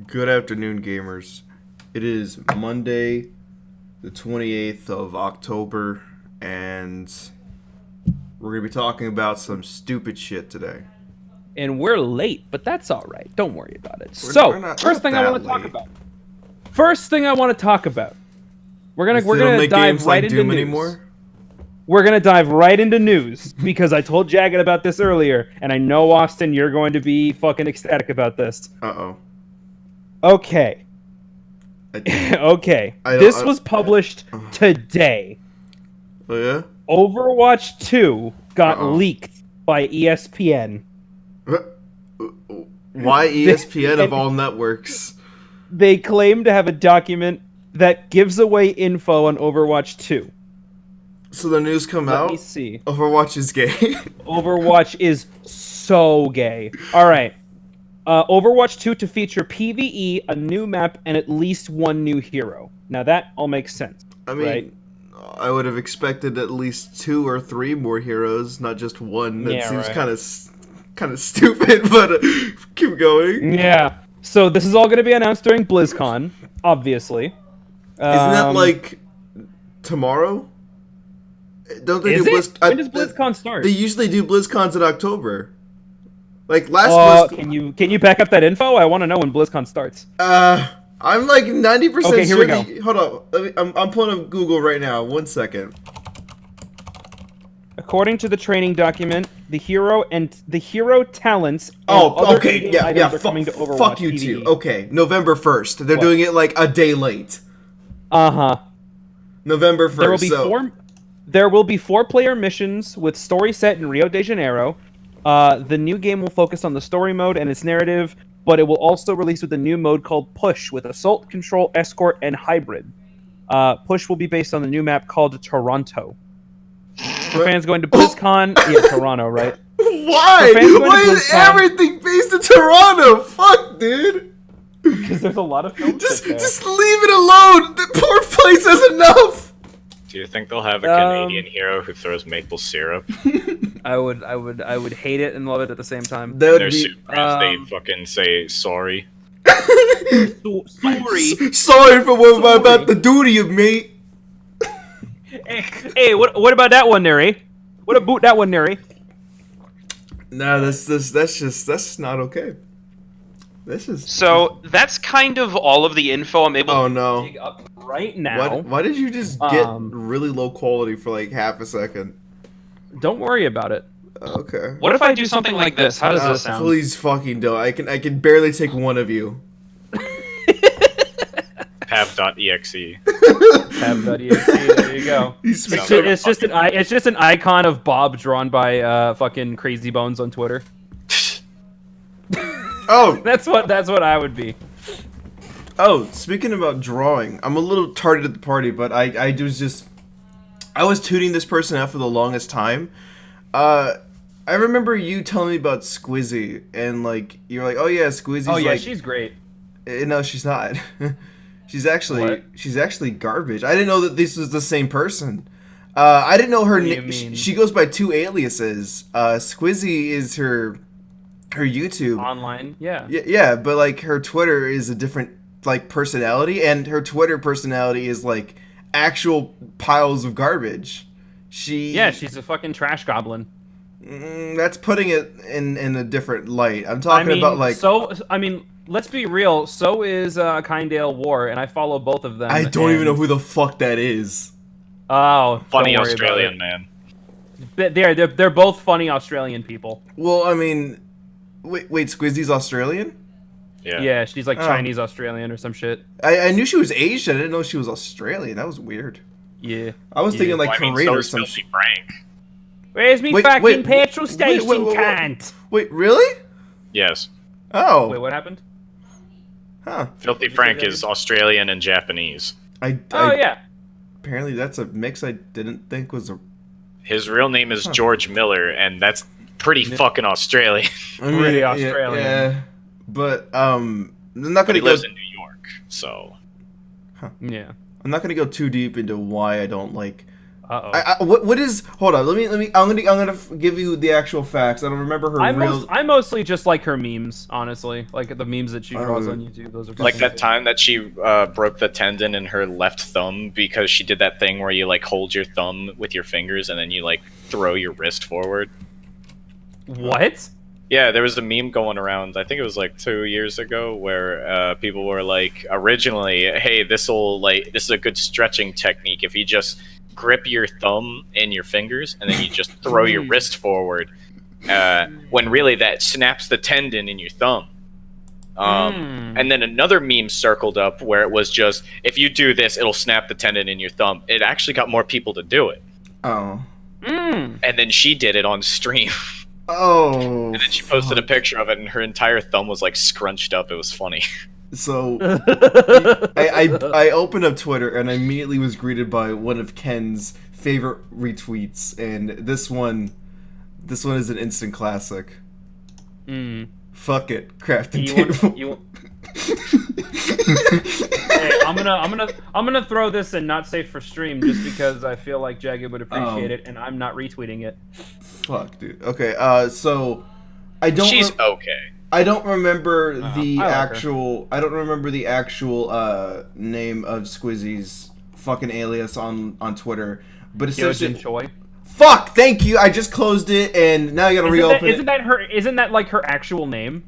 Good afternoon, gamers. It is Monday, the 28th of October, and we're going to be talking about some stupid shit today. And we're late, but that's all right. Don't worry about it. We're not First thing I that want to talk late. about. First thing I want to talk about. We're They gonna don't make dive games right like into Doom news. anymore? We're gonna dive right into news because I told Jagged about this earlier, and I know Austin, you're going to be fucking ecstatic about this. Uh-oh. Okay. Okay. This was published today. Oh, yeah? Overwatch 2 got Uh-oh. leaked by ESPN. Why ESPN of all networks? They claim to have a document that gives away info on Overwatch 2. So the news come out? Let me see. Overwatch is gay? Overwatch is so gay. Alright. Overwatch 2 to feature PvE, a new map, and at least one new hero. Now that all makes sense. I mean, right? I would have expected at least 2 or 3 more heroes, not just one. That seems kind of stupid, but keep going. Yeah. So this is all going to be announced during BlizzCon, obviously. Isn't that like tomorrow? Don't they do BlizzCon? When does BlizzCon start? They usually do BlizzCons in October. Like last BlizzCon. Can you back up that info? I want to know when BlizzCon starts. I'm like 90% okay, here sure. We go. Hold on. I'm pulling up Google right now. 1 second. According to the training document, the hero talents. Okay, yeah. Are coming to Overwatch Fuck you PvE. too. Okay, November 1st. They're doing it like a day late. November 1st. There will be 4-player missions with story set in Rio de Janeiro. The new game will focus on the story mode and its narrative, but it will also release with a new mode called Push with Assault, Control, Escort, and Hybrid. Push will be based on the new map called Toronto. For fans going to BlizzCon, yeah, Toronto, right? Why? Why is everything based in Toronto? Fuck, dude. Because there's a lot of film just leave it alone. The poor place has enough. Do you think they'll have a Canadian hero who throws maple syrup? I would hate it and love it at the same time. Their supers, they fucking say sorry. Sorry for what I'm about to do to you, mate. Hey, what about that one, Neri? What about that one, Neri? Nah, that's not okay. So that's kind of all of the info I'm able to dig up right now. Why did you just get really low quality for like half a second? Don't worry about it. Okay. What if I do something like this? How does this sound? Please fucking don't. I can barely take one of you. Pav.exe. Pav.exe. There you go. It's just an icon of Bob drawn by fucking Crazy Bones on Twitter. Oh, that's what I would be. Oh, speaking about drawing, I'm a little tardy at the party, but I was tuning this person out for the longest time. I remember you telling me about Squizzy, and like you're like, oh yeah, Squizzy's like, she's great. No, she's not. She's actually garbage. I didn't know that this was the same person. I didn't know her name. She goes by 2 aliases. Squizzy is her YouTube online. Yeah. Yeah, but like her Twitter is a different like personality, and her Twitter personality is like actual piles of garbage. She's a fucking trash goblin. That's putting it in a different light. I'm talking about like let's be real. So is Kindale War, and I follow both of them. I don't even know who the fuck that is. Oh, funny Australian man. They're both funny Australian people. Well, I mean, wait, Squizzy's Australian? Yeah, she's like Chinese Australian or some shit. I knew she was Asian. I didn't know she was Australian. That was weird. Yeah. I was thinking like Korean or some shit. Frank. Where's me fucking petrol station, cunt? Wait, really? Yes. Oh. Wait, what happened? Huh. Filthy Frank is Australian and Japanese. Yeah. Apparently that's a mix I didn't think was a... His real name is George Miller, and that's pretty fucking Australian. Pretty Australian. Yeah. But, I'm not gonna he lives in New York, so... Huh. Yeah. I'm not gonna go too deep into why I don't like What is? Hold on. Let me. I'm gonna give you the actual facts. I don't remember her real. I mostly just like her memes, honestly. Like the memes that she draws on YouTube. Those are like that time that she broke the tendon in her left thumb because she did that thing where you like hold your thumb with your fingers and then you like throw your wrist forward. What? Yeah, there was a meme going around, I think it was like 2 years ago, where people were like, originally, hey, this is a good stretching technique. If you just grip your thumb in your fingers and then you just throw your wrist forward, when really that snaps the tendon in your thumb. And then another meme circled up where it was just, if you do this, it'll snap the tendon in your thumb. It actually got more people to do it. Oh. And then she did it on stream. Oh. And then she posted a picture of it, and her entire thumb was like scrunched up. It was funny. So I opened up Twitter and I immediately was greeted by one of Ken's favorite retweets, and this one is an instant classic. Fuck it, crafting table. Hey, I'm gonna throw this and not safe for stream just because I feel like Jagged would appreciate it, and I'm not retweeting it. Fuck, dude. Okay, so I don't. She's okay. I don't remember the I like actual. I don't remember the actual name of Squizzy's fucking alias on Twitter, but essentially. Choi. Fuck! Thank you. I just closed it, and now I gotta reopen it. Isn't that like her actual name?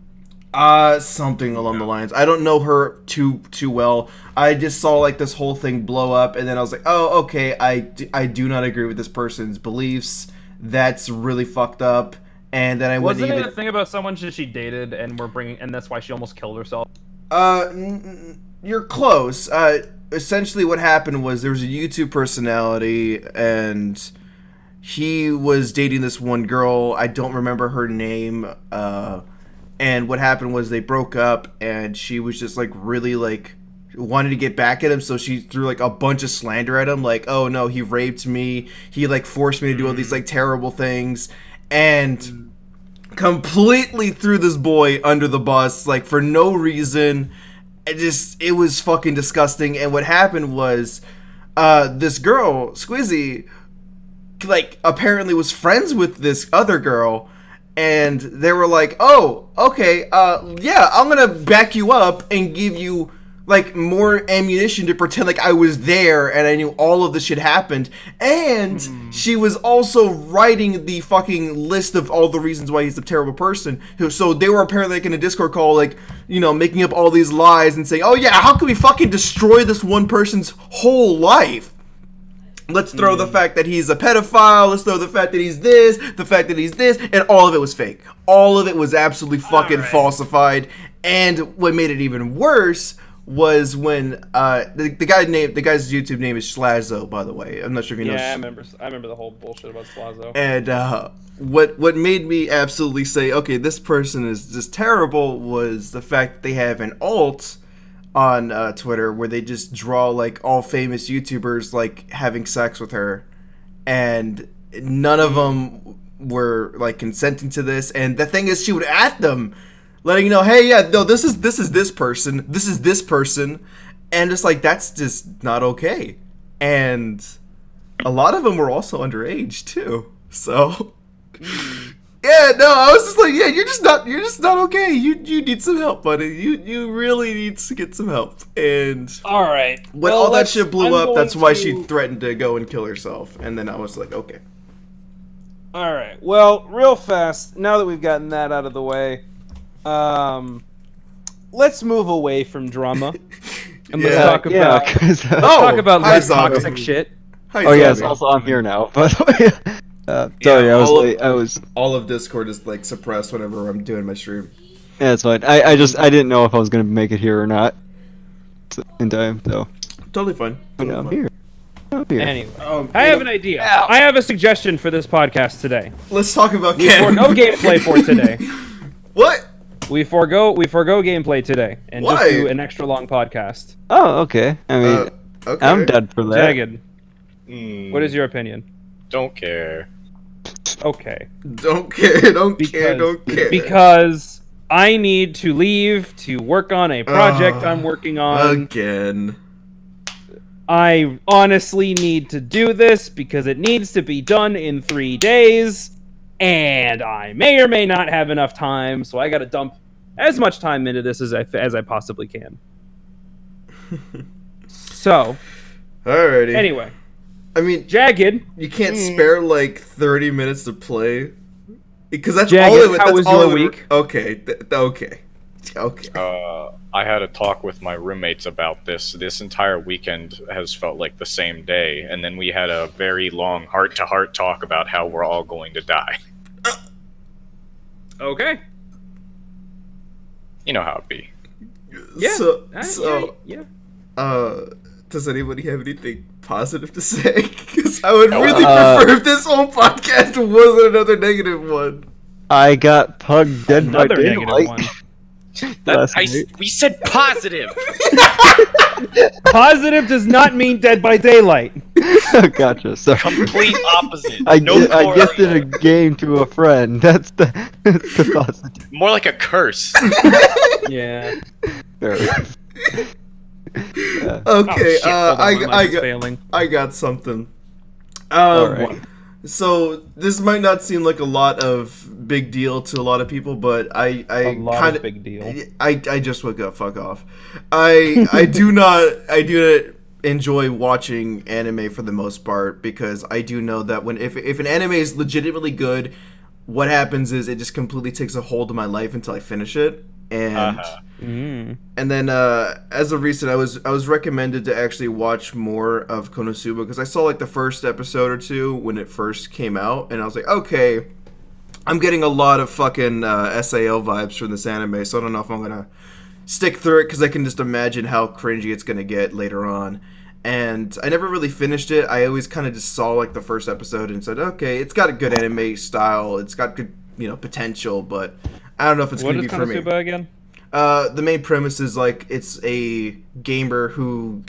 Something along the lines. I don't know her too well. I just saw like this whole thing blow up, and then I was like, oh, okay. I do not agree with this person's beliefs. That's really fucked up. And then I wasn't it a thing about someone she dated and and that's why she almost killed herself. You're close. Essentially, what happened was there was a YouTube personality, and he was dating this one girl. I don't remember her name. And what happened was they broke up, and she was just like really like wanted to get back at him, so she threw like a bunch of slander at him, like, oh no, he raped me, he like forced me to do all these like terrible things, and completely threw this boy under the bus, like for no reason. It was fucking disgusting. And what happened was this girl, Squizzy, like apparently was friends with this other girl, and they were like, oh, okay, yeah, I'm gonna back you up and give you like more ammunition to pretend like I was there and I knew all of this shit happened. And she was also writing the fucking list of all the reasons why he's a terrible person. So they were apparently like in a Discord call, like, you know, making up all these lies and saying, oh yeah, how can we fucking destroy this one person's whole life? Let's throw the fact that he's a pedophile, let's throw the fact that he's this, the fact that he's this, and all of it was fake. All of it was absolutely fucking falsified. And what made it even worse was when the guy's YouTube name is Schlazo, by the way. I'm not sure if you know. Yeah, I remember the whole bullshit about Schlazo. And what made me absolutely say, okay, this person is just terrible, was the fact that they have an alt on Twitter where they just draw like all famous YouTubers like having sex with her, and none of them were like consenting to this. And the thing is, she would at them, letting you know, hey, yeah, no, this is this person, this is this person, and just like that's just not okay. And a lot of them were also underage too, so yeah, no, I was just like, yeah, you're just not okay. You need some help, buddy. You really need to get some help. And all right, when all that shit blew up, that's why she threatened to go and kill herself. And then I was like, okay. All right, well, real fast, now that we've gotten that out of the way, let's move away from drama and let's talk about less toxic shit. Oh yes, also I'm here now. By the way. Sorry, I was. All of Discord is like suppressed whenever I'm doing my stream. Yeah, it's fine. I didn't know if I was gonna make it here or not in time, so. Totally fine. Totally I'm fine. here. Anyway, I have an idea. I have a suggestion for this podcast today. Let's talk about We forgo gameplay for today. What? We forgo gameplay today and just do an extra long podcast. Oh, okay. I mean, okay. I'm dead for that. Jagged, what is your opinion? Don't care. Okay. Don't care. Because I need to leave to work on a project I'm working on. Again. I honestly need to do this because it needs to be done in 3 days, and I may or may not have enough time, so I gotta dump as much time into this as I possibly can. So, Alrighty. anyway, I mean, Jagged, you can't spare like 30 minutes to play, because that's Jagged, all it. how That's was all your it- week? Okay, okay. I had a talk with my roommates about this. This entire weekend has felt like the same day, and then we had a very long heart-to-heart talk about how we're all going to die. okay, You know how it be. yeah, So, yeah. does anybody have anything positive to say? Because I would really prefer if this whole podcast wasn't another negative one. I got pugged dead by Another negative daylight. one. We said positive. Positive does not mean Dead by Daylight. Gotcha. Sorry. Complete opposite. I No gifted a game to a friend. That's the positive. More like a curse. Yeah. Yeah. Okay, Failing. I got something. Alright. So this might not seem like a lot of big deal to a lot of people, but I A lot kind of big deal. I just woke up. Fuck off. I do not enjoy watching anime for the most part, because I do know that if an anime is legitimately good, what happens is it just completely takes a hold of my life until I finish it. And and then as of recent, I was recommended to actually watch more of Konosuba, because I saw like the first episode or two when it first came out, and I was like, okay, I'm getting a lot of fucking SAO vibes from this anime, so I don't know if I'm gonna stick through it, because I can just imagine how cringy it's gonna get later on. And I never really finished it. I always kind of just saw like the first episode and said, okay, it's got a good anime style, it's got good, potential, but I don't know if it's What gonna is be for me. Konosuba again? The main premise is like it's a gamer who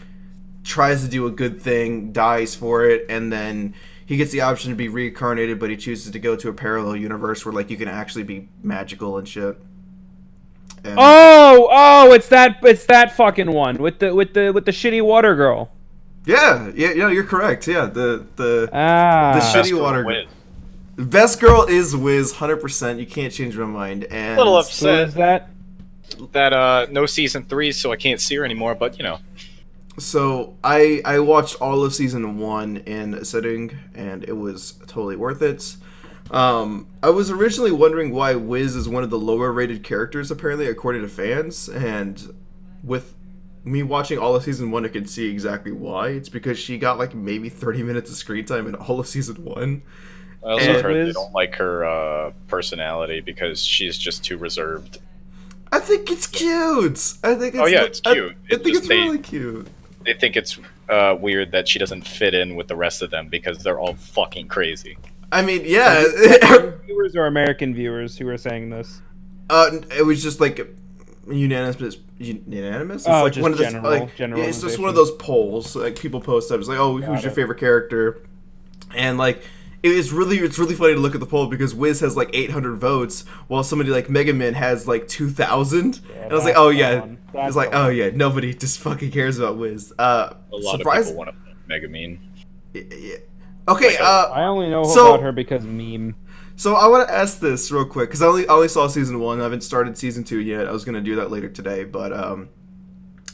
tries to do a good thing, dies for it, and then he gets the option to be reincarnated, but he chooses to go to a parallel universe where like you can actually be magical and shit. And It's that fucking one with the shitty water girl. yeah, you're correct. Yeah, the Ah, shitty Best girl water wins. The best girl is Wiz, 100%. You can't change my mind. And Little who upset is that? that no season 3, so I can't see her anymore. But so I watched all of season 1 in a sitting, and it was totally worth it. I was originally wondering why Wiz is one of the lower rated characters, apparently, according to fans, and with me watching all of season 1, I could see exactly why. It's because she got like maybe 30 minutes of screen time in all of season 1. I also And- heard they Liz? don't like her personality because she's just too reserved. I think it's cute. I think it's It's cute. I think it's they, really cute. They think it's weird that she doesn't fit in with the rest of them because they're all fucking crazy. I mean, yeah. Viewers or American viewers who are saying this? It was just like unanimous. Unanimous? It's Oh, like just one of those, general- like, yeah, it's just one of generalization. those polls. Like people post up. It's like, oh, who's your favorite character? And like, it's really funny to look at the poll because Wiz has like 800 votes, while somebody like Mega Man has like 2,000. And I was like, that's oh the yeah. one. It's That's like, the oh one. yeah, nobody just fucking cares about Wiz. A lot of Surprise. people want to Mega Man. Yeah. Okay. I only know So- about her because meme. So I want to ask this real quick because I only saw season 1. I haven't started season 2 yet. I was gonna do that later today, but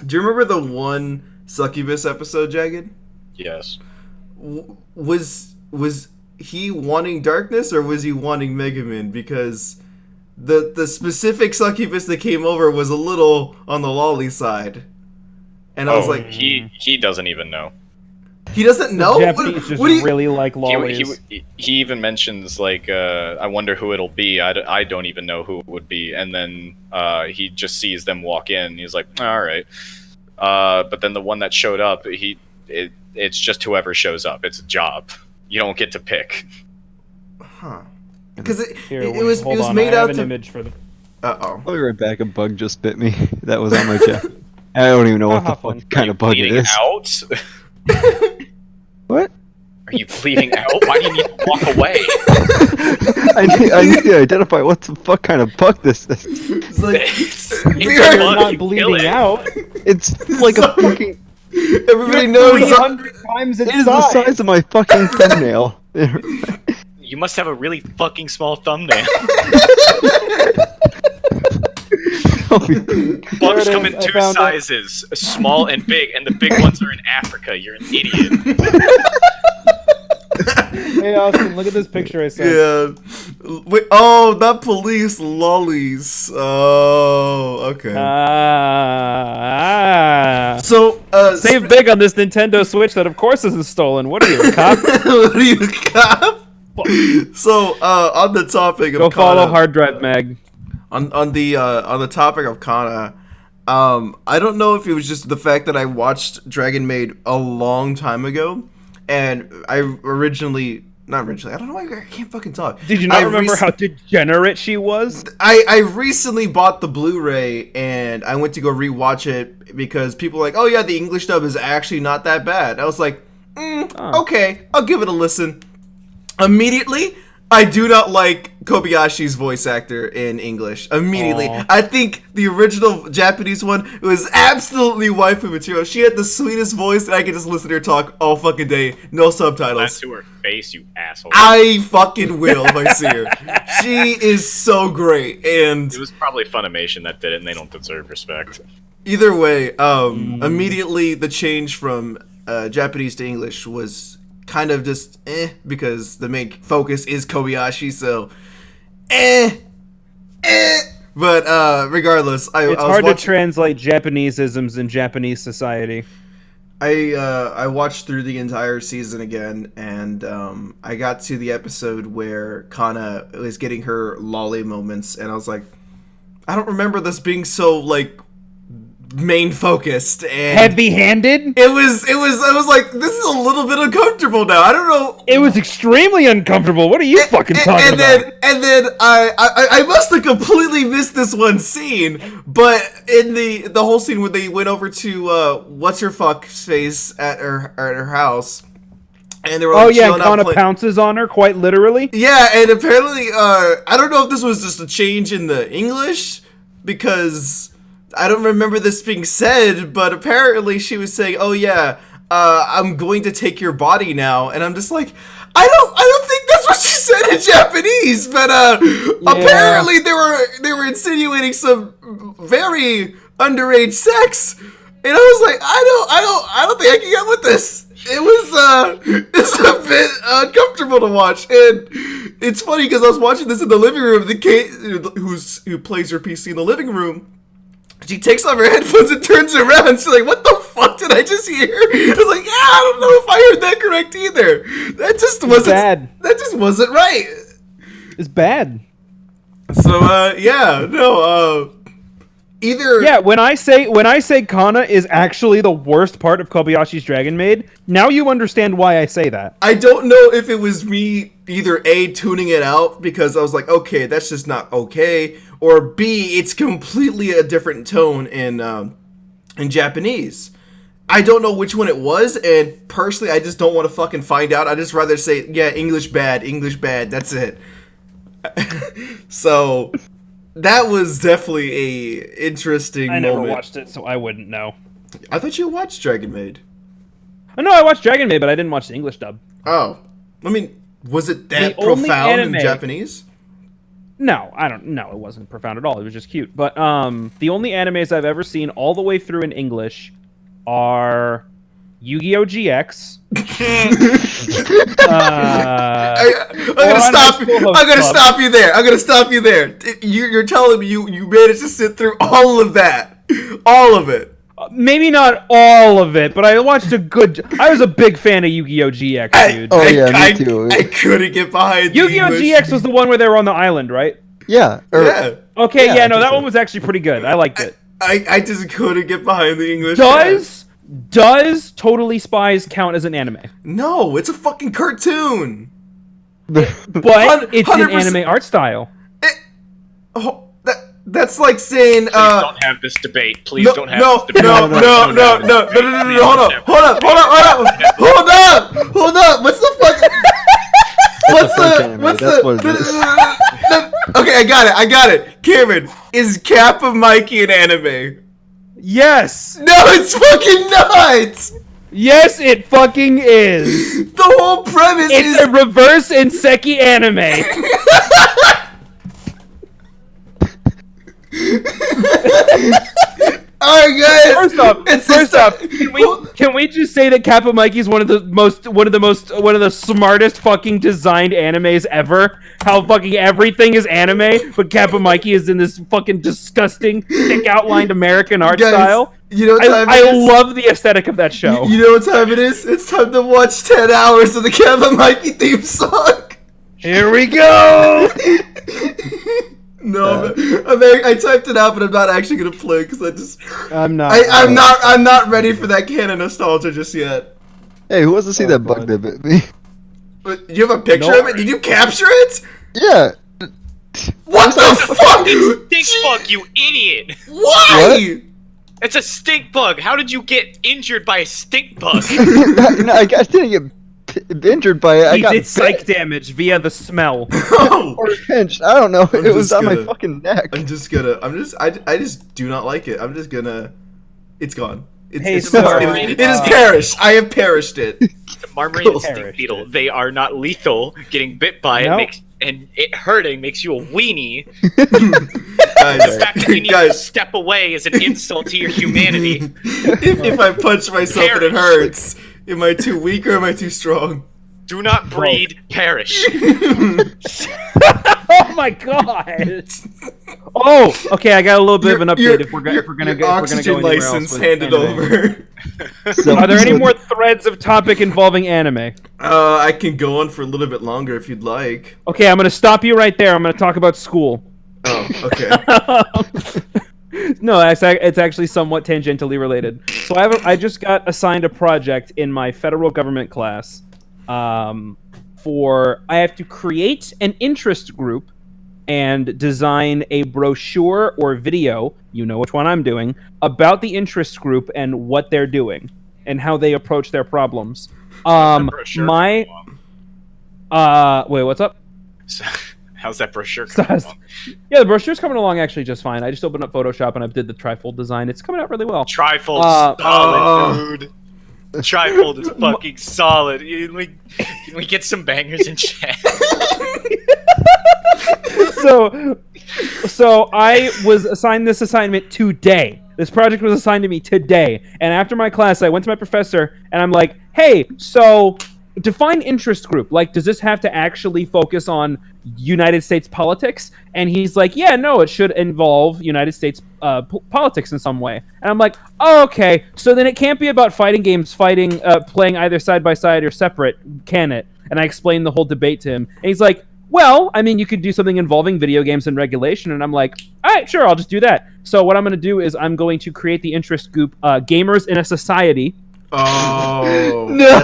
do you remember the one Succubus episode, Jagged? Yes. Was he wanting darkness or was he wanting Mega Man? Because the specific Succubus that came over was a little on the lolly side, and I was like, he doesn't even know. he doesn't know. Japanese just What do you- really like lollies. He even mentions like I wonder who it'll be. I don't even know who it would be. And then he just sees them walk in. He's like, all right. But then the one that showed up, it's just whoever shows up. It's a job. You don't get to pick. Huh? Because it Here, was hold on, made I have out an to. image for the. Uh-oh. I'll be right back. A bug just bit me. That was on my chest. I don't even know what the How fun. fuck kind of bug it Bleeding is. out? What? Are you bleeding out? Why do you need to walk away? I need to identify what the fuck kind of bug this is. It's like It's You're You're fun, not you kill bleeding it. out. It's like a fucking. Everybody knows. 300 times its It is the size of my fucking thumbnail. You must have a really fucking small thumbnail. Bugs come in two sizes, small and big, and the big ones are in Africa. You're an idiot. Hey Austin, look at this picture I sent. Yeah. Wait, oh, not police, lollies. Oh, okay. So, save big on this Nintendo Switch that of course isn't stolen. What are you, a cop? What are you, a cop? So, on the topic of Go Kana, follow Hard Drive Mag. on the topic of Kana, I don't know if it was just the fact that I watched Dragon Maid a long time ago, and I don't know why I can't fucking talk. Did you not remember how degenerate she was? I recently bought the Blu-ray and I went to go rewatch it because people were like, oh yeah, the English dub is actually not that bad. I was like, okay, I'll give it a listen. Immediately, I do not like Kobayashi's voice actor in English. Immediately. Aww. I think the original Japanese one was absolutely waifu material. She had the sweetest voice and I could just listen to her talk all fucking day. No subtitles. That's to her face, you asshole. I fucking will if I see her. She is so great, and It was probably Funimation that did it, and they don't deserve respect. either way, immediately the change from Japanese to English was kind of just because the main focus is Kobayashi, so But regardless, It's hard to translate Japanese-isms in Japanese society. I watched through the entire season again, and I got to the episode where Kana was getting her lolly moments, and I was like, I don't remember this being so like main focused and heavy-handed. I was like, this is a little bit uncomfortable now. I don't know. It was extremely uncomfortable. What are you fucking talking about? And then I must have completely missed this one scene, but in the whole scene where they went over to what's her fuck's face at her house, and they were like, Kana pounces on her quite literally. Yeah, and apparently I don't know if this was just a change in the English, because I don't remember this being said, but apparently she was saying, "Oh yeah, I'm going to take your body now," and I'm just like, I don't think that's what she said in Japanese, but apparently they were insinuating some very underage sex, and I was like, I don't think I can get with this. It was it's a bit uncomfortable to watch, and it's funny because I was watching this in the living room. The kid who plays her PC in the living room, she takes off her headphones and turns around, and she's like, what the fuck did I just hear? I was like, yeah, I don't know if I heard that correct either. That just wasn't bad. That just wasn't right. It's bad. So when I say Kana is actually the worst part of Kobayashi's Dragon Maid, now you understand why I say that. I don't know if it was me either A, tuning it out because I was like, okay, that's just not okay, or B, it's completely a different tone in Japanese. I don't know which one it was, and personally, I just don't want to fucking find out. I'd just rather say, yeah, English bad, that's it. So that was definitely a interesting moment. I never watched it, so I wouldn't know. I thought you watched Dragon Maid. No, I watched Dragon Maid, but I didn't watch the English dub. Oh. I mean, was it that profound in Japanese? No, it wasn't profound at all. It was just cute. But the only animes I've ever seen all the way through in English are Yu-Gi-Oh! GX. I'm gonna stop you there. You're telling me you managed to sit through all of that. All of it. Maybe not all of it, but I watched I was a big fan of Yu-Gi-Oh! GX, dude. Me too. I couldn't get behind Yu-Gi-Oh! GX was the one where they were on the island, right? Yeah. Okay, that one was actually pretty good. I liked it. I just couldn't get behind the English. Does Totally Spies count as an anime? No, it's a fucking cartoon. But it's an anime art style. That's like saying. Please don't have this debate. Please don't have this debate. No. Hold up. What's the fuck? Okay, I got it. Cameron, is Cap of Mikey an anime? Yes! No, it's fucking not! Yes, it fucking is! The whole premise It's a reverse Inseki anime! Alright, guys! First off, can we just say that Kappa Mikey is one of the smartest fucking designed animes ever? How fucking everything is anime, but Kappa Mikey is in this fucking disgusting, thick outlined American art Guys, style. You know what time I it is? love the aesthetic of that show. You know what time it is? It's time to watch 10 hours of the Kappa Mikey theme song! Here we go! No, I typed it out, but I'm not actually gonna play because I just. I'm not ready for that canon nostalgia just yet. Hey, who wants to see that bug that bit me? But you have a picture of it? Did you capture it? Yeah. What the fuck? Stink bug, you idiot! Why? It's a stink bug. How did you get injured by a stink bug? No, I didn't get injured by it. I got did psych damage via the smell. or pinched. I don't know. It was on my fucking neck. I just do not like it. I'm just gonna. It's gone. It has perished. I have perished it. The marmorated stink beetle. They are not lethal. Getting bit by it makes and it hurting makes you a weenie. The fact that you need to step away is an insult to your humanity. If I punch myself and it hurts, am I too weak or am I too strong? Do not breed, perish. Oh my god! Oh, okay. I got a little bit of an update. If we're gonna go anywhere license else handed over. Are there any more threads of topic involving anime? I can go on for a little bit longer if you'd like. Okay, I'm gonna stop you right there. I'm gonna talk about school. Oh, okay. No, it's actually somewhat tangentially related. So I just got assigned a project in my federal government class. I have to create an interest group and design a brochure or video, you know which one I'm doing, about the interest group and what they're doing and how they approach their problems. Wait, what's up? How's that brochure coming along? Yeah, the brochure's coming along actually just fine. I just opened up Photoshop and I did the trifold design. It's coming out really well. Trifold's solid, dude. Trifold is fucking solid. Can we get some bangers in chat? So I was assigned this assignment today. This project was assigned to me today. And after my class, I went to my professor and I'm like, hey, so define interest group. Like, does this have to actually focus on United States politics? And he's like, yeah, no, it should involve United States politics in some way. And I'm like, oh, okay, so then it can't be about fighting games, playing either side by side or separate, can it? And I explained the whole debate to him. And he's like, well, I mean, you could do something involving video games and regulation. And I'm like, all right, sure, I'll just do that. So what I'm going to do is I'm going to create the interest group, Gamers in a Society. Oh no!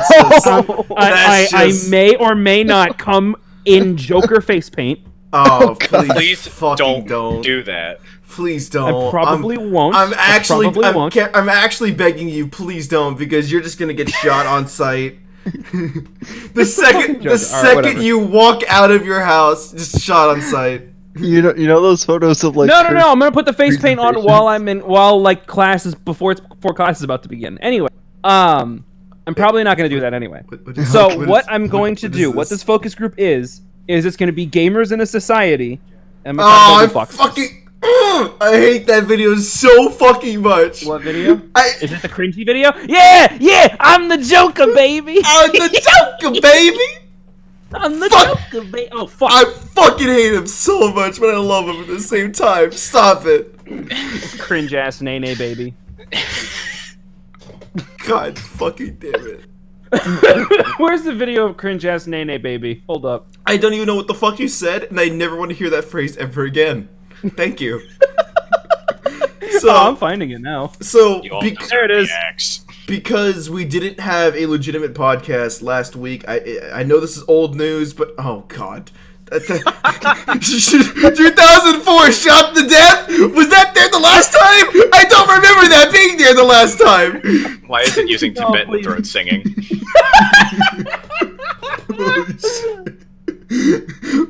I may or may not come in Joker face paint. Oh, please don't do that. Please don't. I probably won't. I'm actually begging you, please don't, because you're just gonna get shot on sight. the second you walk out of your house, just shot on sight. You know those photos of like. No. I'm gonna put the face paint on while class is before class is about to begin. Anyway. I'm probably not going to do that anyway. What I'm going to do, what this focus group is it's going to be Gamers in a Society. And I hate that video so fucking much. What video? Is it the cringy video? Yeah, I'm the Joker, baby. I'm the Joker, baby. I'm the Joker, baby. Oh, fuck. I fucking hate him so much, but I love him at the same time. Stop it. Cringe ass Nene, baby. God fucking damn it. Where's the video of cringe ass Nene, baby? Hold up. I don't even know what the fuck you said, and I never want to hear that phrase ever again. Thank you. I'm finding it now. So, there it is. Because we didn't have a legitimate podcast last week, I know this is old news, but oh god. 2004 shot to death? Was that there the last time? I don't remember that being there the last time. Why is it using Tibetan throat singing?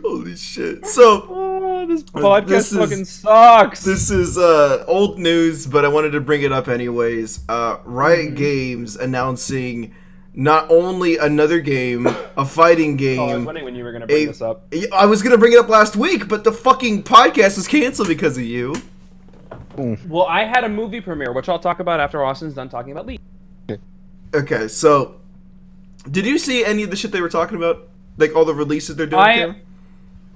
Holy shit. So, Oh, this podcast this is- fucking sucks. this is old news, but I wanted to bring it up anyways. Riot Games announcing not only another game, a fighting game. Oh, I was wondering when you were gonna bring this up. I was gonna bring it up last week, but the fucking podcast was canceled because of you. Well, I had a movie premiere, which I'll talk about after Austin's done talking about League. Okay, so did you see any of the shit they were talking about? Like all the releases they're doing? Cam?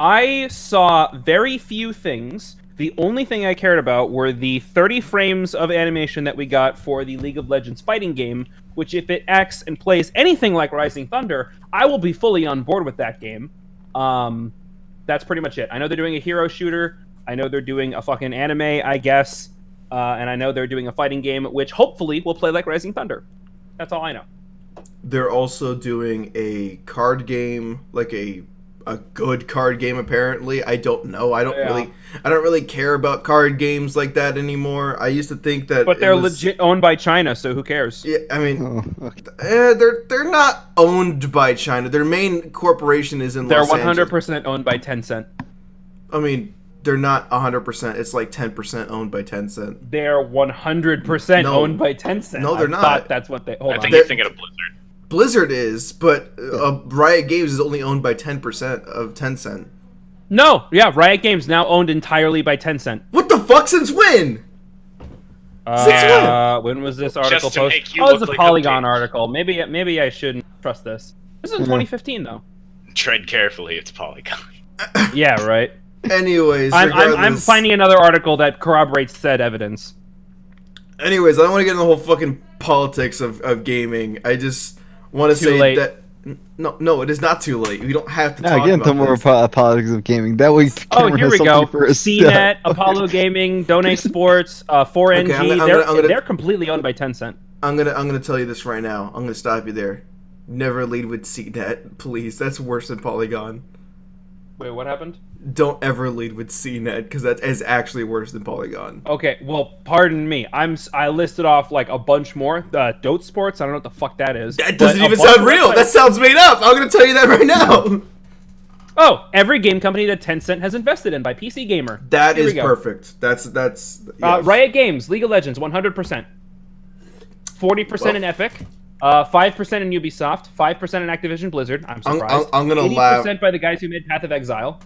I saw very few things. The only thing I cared about were the 30 frames of animation that we got for the League of Legends fighting game, which if it acts and plays anything like Rising Thunder, I will be fully on board with that game. That's pretty much it. I know they're doing a hero shooter. I know they're doing a fucking anime, I guess. And I know they're doing a fighting game, which hopefully will play like Rising Thunder. That's all I know. They're also doing a card game, like a good card game. Apparently, I don't know. I don't really care about card games like that anymore. I used to think that, but they're legit owned by China, so who cares? Yeah, I mean, they're not owned by China. Their main corporation is in Los Angeles. They're 100% owned by Tencent. I mean, they're not 100%. It's like 10% owned by Tencent. They're 100% owned by Tencent. No, they're not. Thought that's what they. I think you're thinking of Blizzard. Blizzard is, but Riot Games is only owned by 10% of Tencent. No, yeah, Riot Games now owned entirely by Tencent. What the fuck? Since when? When was this article Just to posted? make you Oh, it's a look like a Polygon bitch. article. Maybe I shouldn't trust this. This is in 2015 though. Tread carefully, it's Polygon. Yeah, right. Anyways, I'm regardless- finding another article that corroborates said evidence. Anyways, I don't want to get into the whole fucking politics of gaming. I just want to say late. that no, it is not too late. We don't have to Now talk get about into more this. politics of gaming. That way, Oh, Cameron here has we go. something for us. CNET, Apollo Gaming, Donate Sports, 4NG. Okay, I'm gonna- they're completely owned by Tencent. I'm gonna tell you this right now. I'm gonna stop you there. Never lead with CNET, please. That's worse than Polygon. Wait, what happened? Don't ever lead with CNET because that is actually worse than Polygon. Okay, well, pardon me. I listed off like a bunch more. Dote Sports. I don't know what the fuck that is. That doesn't but a even bunch sound of real. websites- That sounds made up. I'm gonna tell you that right now. Oh, every game company that Tencent has invested in by PC Gamer. That Here is we go. perfect. That's yes. Riot Games, League of Legends, 100%. 40% in Epic. 5% in Ubisoft. 5% in Activision Blizzard. I'm surprised. I'm gonna 80% laugh. by the guys who made Path of Exile.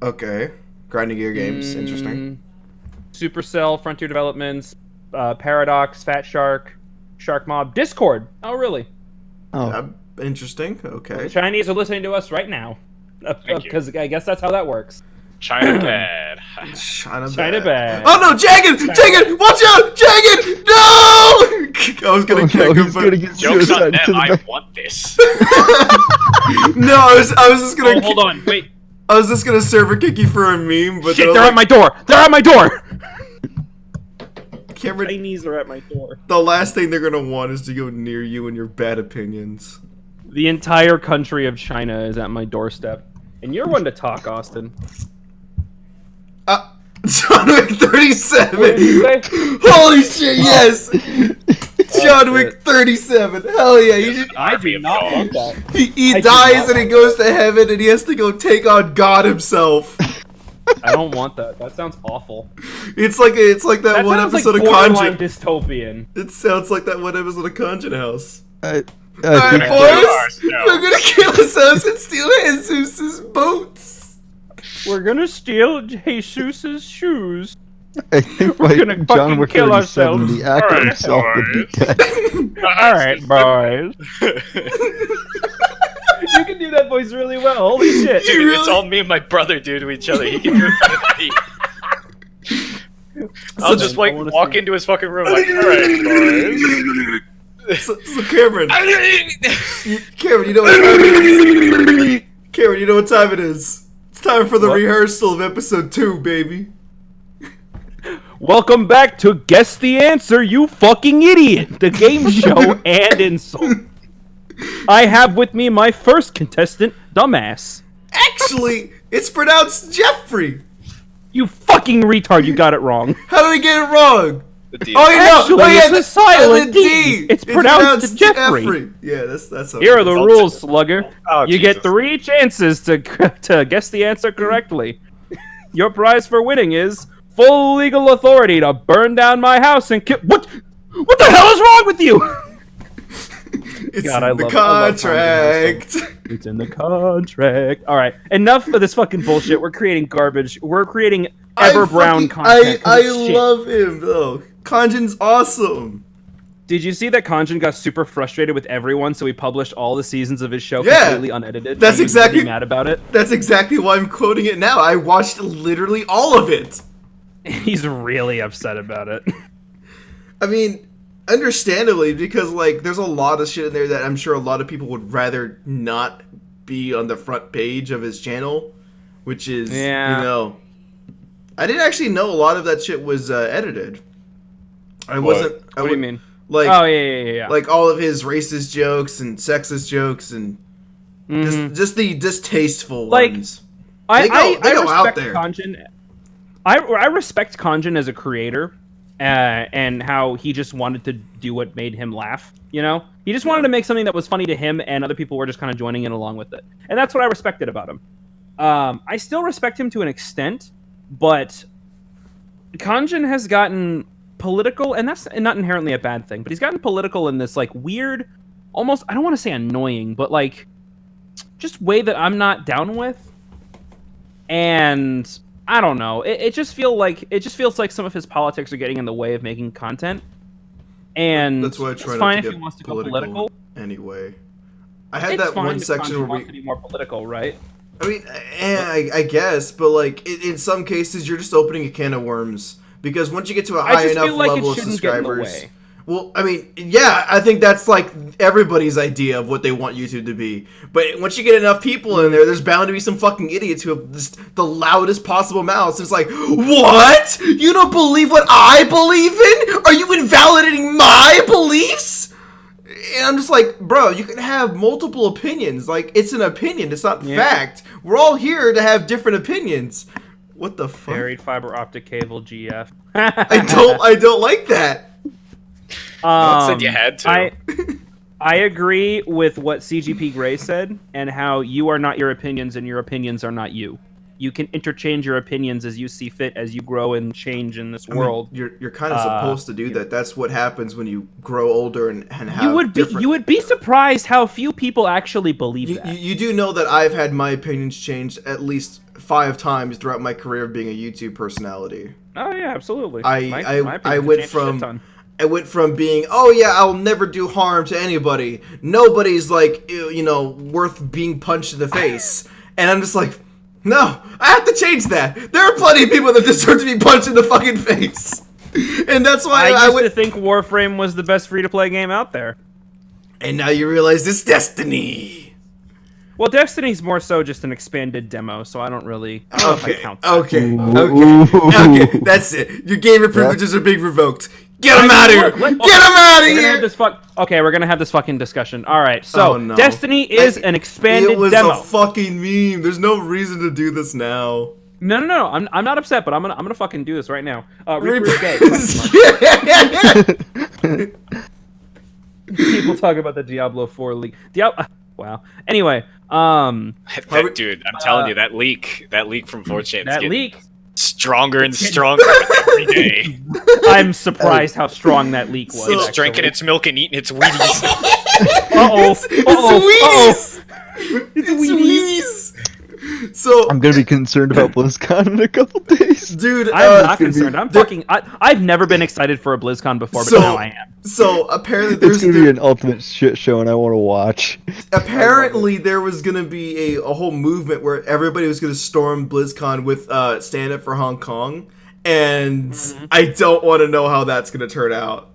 Okay, Grinding Gear Games, interesting. Supercell, Frontier Developments, Paradox, Fat Shark, Shark Mob, Discord. Oh, really? Oh, Interesting. The Okay. Chinese are listening to us right now. Thank you. Because I guess that's how that works. China bad. China China bad. Oh no, Jagged! Jagged! Watch out! Jagged! No! I was gonna kick him, he's but gonna get Joke's on suicide them, to the I back. want this. no, I was just gonna. Oh, hold on. Wait. I was just gonna server kick you for a meme, but Shit, then they're I at my door. They're at my door. Cameron, Chinese are at my door. the last thing they're gonna want is to go near you and your bad opinions. The entire country of China is at my doorstep. And you're one to talk, Austin. John Wick 37. What did you say? Holy shit! Yes. John Wick shit. 37. Hell yeah! You should, I do not want that. he I do dies not and he goes to heaven and he has to go take on God himself. I don't want that. That sounds awful. It's like that That one sounds like episode of borderline Conjuring. dystopian. It sounds like that one episode of Conjuring House. I Alright, think kill boys, ourselves. we're gonna kill ourselves and steal Jesus' boats. We're gonna steal Jesus's shoes. I think We're by gonna John fucking Wick kill 37, ourselves. the actor Alright, himself would be boys. dead. Alright, boys. You can do that voice really well. Holy shit. Dude, really? it's all me and my brother do to each other. He can do it better than me. I'll just like I wanna walk see- into his fucking room like, alright, boys. So Cameron, Cameron, you know what time it is? Cameron, you know what time it is? It's time for the What? rehearsal of episode 2, baby. Welcome back to Guess the Answer, you fucking idiot! The game show and insult. I have with me my first contestant, Dumbass. Actually, it's pronounced Jeffrey. You fucking retard, you got it wrong. How did I get it wrong? The D. Oh, yeah, Actually, no. it's a silent the D. It's pronounced Jeffrey. Yeah, that's okay. Here are the rules, Slugger. Oh, You Jesus. get 3 chances to guess the answer correctly. Your prize for winning is full legal authority to burn down my house and kill. What the hell is wrong with you? It's God, I in the love- I love contract. It's in the contract. All right, enough of this fucking bullshit. We're creating garbage. We're creating Brown content. 'cause I it's shit. love him though. Kanjin's awesome. Did you see that Kanjin got super frustrated with everyone, so he published all the seasons of his show Yeah. completely unedited? That's and he was exactly- really mad about it. That's exactly why I'm quoting it now. I watched literally all of it. He's really upset about it. I mean, understandably, because like there's a lot of shit in there that I'm sure a lot of people would rather not be on the front page of his channel, which is Yeah. you know, I didn't actually know a lot of that shit was edited. I wasn't. I What do you would- mean? Like, Oh yeah. like all of his racist jokes and sexist jokes and just the distasteful Like, ones. I they go out respect there. Kanjin. I respect Kanjin as a creator, and how he just wanted to do what made him laugh. You know, he just wanted to make something that was funny to him, and other people were just kind of joining in along with it. And that's what I respected about him. I still respect him to an extent, but Kanjin has gotten political, and that's not inherently a bad thing. But he's gotten political in this like weird, almost I don't want to say annoying, but like just way that I'm not down with. And I don't know. It just feels like some of his politics are getting in the way of making content. And That's why I it's try fine not if to he get wants to go political, political. anyway. I had It's that fine one if section Kanjin where wants to be more political, right? I mean, I guess, but like in some cases, you're just opening a can of worms because once you get to a I high just enough feel like level it of shouldn't get in the subscribers. way. Well, I mean, yeah, I think that's like everybody's idea of what they want YouTube to be. But once you get enough people in there, there's bound to be some fucking idiots who have just the loudest possible mouths. It's like, what? You don't believe what I believe in? Are you invalidating my beliefs? And I'm just like, bro, you can have multiple opinions. Like, it's an opinion. It's not fact. We're all here to have different opinions. What the fuck? Buried fiber optic cable GF. I don't like that. Said you had to. I agree with what CGP Grey said, and how you are not your opinions and your opinions are not you. You can interchange your opinions as you see fit as you grow and change in this world. I mean, you're kind of supposed to do that. That's what happens when you grow older and have You would be surprised how few people actually believe that. You do know that I've had my opinions changed at least 5 times throughout my career of being a YouTube personality. Oh yeah, absolutely. I went from being, oh yeah, I'll never do harm to anybody. Nobody's like, you know, worth being punched in the face. And I'm just like, no, I have to change that. There are plenty of people that deserve to be punched in the fucking face. And that's why I used to think Warframe was the best free-to-play game out there. And now you realize it's Destiny. Well, Destiny's more so just an expanded demo, so I don't know if I count that. Okay, that's it. Your gamer privileges are being revoked. Get him out of here! Get him out of here! Okay, we're gonna have this fucking discussion. All right, so Oh, no. Destiny is an expanded It was demo. a fucking meme. There's no reason to do this now. No. I'm not upset, but I'm gonna fucking do this right now. Reaper is gay. People talk about the Diablo 4 leak. Wow. Anyway, Dude, I'm telling you, that leak from 4chan, that leak. stronger and stronger every day. I'm surprised how strong that leak was. It's drinking its milk and eating its Wheaties. It's Wheaties. So I'm gonna be concerned about BlizzCon in a couple days. dude, I'm not concerned. I've never been excited for a BlizzCon before, but now I am. So apparently It's gonna be an ultimate shit show, and I want to watch. Apparently there was gonna be a whole movement where everybody was gonna storm BlizzCon with Stand Up for Hong Kong, and I don't want to know how that's gonna turn out.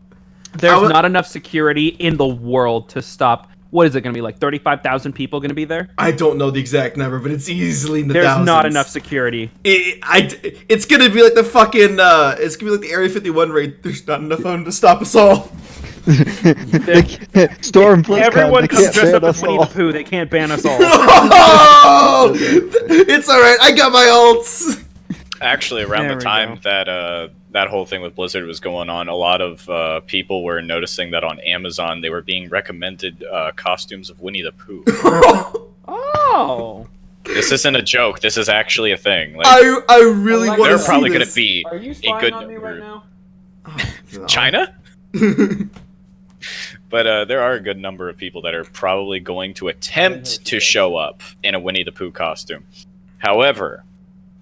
There's not enough security in the world to stop. What is it going to be, like 35,000 people going to be there? I don't know the exact number, but it's easily in the There's thousands. not enough security. It's gonna be like the fucking it's gonna be like the Area 51 raid. There's not enough of them to stop us all. Storm BlizzCon. Everyone they comes can't dressed ban up as us Winnie all. the Pooh. They can't ban us all. Oh! It's all right. I got my ults. Actually, around There the we time go. that that whole thing with Blizzard was going on, a lot of people were noticing that on Amazon they were being recommended costumes of Winnie the Pooh. Oh. This isn't a joke. This is actually a thing. Like, I really Alexa, want to they're see probably going this. to be Are you a spying good on me right number. now? China? But there are a good number of people that are probably going to attempt to show up in a Winnie the Pooh costume. However,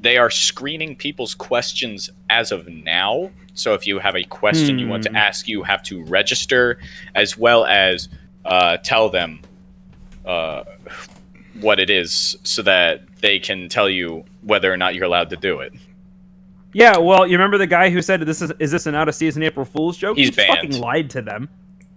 they are screening people's questions as of now. So if you have a question you want to ask, you have to register, as well as tell them what it is, so that they can tell you whether or not you're allowed to do it. Yeah, well, you remember the guy who said, "Is this an out-of-season April Fool's joke?" He's He fucking banned. lied to them.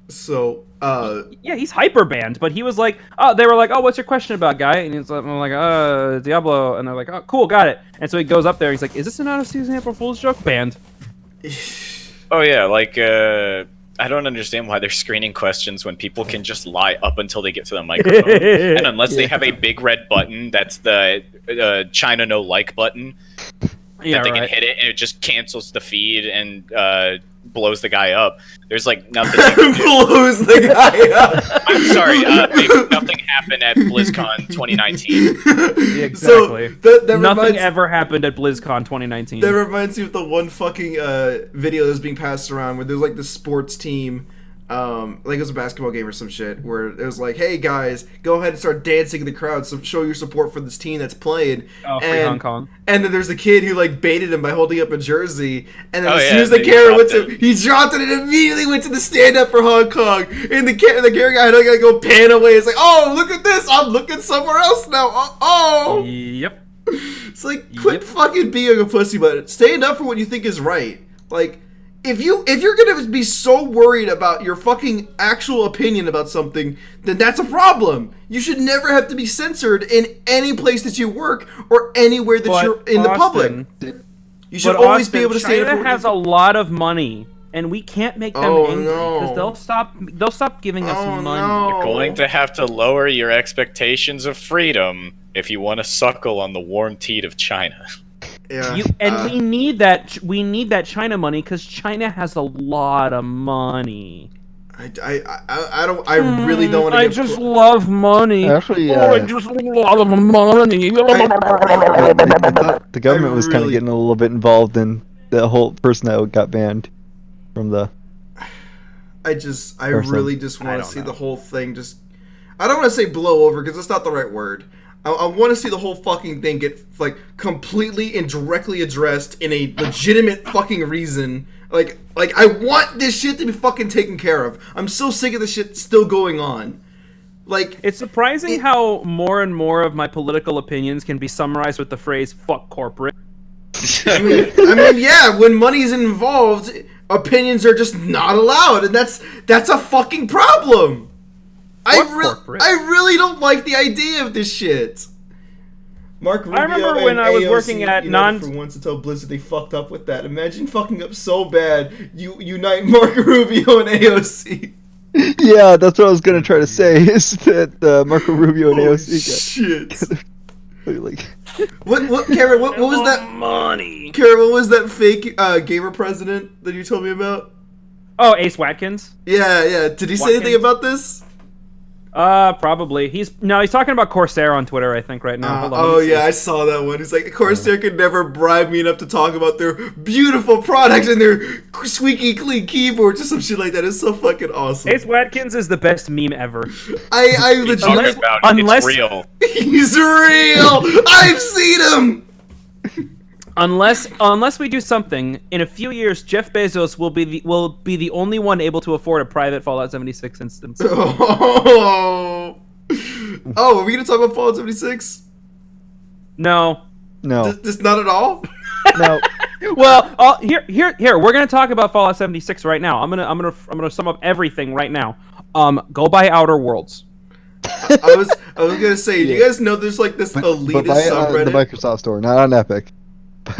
So, Yeah, he's hyper banned, but he was like, "Oh, they were like, oh, what's your question about, guy?" And he's like, "I'm like, Diablo," and they're like, "Oh, cool, got it." And so he goes up there, he's like, "Is this an out-of-season April Fool's joke?" Banned. Oh yeah, like I don't understand why they're screening questions when people can just lie up until they get to the microphone. And unless they have a big red button, that's the China no like button, Yeah, that they right. can hit it and it just cancels the feed and blows the guy up. There's like nothing they can do. blows the guy up. I'm sorry, nothing happened at BlizzCon 2019. Exactly. So that Nothing reminds, ever happened at BlizzCon 2019. that reminds me of the one fucking video that's being passed around where there's like the sports team, like it was a basketball game or some shit, where it was like, hey guys, go ahead and start dancing in the crowd, so show your support for this team that's playing. Oh, free Hong Kong. And then there's the kid who like baited him by holding up a jersey, and then Oh, as yeah, soon as the he camera went dropped to, he dropped it and immediately went to the stand up for Hong Kong. And the camera guy had to go pan away. It's like, oh, look at this, I'm looking somewhere else now. Oh. Yep. It's like, quit fucking being a pussy, but stand up for what you think is right. Like, if you're gonna be so worried about your fucking actual opinion about something, then that's a problem. You should never have to be censored in any place that you work or anywhere that you're in the public. You should always be able to stand up for China what has a lot of money, and we can't make them Oh, angry no. because they'll stop giving us Oh, money. no. Going to have to lower your expectations of freedom if you want to suckle on the warm teat of China. Yeah. We need that. We need that China money because China has a lot of money. I really don't want to I get just love money. Actually, I just love money. I thought the government was kind really- of getting a little bit involved in the whole person that got banned from the. I really just want to see the whole thing just. I don't want to say blow over because that's not the right word. I want to see the whole fucking thing get like completely and directly addressed in a legitimate fucking reason. Like I want this shit to be fucking taken care of. I'm so sick of this shit still going on. Like, It's surprising how more and more of my political opinions can be summarized with the phrase "fuck corporate." I mean, yeah, when money's involved, opinions are just not allowed, and that's a fucking problem. corporate? I really don't like the idea of this shit. Mark Rubio remember and when I was AOC working at united for once to tell Blizzard they fucked up with that. Imagine fucking up so bad, you unite Mark Rubio and AOC. Yeah, that's what I was gonna try to say. Is that Marco Rubio and Holy AOC shit. got like. What Karen, what was that? Money. Karen, what was that fake gamer president that you told me about? Oh, Ace Watkins. Yeah. Did he say anything Watkins? about this? Probably. He's talking about Corsair on Twitter, I think, right now. Hold on, let Oh me see. yeah, I saw that one. He's like, Corsair could never bribe me enough to talk about their beautiful products and their squeaky clean keyboards or some shit like that. It's so fucking awesome. Ace Watkins is the best meme ever. I legit. Unless- Talk about unless- it's real. He's real. I've seen him. Unless we do something, in a few years, Jeff Bezos will be the only one able to afford a private Fallout 76 instance. Oh, are we gonna talk about Fallout 76? No. No. Just not at all. No. Well, here, we're gonna talk about Fallout 76 right now. I'm gonna sum up everything right now. Go buy Outer Worlds. I was gonna say, do you guys know there's like this elitist But buy subreddit? the Microsoft store, not on Epic.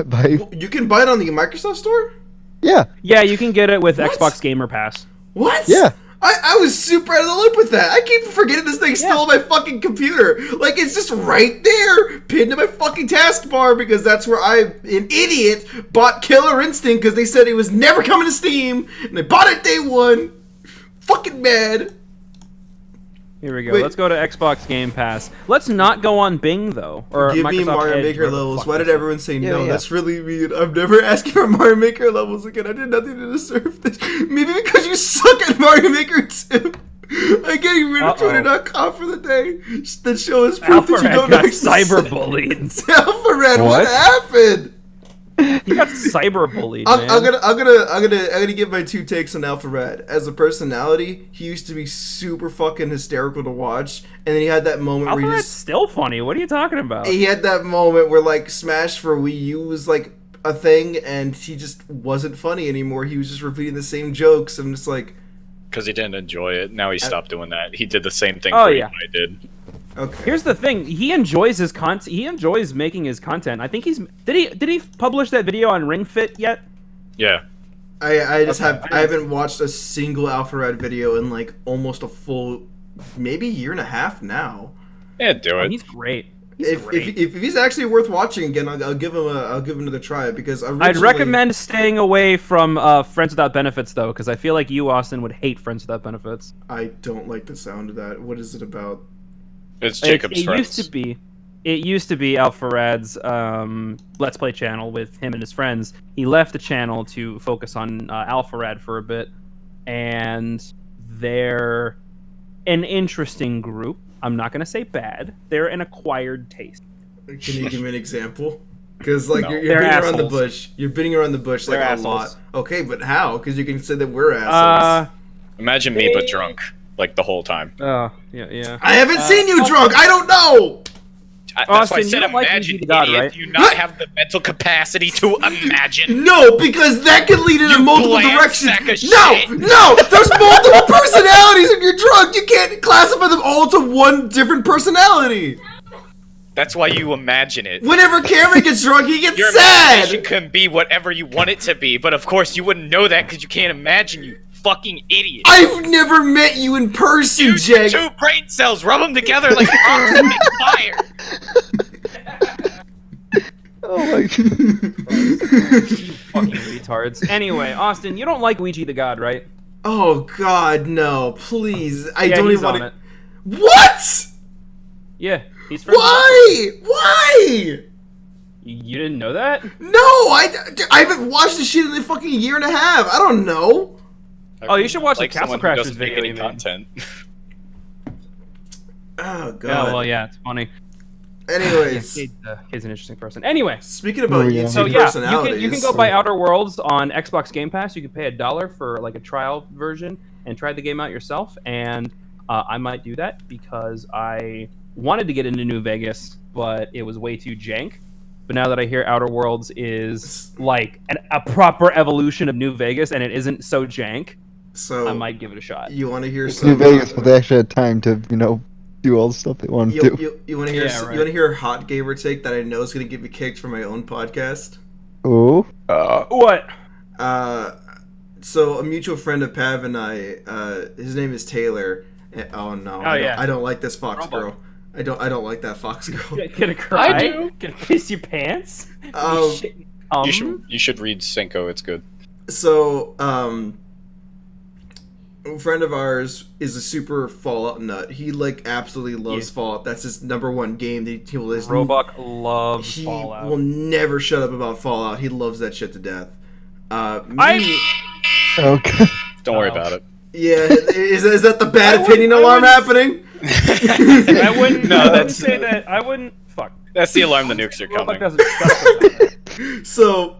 Buy. You can buy it on the Microsoft store. Yeah. Yeah, you can get it with What? Xbox Gamer Pass. What? Yeah. I was super out of the loop with that. I keep forgetting this thing's still on my fucking computer. Like, it's just right there, pinned to my fucking taskbar, because that's where I, an idiot, bought Killer Instinct because they said it was never coming to Steam, and I bought it day one. Fucking mad. Here we go. Let's go to Xbox Game Pass. Let's not go on Bing, though. Or Give Microsoft me Mario Edge, Maker levels. Why did everyone say no? yeah. That's really mean. I'm never asking for Mario Maker levels again. I did nothing to deserve this. Maybe because you suck at Mario Maker too. I'm getting rid of Twitter.com for the day. That show is proof that you don't got exist. cyberbullied. Alphared, what happened? He got cyberbullied, man. I'm gonna give my two takes on Alphared. As a personality, he used to be super fucking hysterical to watch, and then he had that moment where he Alphared's just still funny. What are you talking about? he had that moment where like Smash for Wii U was like a thing, and he just wasn't funny anymore. He was just repeating the same jokes. I'm just like, because he didn't enjoy it. Now he stopped doing that. He did the same thing Oh, I yeah. did. okay. Here's the thing: he enjoys his content. He enjoys making his content. I think he's did he publish that video on Ren-Fest yet? Yeah. I just Okay, I haven't watched a single Alphared video in like almost a full, maybe year and a half now. Yeah, do it. He's great. If he's actually worth watching again, I'll give him another try because I'd recommend staying away from Friends Without Benefits though, because I feel like you, Austin, would hate Friends Without Benefits. I don't like the sound of that. What is it about? It's Jacob's it friends. used to be Alpharad's Let's Play channel with him and his friends. He left the channel to focus on Alpharad for a bit, and they're an interesting group. I'm not gonna say bad. They're an acquired taste. Can you give me an example? Because like No. you're They're beating around the assholes. bush. You're beating around the bush like They're a assholes. lot. Okay, but how? Because you can say that we're assholes. Imagine me, but drunk. Like the whole time. Yeah. I haven't seen you drunk. I don't know. That's why I Austin, said you don't like imagine, Ouija God, idiot. right? Do you not have the mental capacity to imagine? No, because that can lead in You multiple bland directions. sack of No, shit. no, there's multiple personalities and you're drunk. You can't classify them all to one different personality. That's why you imagine it. Whenever Cameron gets drunk, he gets Your sad. imagination can be whatever you want it to be, but of course you wouldn't know that because you can't imagine, you fucking idiot. I've never met you in person, Use Jake. two brain cells, rub them together like rocks and make fire. Oh my god. Fucking retards. Anyway, Austin, you don't like Ouija the God, right? Oh God, no! Please, I Yeah, don't he's even want on to. it. What? Yeah, he's friends with Why? Why? You didn't know that? No, I haven't watched this shit in a fucking year and a half. I don't know. Oh, you should watch the Like Castle someone who Crashers doesn't make video any you made. content. Oh God. Yeah, well, yeah, it's funny. Anyways, He's an interesting person. Anyway, speaking about Oh, yeah. YouTube so yeah, personalities, you can go buy Outer Worlds on Xbox Game Pass. You can pay $1 for like a trial version and try the game out yourself. And I might do that because I wanted to get into New Vegas, but it was way too jank. But now that I hear Outer Worlds is like a proper evolution of New Vegas and it isn't so jank, So I might give it a shot. you want to hear It's some? New Vegas, but they actually had time to, do all the stuff they wanted to do. You want to hear? Yeah, You right. want to hear a hot gamer take that I know is gonna get me kicked from my own podcast? Oh, What? So a mutual friend of Pav and I, his name is Taylor. Oh no! yeah. I don't like this Fox Robot. girl. I don't like that Fox girl. Gonna cry? I do. Gonna piss your pants? Um, You should read Cinco. It's good. So, a friend of ours is a super Fallout nut. He like absolutely loves Fallout. That's his number one game. He will. Roebuck loves He Fallout. will never shut up about Fallout. He loves that shit to death. okay. Don't worry about it. Yeah, is that the bad I opinion wouldn't- I alarm wouldn't- happening? I wouldn't. No, I wouldn't that's- say that. I wouldn't. Fuck. That's the alarm the nukes are Roebuck coming. doesn't shut up about that. So,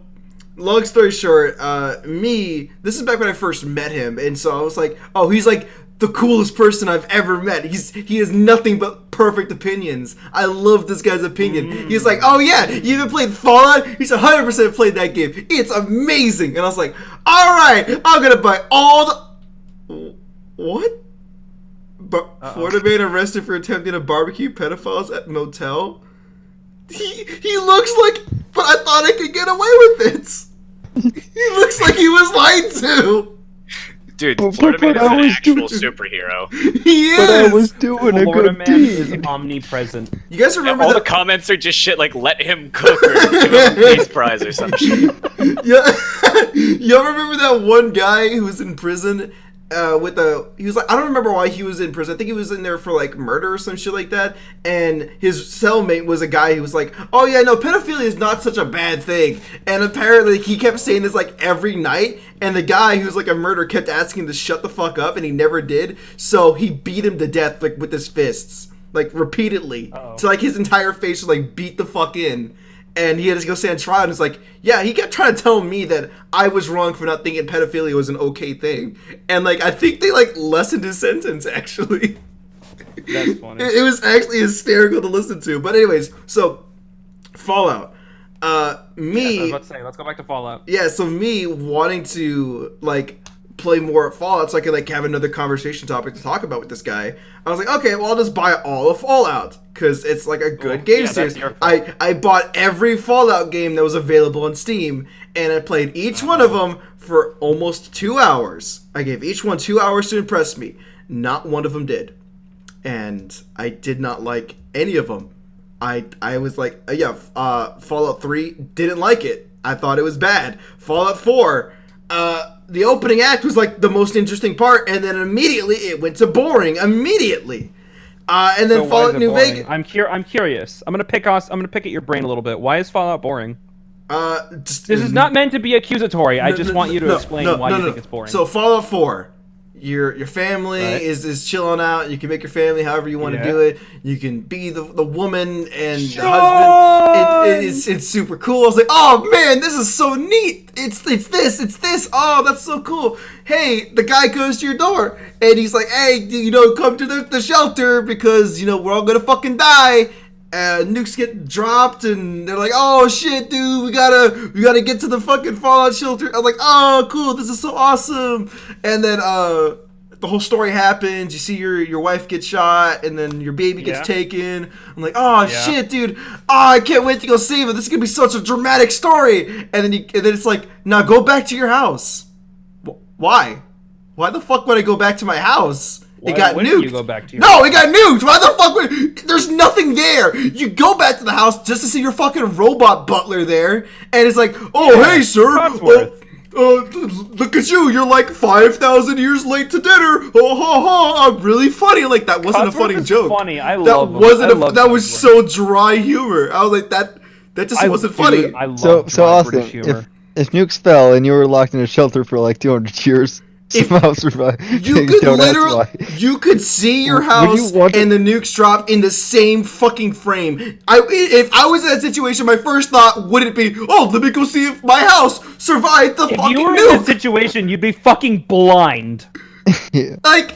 long story short, this is back when I first met him, and so I was like, oh, he's like the coolest person I've ever met. He has nothing but perfect opinions. I love this guy's opinion. He's like, oh yeah, you even played Fallout? He's 100% played that game. It's amazing. And I was like, all right, I'm gonna buy all the. What? Florida man arrested for attempting to barbecue pedophiles at motel. He looks like, but I thought I could get away with it. He looks like he was lied to. Dude, But Florida Man is I an was actual doing- superhero. He is. But I was doing a Florida good Man deed. is omnipresent. You guys remember All the that? comments are just shit like, let him cook or give him a peace prize or some shit. Yeah, y'all remember that one guy who was in prison he was like, I don't remember why he was in prison. I think he was in there for like murder or some shit like that. And his cellmate was a guy who was like, oh yeah, no, pedophilia is not such a bad thing. And apparently he kept saying this like every night. And the guy who's like a murderer kept asking him to shut the fuck up, and he never did. So he beat him to death like with his fists, like repeatedly. Uh-oh. So like his entire face was like beat the fuck in. And he had to go stand trial, and it's like, yeah, he kept trying to tell me that I was wrong for not thinking pedophilia was an okay thing. And, like, I think they, like, lessened his sentence, actually. That's funny. It was actually hysterical to listen to. But anyways, so, Fallout. Yes, I was about to say, let's go back to Fallout. Yeah, so me wanting to, like, play more Fallout so I could, like, have another conversation topic to talk about with this guy, I was like, okay, well, I'll just buy all of Fallout, because it's, like, a good game yeah, that's series. your fault. I bought every Fallout game that was available on Steam, and I played each one of them for almost 2 hours. I gave each one 2 hours to impress me. Not one of them did. And I did not like any of them. I was like, Fallout 3, didn't like it. I thought it was bad. Fallout 4, the opening act was like the most interesting part, and then immediately it went to boring. Immediately. And then So why Fallout is it New boring? Vegas. I'm curious. I'm gonna pick at your brain a little bit. Why is Fallout boring? Just, This is not meant to be accusatory. I just want you to explain why you think it's boring. So Fallout 4, your family Right. is chilling out. You can make your family however you want to Yeah. do it. You can be the woman and the husband. It's super cool. I was like, oh man, this is so neat. It's this. Oh, that's so cool. Hey, the guy goes to your door and he's like, hey, come to the shelter because we're all gonna fucking die. Nukes get dropped and they're like, oh shit, dude, we gotta get to the fucking Fallout shelter. I was like, oh cool, this is so awesome. And then the whole story happens. You see your wife get shot, and then your baby gets taken. I'm like, oh shit, dude. Oh, I can't wait to go save it. This is gonna be such a dramatic story. And then it's like, now go back to your house. Why? Why the fuck would I go back to my house? It got wouldn't nuked. you go back to your No, it got nuked. Why the fuck would... There's nothing there. You go back to the house just to see your fucking robot butler there, and it's like, oh, hey, sir. Codsworth. Look at you. You're like 5,000 years late to dinner. Oh, ha, ha. I'm really funny. Like, that wasn't a Codsworth funny is joke. funny. I That love him. wasn't I love that was Codsworth. so dry humor. I was like, that just wasn't funny. I love So dry Austin, British humor. if nukes fell and you were locked in a shelter for like 200 years, somehow survived. You could Don't ask literally, why. you could see your Would you house want to- and the nukes drop in the same fucking frame. If I was in that situation, my first thought wouldn't be, oh, let me go see if my house survived the If fucking you were in nuke. this situation, you'd be fucking blind. Yeah. Like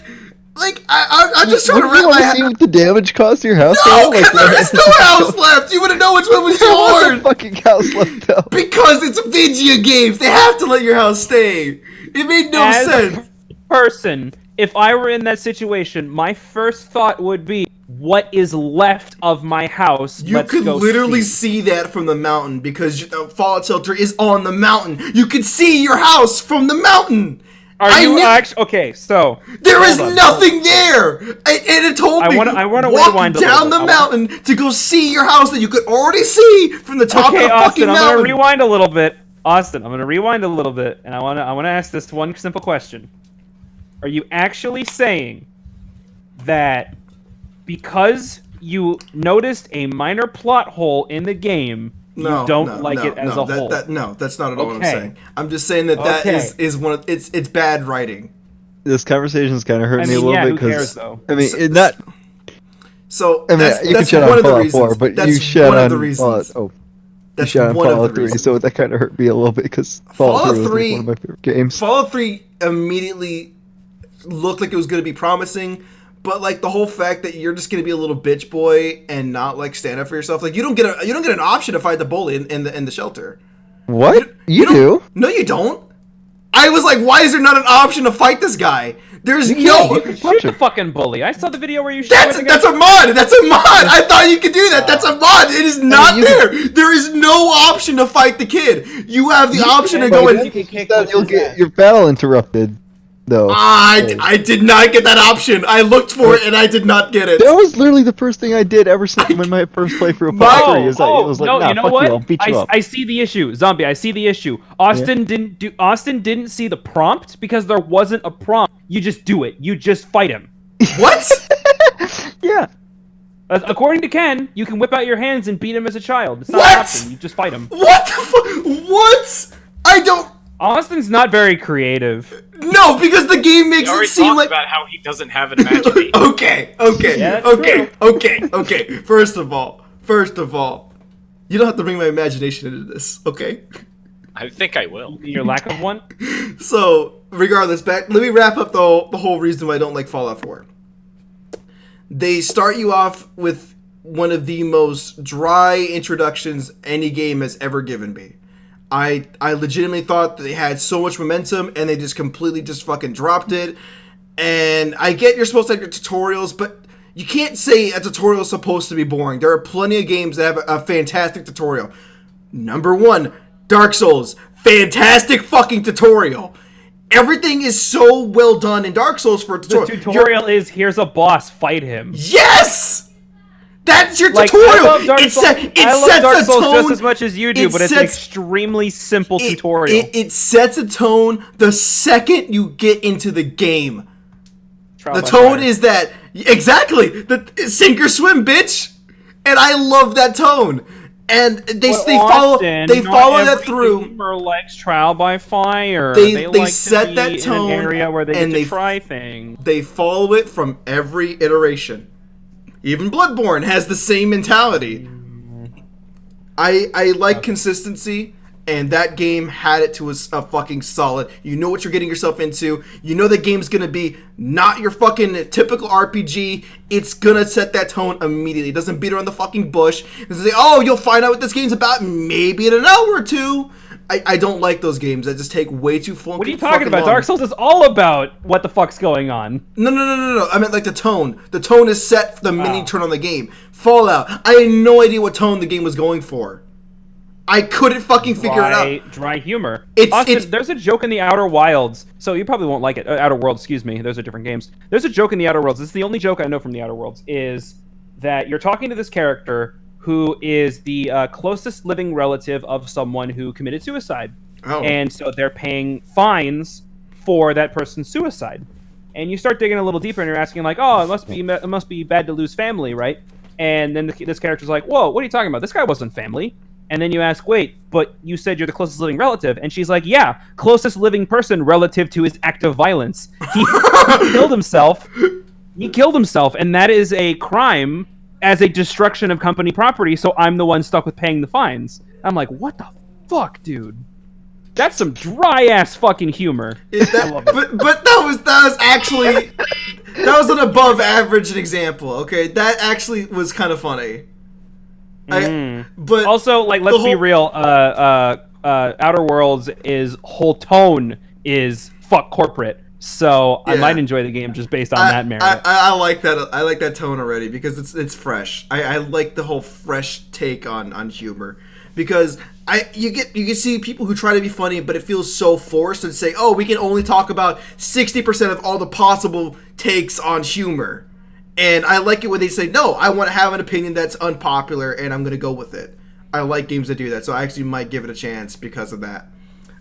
I'm just trying to Wouldn't wrap you want my to see head. what the damage caused to your house? No, though? because there is no house left. You wouldn't know which one was There was a yours. fucking house left though. Because it's video games. They have to let your house stay. It made no As sense. a person, if I were in that situation, my first thought would be, what is left of my house? You Let's could go literally see. see that from the mountain because the Fallout shelter is on the mountain. You could see your house from the mountain. Are you actually okay? So There is hold on. nothing there, and it told me I wanna walk rewind a down little the bit. mountain to go see your house that you could already see from the top Okay, of the fucking Austin, I'm mountain. gonna rewind a little bit. Austin, I'm gonna rewind a little bit, and I wanna ask this one simple question: are you actually saying that because you noticed a minor plot hole in the game, you don't like it as a whole? No, that's not at all what I'm Okay. saying. I'm just saying that Okay. is one of it's bad writing. This conversation's kind of hurting I me a mean, little yeah, bit who because cares though? I mean, it not. So I mean, that's, you that's can shut one on of the Fallout reasons. 4, but that's you shut one on of the reasons. Fallout. Oh, you That's shut on one of Fallout the 3, reasons. so that kind of hurt me a little bit because Fallout Fallout 3 was 3 like one of my favorite games. Fallout 3 immediately looked like it was going to be promising, but like the whole fact that you're just going to be a little bitch boy and not like stand up for yourself, like you don't get an option to fight the bully in the shelter. What? You don't- do? No, you don't. I was like, why is there not an option to fight this guy? There's no. You can Shoot punch the him. fucking bully! I saw the video where you shoot That's the a mod. That's a mod. I thought you could do that. That's a mod. It is not you there. There is no option to fight the kid. You have the option to go but and you can kick That with you'll his get ass. your battle interrupted. though. I did not get that option. I looked for it and I did not get it. That was literally the first thing I did ever since when my first playthrough of Part 3 is I was like, no, nah, you know fuck what? you, I'll beat you up. I see the issue, Zombie. I see the issue. Austin didn't see the prompt because there wasn't a prompt. You just do it. You just fight him. What? Yeah. According to Ken, you can whip out your hands and beat him as a child. It's not What? an option. You just fight him. What the fuck? What? I don't. Austin's not very creative. No, because the game makes We it already seem talked like. about how he doesn't have an imagination. Okay. Yeah, that's Okay. First of all, you don't have to bring my imagination into this, okay? I think I will. Your lack of one? So, regardless, let me wrap up the whole reason why I don't like Fallout 4. They start you off with one of the most dry introductions any game has ever given me. I legitimately thought that they had so much momentum and they just completely just fucking dropped it. And I get you're supposed to have your tutorials, but you can't say a tutorial is supposed to be boring. There are plenty of games that have a fantastic tutorial. Number 1, Dark Souls. Fantastic fucking tutorial. Everything is so well done in Dark Souls for a tutorial. The tutorial is, here's a boss, fight him. Yes! That's your Like, tutorial! I love Dark Souls, I love Dark Souls tone. just as much as you do, but it's an extremely simple tutorial. It sets a tone the second you get into the game. Trial The by tone fire. is that... Exactly! The sink or swim, bitch! And I love that tone. And they follow that through. Gamer likes trial by fire. They like set to be that tone in an area where they and get they to try things. They follow it from every iteration. Even Bloodborne has the same mentality. I like consistency, and that game had it to a fucking solid. You know what you're getting yourself into. You know the game's gonna be not your fucking typical RPG. It's gonna set that tone immediately. It doesn't beat around the fucking bush. It doesn't say, oh, you'll find out what this game's about maybe in an hour or two. I don't like those games that just take way too fucking. What are you talking about? Dark Souls is all about what the fuck's going on. No. I meant like the tone. The tone is set the minute you turn on the game. Fallout. I had no idea what tone the game was going for. I couldn't fucking figure it out. Dry humor. It's there's a joke in the Outer Wilds, so you probably won't like it. Outer Worlds, excuse me. Those are different games. There's a joke in the Outer Worlds. This is the only joke I know from the Outer Worlds, is that you're talking to this character who is the closest living relative of someone who committed suicide. Oh. And so they're paying fines for that person's suicide. And you start digging a little deeper and you're asking like, oh, it must be bad to lose family, right? And then this character's like, whoa, what are you talking about? This guy wasn't family. And then you ask, wait, but you said you're the closest living relative. And she's like, yeah, closest living person relative to his act of violence. He killed himself. He killed himself, and that is a crime as a destruction of company property, so I'm the one stuck with paying the fines. I'm like, what the fuck, dude? That's some dry-ass fucking humor. I love it. But that was actually... that was an above average example, okay? That actually was kind of funny. But also, like, let's be real. Outer Worlds' whole tone is fuck corporate, so I might enjoy the game just based on that merit. I like that. I like that tone already because it's fresh. I like the whole fresh take on humor because you can see people who try to be funny, but it feels so forced and say, oh, we can only talk about 60% of all the possible takes on humor. And I like it when they say, no, I want to have an opinion that's unpopular, and I'm going to go with it. I like games that do that, so I actually might give it a chance because of that.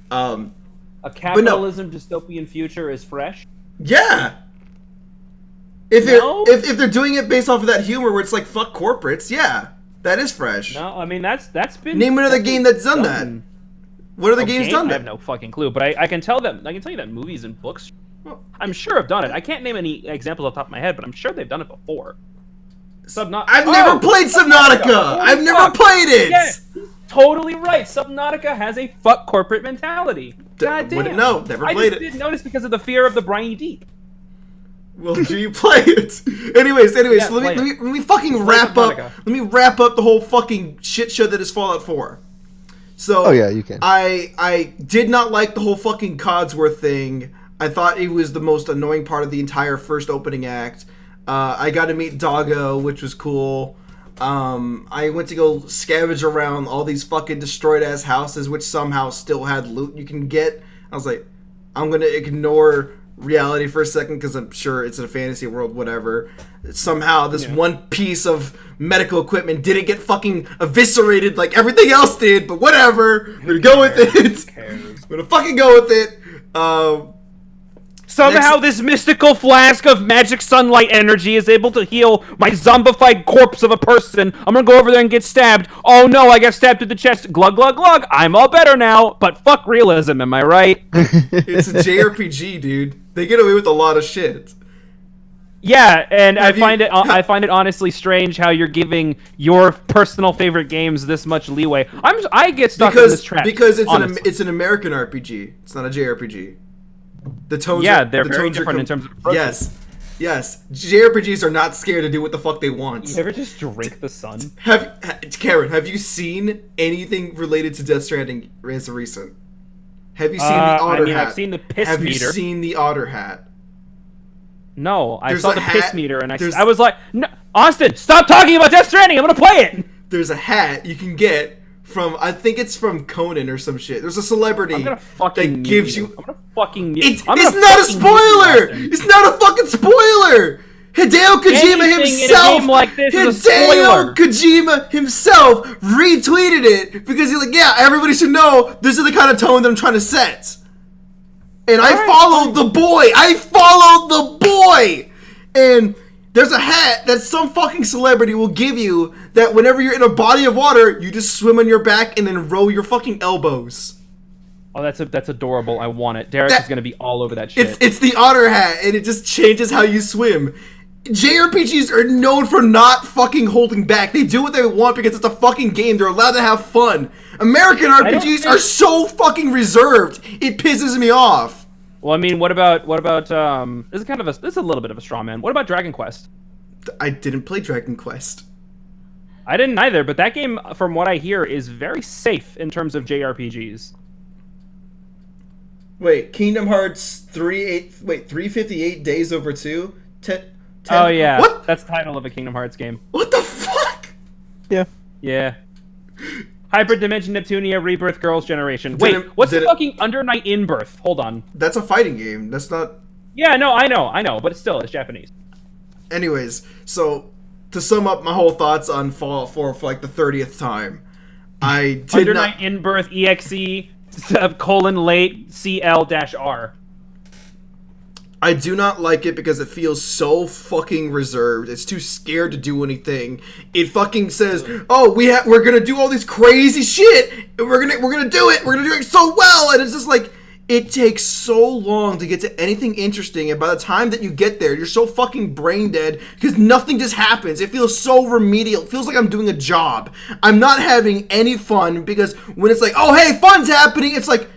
A capitalism dystopian future is fresh? Yeah! If they're doing it based off of that humor where it's like, fuck corporates, yeah, that is fresh. No, I mean, that's been... Name another game that's done that. What other games done that? I have no fucking clue, but I can tell you that movies and books... I'm sure I've done it. I can't name any examples off the top of my head, but I'm sure they've done it before. I've never played Subnautica! I've never played it! Yeah, he's totally right. Subnautica has a fuck corporate mentality. God damn. Wouldn't know. Never played it. I didn't notice because of the fear of the briny deep. Well, do you play it? Anyways, Yeah, so let me fucking wrap up. Let me wrap up the whole fucking shit show that is Fallout 4. So, oh yeah, you can. I did not like the whole fucking Codsworth thing. I thought it was the most annoying part of the entire first opening act. I got to meet Doggo, which was cool. I went to go scavenge around all these fucking destroyed ass houses, which somehow still had loot you can get. I was like, I'm gonna ignore reality for a second, because I'm sure it's in a fantasy world, whatever. Somehow this one piece of medical equipment didn't get fucking eviscerated like everything else did, but whatever. We're gonna go with it. We're gonna fucking go with it. Somehow this mystical flask of magic sunlight energy is able to heal my zombified corpse of a person. I'm gonna go over there and get stabbed. Oh no, I got stabbed through the chest. Glug, glug, glug. I'm all better now. But fuck realism, am I right? It's a JRPG, dude. They get away with a lot of shit. Yeah, and I find it honestly strange how you're giving your personal favorite games this much leeway. I get stuck in this trap because it's an American RPG. It's not a JRPG. The tones, they're very different in terms of approaches. Yes. JRPGs are not scared to do what the fuck they want. You ever just drink the sun? Karen, have you seen anything related to Death Stranding as recent? Have you seen the otter hat? I've seen the piss have meter. Have you seen the otter hat? No, I saw the piss meter, and I was like, no, Austin, stop talking about Death Stranding. I'm gonna play it. There's a hat you can get from, I think it's from Conan or some shit. There's a celebrity that gives you. I'm gonna fucking. It's not a spoiler. It's not a fucking spoiler. Hideo Kojima himself, Hideo Kojima himself retweeted it because he's like, yeah, everybody should know this is the kind of tone that I'm trying to set. And I followed the boy. And there's a hat that some fucking celebrity will give you that whenever you're in a body of water, you just swim on your back and then roll your fucking elbows. Oh, that's adorable. I want it. Derek is gonna be all over that shit. It's the otter hat, and it just changes how you swim. JRPGs are known for not fucking holding back. They do what they want because it's a fucking game. They're allowed to have fun. American RPGs are so fucking reserved. It pisses me off. Well, I mean, what about this is a little bit of a straw man. What about Dragon Quest? I didn't play Dragon Quest. I didn't either, but that game, from what I hear, is very safe in terms of JRPGs. Wait, Kingdom Hearts 358 days over 2? 10? Oh yeah, what? That's the title of a Kingdom Hearts game. What the fuck? Yeah. Hyperdimension Neptunia Rebirth Girls Generation. Wait, what's the fucking Under Night In Birth? Hold on. That's a fighting game. That's not... Yeah, no, I know, but it's Japanese. Anyways, so to sum up my whole thoughts on Fallout 4 for like the 30th time, I did Under Night In Birth EXE :late CL-R. I do not like it because it feels so fucking reserved. It's too scared to do anything. It fucking says, "Oh, we're gonna do all this crazy shit, and we're gonna do it. We're gonna do it so well." And it's just like it takes so long to get to anything interesting. And by the time that you get there, you're so fucking brain dead because nothing just happens. It feels so remedial. It feels like I'm doing a job. I'm not having any fun because when it's like, "Oh, hey, fun's happening," it's like,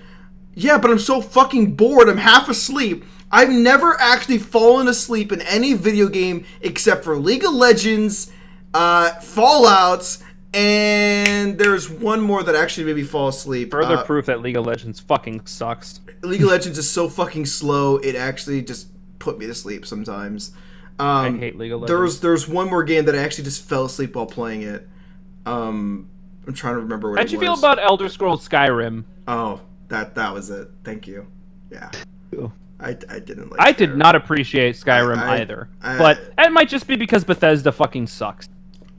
yeah, but I'm so fucking bored. I'm half asleep. I've never actually fallen asleep in any video game except for League of Legends, Fallouts, and there's one more that actually made me fall asleep. Further proof that League of Legends fucking sucks. League of Legends is so fucking slow, it actually just put me to sleep sometimes. I hate League of Legends. There's one more game that I actually just fell asleep while playing it. I'm trying to remember what it was. How'd you feel about Elder Scrolls Skyrim? Oh, that was it. Thank you. Yeah. I didn't like I did not appreciate Skyrim either. But it might just be because Bethesda fucking sucks.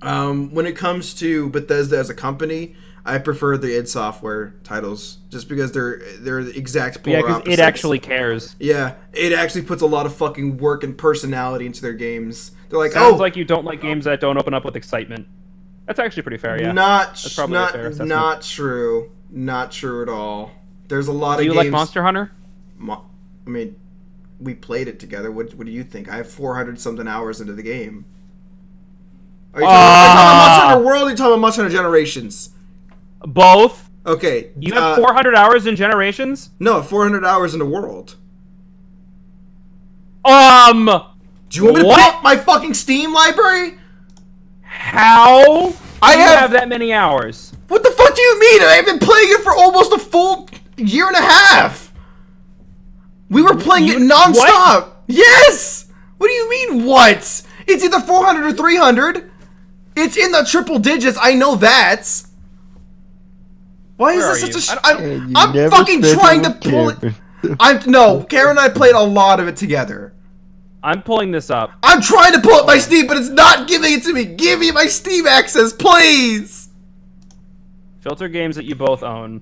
When it comes to Bethesda as a company, I prefer the id Software titles just because they're the exact polar opposites. Because it actually cares. Yeah, it actually puts a lot of fucking work and personality into their games. They're like, sounds like you don't like games that don't open up with excitement. That's actually pretty fair, yeah. That's probably a fair assessment. Not true. Not true at all. There's a lot of games. Do you like Monster Hunter? I mean, we played it together. What do you think? I have 400-something hours into the game. Are you talking about Monster Hunter World or are you talking about Monster Hunter Generations? Both. Okay. You have 400 hours in Generations? No, 400 hours in the World. Do you want me to pull up my fucking Steam library? How? I have that many hours. What the fuck do you mean? I've been playing it for almost a full year and a half. We were playing it nonstop. What? Yes. What do you mean? What? It's either 400 or 300. It's in the triple digits. I know that. Why is this such a? I'm fucking trying to pull it. No, Karen and I played a lot of it together. I'm pulling this up. I'm trying to pull up my Steam, but it's not giving it to me. Give me my Steam access, please. Filter games that you both own.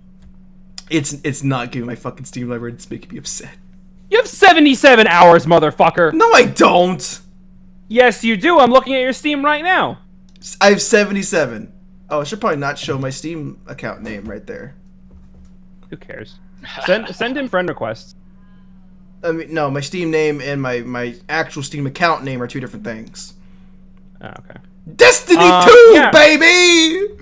It's not giving my fucking Steam library. It's making me upset. You have 77 hours, motherfucker. No, I don't. Yes, you do. I'm looking at your Steam right now. I have 77. Oh, I should probably not show my Steam account name right there. Who cares? Send him friend requests. I mean, no, my Steam name and my actual Steam account name are two different things. Oh, okay. Destiny 2, yeah. baby!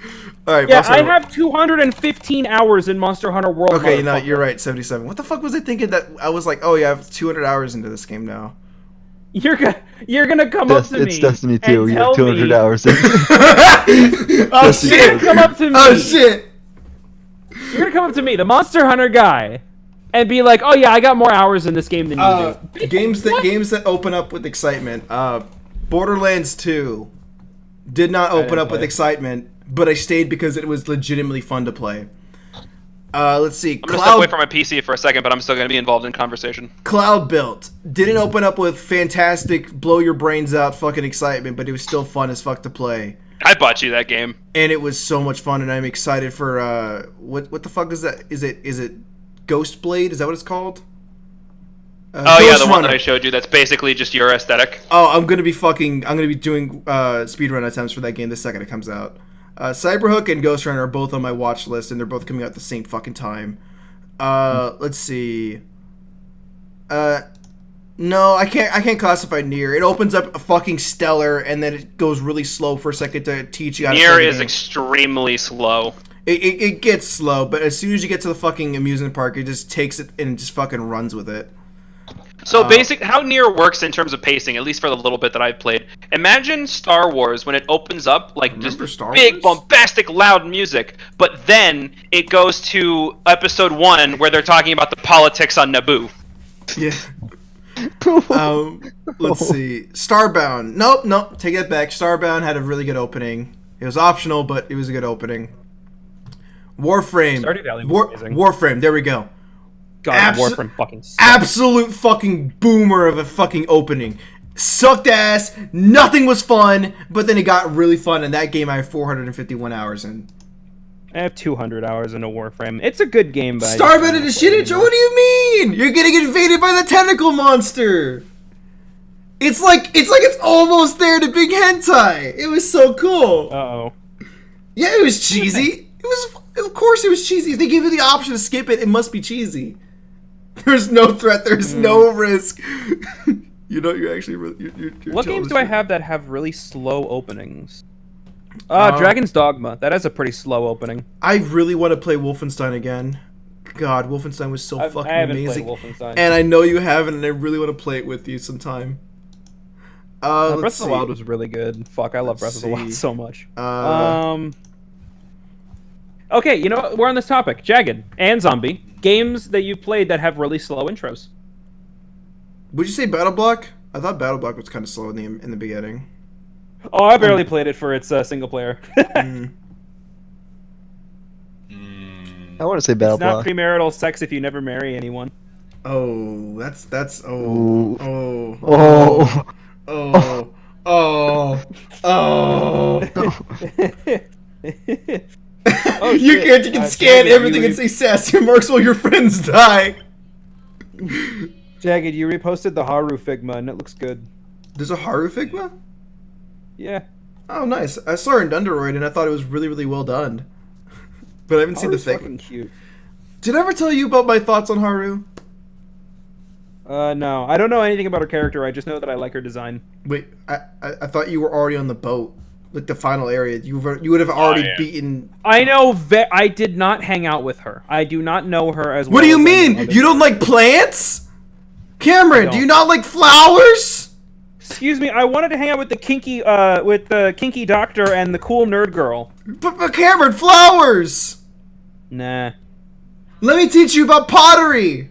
Alright, yeah, I have 215 hours in Monster Hunter World. Okay, no, you're right, 77. What the fuck was I thinking that I was like, oh yeah, I have 200 hours into this game now. You're gonna come up to me. It's Destiny 2. You have 200 me... hours in. Oh shit! You're gonna come up to me. Oh shit! You're gonna come up to me, the Monster Hunter guy, and be like, "Oh yeah, I got more hours in this game than you do." Games that open up with excitement. Borderlands 2 did not open up with excitement, but I stayed because it was legitimately fun to play. Let's see. I'm gonna step away from my PC for a second, but I'm still gonna be involved in conversation. Cloud Built didn't open up with fantastic, blow your brains out fucking excitement, but it was still fun as fuck to play. I bought you that game, and it was so much fun, and I'm excited for what the fuck is that? Is it Ghost Blade? Is that what it's called? oh Ghost yeah, the one Runner. that I showed you. That's basically just your aesthetic. Oh, I'm gonna be doing speedrun attempts for that game the second it comes out. Cyberhook and Ghost Runner are both on my watch list, and they're both coming out at the same fucking time. Let's see. No, I can't classify Nier. It opens up a fucking stellar, and then it goes really slow for a second to teach you how to play Nier the is game. extremely slow. It gets slow, but as soon as you get to the fucking amusement park, it just takes it and just fucking runs with it. So how Nier works in terms of pacing, at least for the little bit that I've played. Imagine Star Wars when it opens up, like just big, bombastic, loud music, but then it goes to episode 1 where they're talking about the politics on Naboo. Yeah. Let's see. Starbound. Nope. Take it back. Starbound had a really good opening. It was optional, but it was a good opening. Warframe. Stardew Valley was amazing. Warframe. There we go. God, Warframe fucking sucks. Absolute fucking boomer of a fucking opening. Sucked ass. Nothing was fun, but then it got really fun. In that game, I have 451 hours in. I have 200 hours into Warframe. It's a good game, but Starbound in a shit intro? What do you mean? You're getting invaded by the tentacle monster. It's like it's almost there to big hentai. It was so cool. Uh-oh. Yeah, it was cheesy. Of course it was cheesy. If they give you the option to skip it, it must be cheesy. There's no threat. There's no risk. You know, you're actually really. You're what games do I have that have really slow openings? Dragon's Dogma. That has a pretty slow opening. I really want to play Wolfenstein again. God, Wolfenstein was so fucking amazing. Played Wolfenstein. And I know you haven't, and I really want to play it with you sometime. Breath of the Wild was really good. Fuck, I love Breath of the Wild so much. Okay, you know what? We're on this topic. Jagged and Zombie. Games that you've played that have really slow intros. Would you say Battle Block? I thought Battle Block was kind of slow in the beginning. Oh, I barely played it for its single player. I want to say Battle Block. It's not premarital sex if you never marry anyone. Oh, that's Oh, you can scan everything and say sassy remarks while your friends die. Jagged, you reposted the Haru Figma and it looks good. There's a Haru Figma? Yeah. Oh, nice. I saw her in Underroid and I thought it was really, really well done. But I haven't seen the thing. Fucking cute. Did I ever tell you about my thoughts on Haru? No. I don't know anything about her character. I just know that I like her design. Wait, I thought you were already on the boat. Like the final area. You would have already beaten... I know I did not hang out with her. I do not know her as well. What do you mean? You don't like plants? Cameron, do you not like flowers? Excuse me, I wanted to hang out with the kinky doctor and the cool nerd girl. But Cameron, flowers! Nah. Let me teach you about pottery!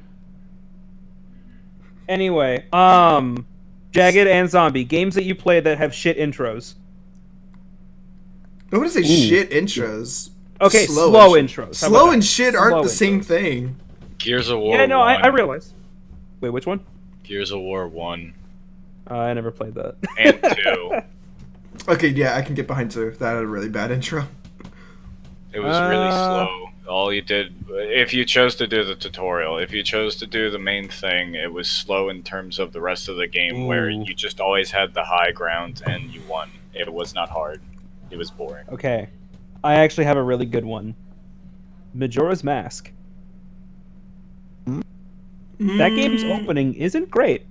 Anyway, Jagged and Zombie, games that you play that have shit intros. I wouldn't say shit intros. Okay, slow intros. Slow and shit aren't the same thing. Gears of War. Yeah, no, 1. I realize. Wait, which one? Gears of War 1 I never played that. and 2. Okay, yeah, I can get behind 2. That had a really bad intro. It was really slow. All you did, if you chose to do the tutorial, if you chose to do the main thing, it was slow in terms of the rest of the game, where you just always had the high ground and you won. It was not hard. It was boring. Okay. I actually have a really good one. Majora's Mask. That game's opening isn't great.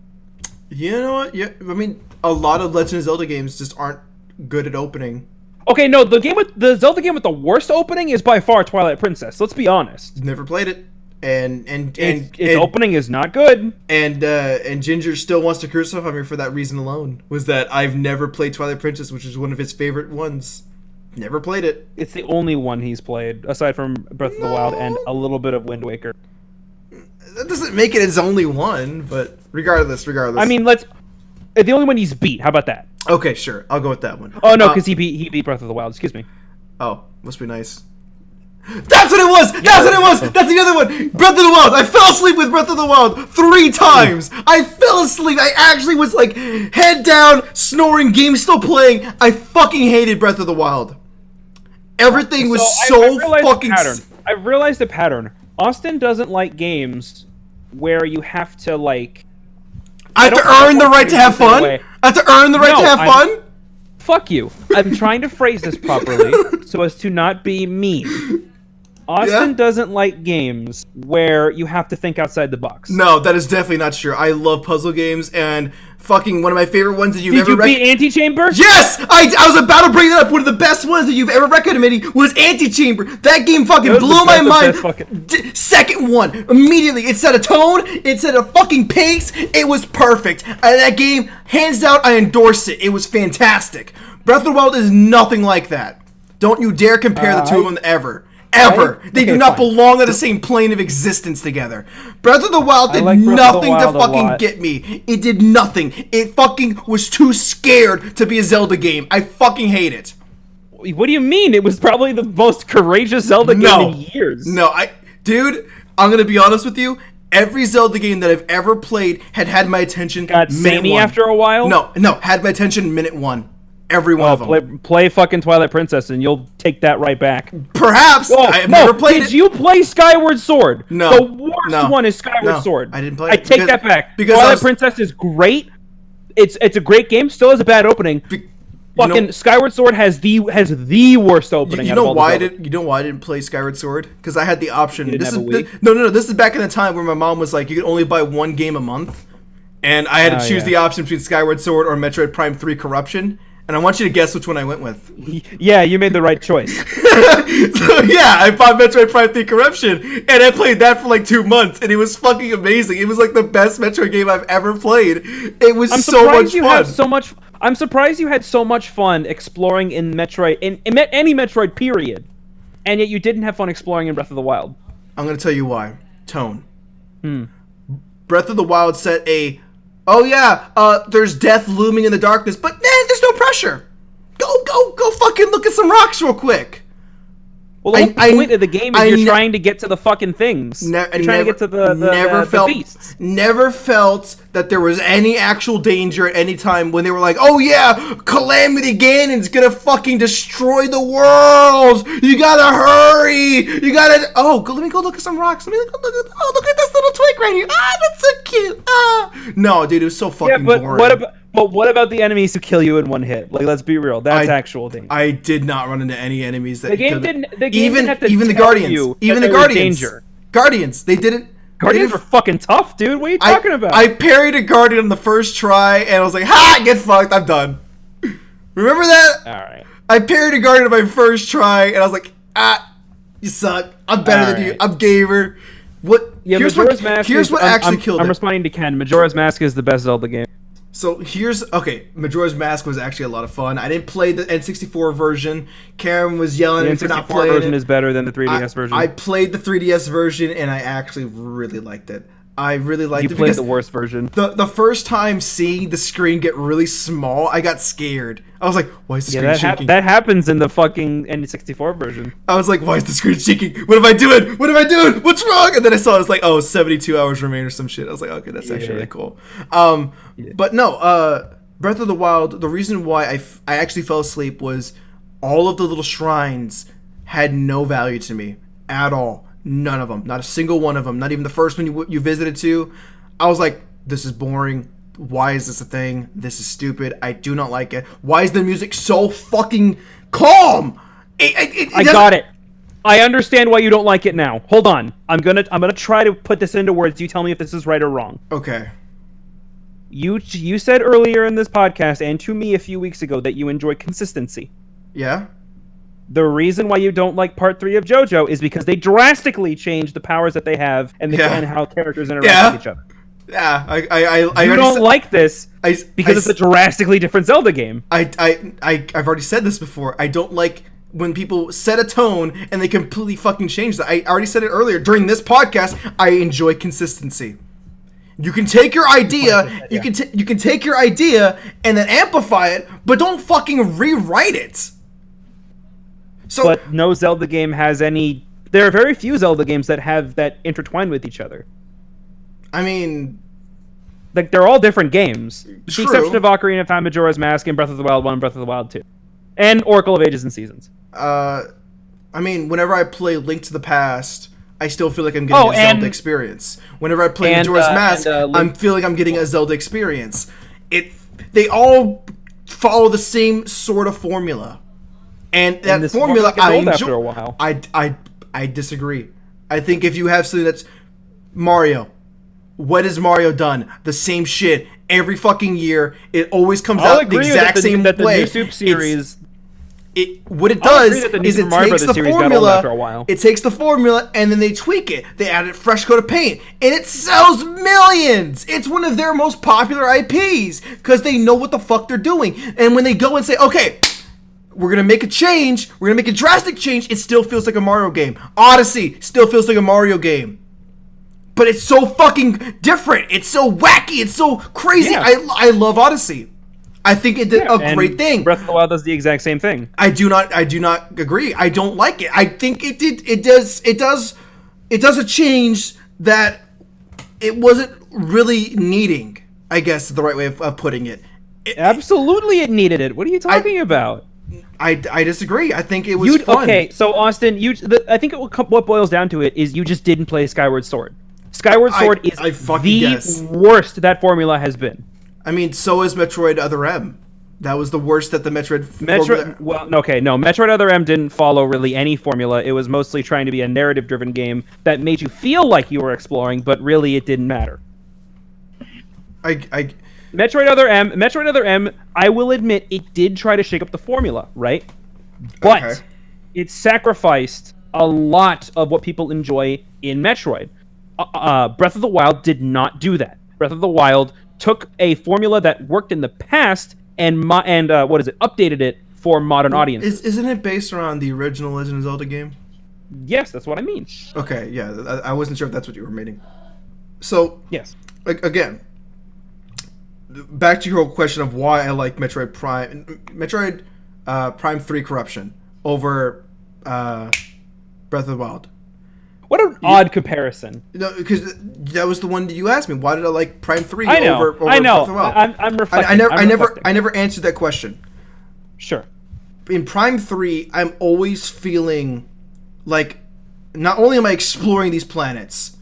You know what? Yeah, I mean, a lot of Legend of Zelda games just aren't good at opening. Okay, no, the Zelda game with the worst opening is by far Twilight Princess. Let's be honest. Never played it, and Its opening is not good. And Ginger still wants to crucify me for that reason alone. Was that I've never played Twilight Princess, which is one of his favorite ones. Never played it. It's the only one he's played, aside from Breath of the Wild and a little bit of Wind Waker. That doesn't make it his only one, but regardless. I mean, the only one he's beat. How about that? Okay, sure. I'll go with that one. Oh no, because he beat Breath of the Wild. Excuse me. Oh, must be nice. That's what it was! That's what it was! That's the other one! Breath of the Wild! I fell asleep with Breath of the Wild 3 times! I fell asleep! I actually was like, head down, snoring, game still playing. I fucking hated Breath of the Wild. Everything was so fucking... I realized the pattern. Austin doesn't like games where you have to, like... I have to earn the right to have fun? I have to earn the right to have fun? Fuck you. I'm trying to phrase this properly so as to not be mean. Austin doesn't like games where you have to think outside the box. No, that is definitely not true. I love puzzle games, and fucking one of my favorite ones that you've ever... Did you beat Antichamber? Yes! I was about to bring that up. One of the best ones that you've ever recommended me was Antichamber. That game fucking blew my mind. Second one. Immediately. It set a tone. It set a fucking pace. It was perfect. That game, hands down, I endorse it. It was fantastic. Breath of the Wild is nothing like that. Don't you dare compare the two of them ever. Ever. They do not belong on the same plane of existence together. Breath of the Wild did nothing to fucking get me. It did nothing. It fucking was too scared to be a Zelda game. I fucking hate it. What do you mean? It was probably the most courageous Zelda game in years. No, dude, I'm gonna be honest with you. Every Zelda game that I've ever played had my attention. Got samey after a while? No, had my attention minute 1. Every one of them. Play fucking Twilight Princess and you'll take that right back. Perhaps. I've never played it. Did you play Skyward Sword? No. The worst one is Skyward Sword. I didn't play it. I take that back. Because Twilight Princess is great. It's a great game. Still has a bad opening. Fucking Skyward Sword has the worst opening. You know why I didn't play Skyward Sword? Because I had the option. This is back in the time where my mom was like, you could only buy 1 game a month, and I had to choose the option between Skyward Sword or Metroid Prime 3 Corruption. And I want you to guess which one I went with. Yeah, you made the right choice. So yeah, I bought Metroid Prime 3 Corruption, and I played that for like 2 months, and it was fucking amazing. It was like the best Metroid game I've ever played. It was so much fun. I'm surprised you had so much fun exploring in Metroid, in any Metroid period, and yet you didn't have fun exploring in Breath of the Wild. I'm gonna tell you why. Tone. Breath of the Wild set a... Oh yeah, there's death looming in the darkness, but there's no pressure. Go fucking look at some rocks real quick. Well, the whole point of the game is you're trying to get to the fucking things. You're trying to get to the beasts. Never felt that there was any actual danger at any time when they were like, oh yeah, Calamity Ganon's gonna fucking destroy the world. You gotta hurry. You gotta... let me go look at some rocks. Look at this little twig right here. That's so cute. No, dude, it was so fucking boring. But what about the enemies who kill you in one hit? Like, let's be real. That's actual danger. I did not run into any enemies that... The game didn't have to even the tell Guardians. You even the Guardians. Danger. Guardians, they didn't... Guardians are fucking tough, dude. What are you talking about? I parried a Guardian on the first try, and I was like, ha! Get fucked, I'm done. Remember that? Alright. I parried a Guardian on my first try, and I was like, you suck. I'm better than you. I'm gamer. Here's what actually killed it. I'm responding to Ken. Majora's Mask is the best Zelda game. So Majora's Mask was actually a lot of fun. I didn't play the N64 version. Karen was yelling at me for not playing it. The N64 version is better than the 3DS version. I played the 3DS version, and I actually really liked it. I really liked You it played because the worst version. the first time seeing the screen get really small, I got scared. I was like, why is the screen shaking? That happens in the fucking N64 version. I was like, why is the screen shaking? What am I doing? What am I doing? What's wrong? And then I saw it was like, oh, 72 hours remain or some shit. I was like, okay, that's actually really cool. But no, Breath of the Wild, the reason why I actually fell asleep was all of the little shrines had no value to me at all. None of them. Not a single one of them. Not even the first one you visited to. I was like, this is boring. Why is this a thing? This is stupid. I do not like it. Why is the music so fucking calm? I got it. I understand why you don't like it now. Hold on. I'm gonna try to put this into words. You tell me if this is right or wrong. Okay. You said earlier in this podcast and to me a few weeks ago that you enjoy consistency. Yeah? The reason why you don't like Part 3 of JoJo is because they drastically changed the powers that they have and how characters interact with each other. Yeah, I you don't like this because it's a drastically different Zelda game. I've already said this before. I don't like when people set a tone and they completely fucking change that. I already said it earlier during this podcast. I enjoy consistency. You can take your idea, you can take your idea and then amplify it, but don't fucking rewrite it. So, but no Zelda game has any. There are very few Zelda games that have that intertwined with each other. I mean, like they're all different games, with true. the exception of Ocarina of Time, Majora's Mask, and Breath of the Wild 1, and Breath of the Wild 2, and Oracle of Ages and Seasons. I mean, whenever I play Link to the Past, I still feel like I'm getting a Zelda experience. Whenever I play Majora's Mask, I'm feeling I'm getting a Zelda experience. They all follow the same sort of formula. And that formula, I enjoy. After a while. I disagree. I think if you have something that's Mario, what has Mario done? The same shit every fucking year. It always comes out the exact same way. The new Soup series. What it does is it takes the formula. It takes the formula and then they tweak it. They add a fresh coat of paint, and it sells millions. It's one of their most popular IPs because they know what the fuck they're doing. And when they go and say, okay, we're going to make a change. We're going to make a drastic change. It still feels like a Mario game. Odyssey still feels like a Mario game. But it's so fucking different. It's so wacky. It's so crazy. Yeah. I love Odyssey. I think it did a great thing. Breath of the Wild does the exact same thing. I do not agree. I don't like it. I think it does a change that it wasn't really needing, I guess is the right way of putting it. Absolutely it needed it. What are you talking about? I disagree. I think it was fun. Okay, so Austin, I think what boils down to it is you just didn't play Skyward Sword. Skyward Sword is the worst that formula has been. I mean, so is Metroid Other M. That was the worst that the Metroid Metroid Other M didn't follow really any formula. It was mostly trying to be a narrative-driven game that made you feel like you were exploring, but really it didn't matter. Metroid Other M, I will admit, it did try to shake up the formula, right? But it sacrificed a lot of what people enjoy in Metroid. Breath of the Wild did not do that. Breath of the Wild took a formula that worked in the past and updated it for modern audiences. Isn't it based around the original Legend of Zelda game? Yes, that's what I mean. Okay, yeah, I wasn't sure if that's what you were meaning. So, yes, again, back to your whole question of why I like Metroid Prime 3 Corruption over Breath of the Wild. What an odd comparison. No, because that was the one that you asked me. Why did I like Prime 3 over I know. Breath of the Wild? I'm reflecting. I never answered that question. Sure. In Prime 3, I'm always feeling like not only am I exploring these planets,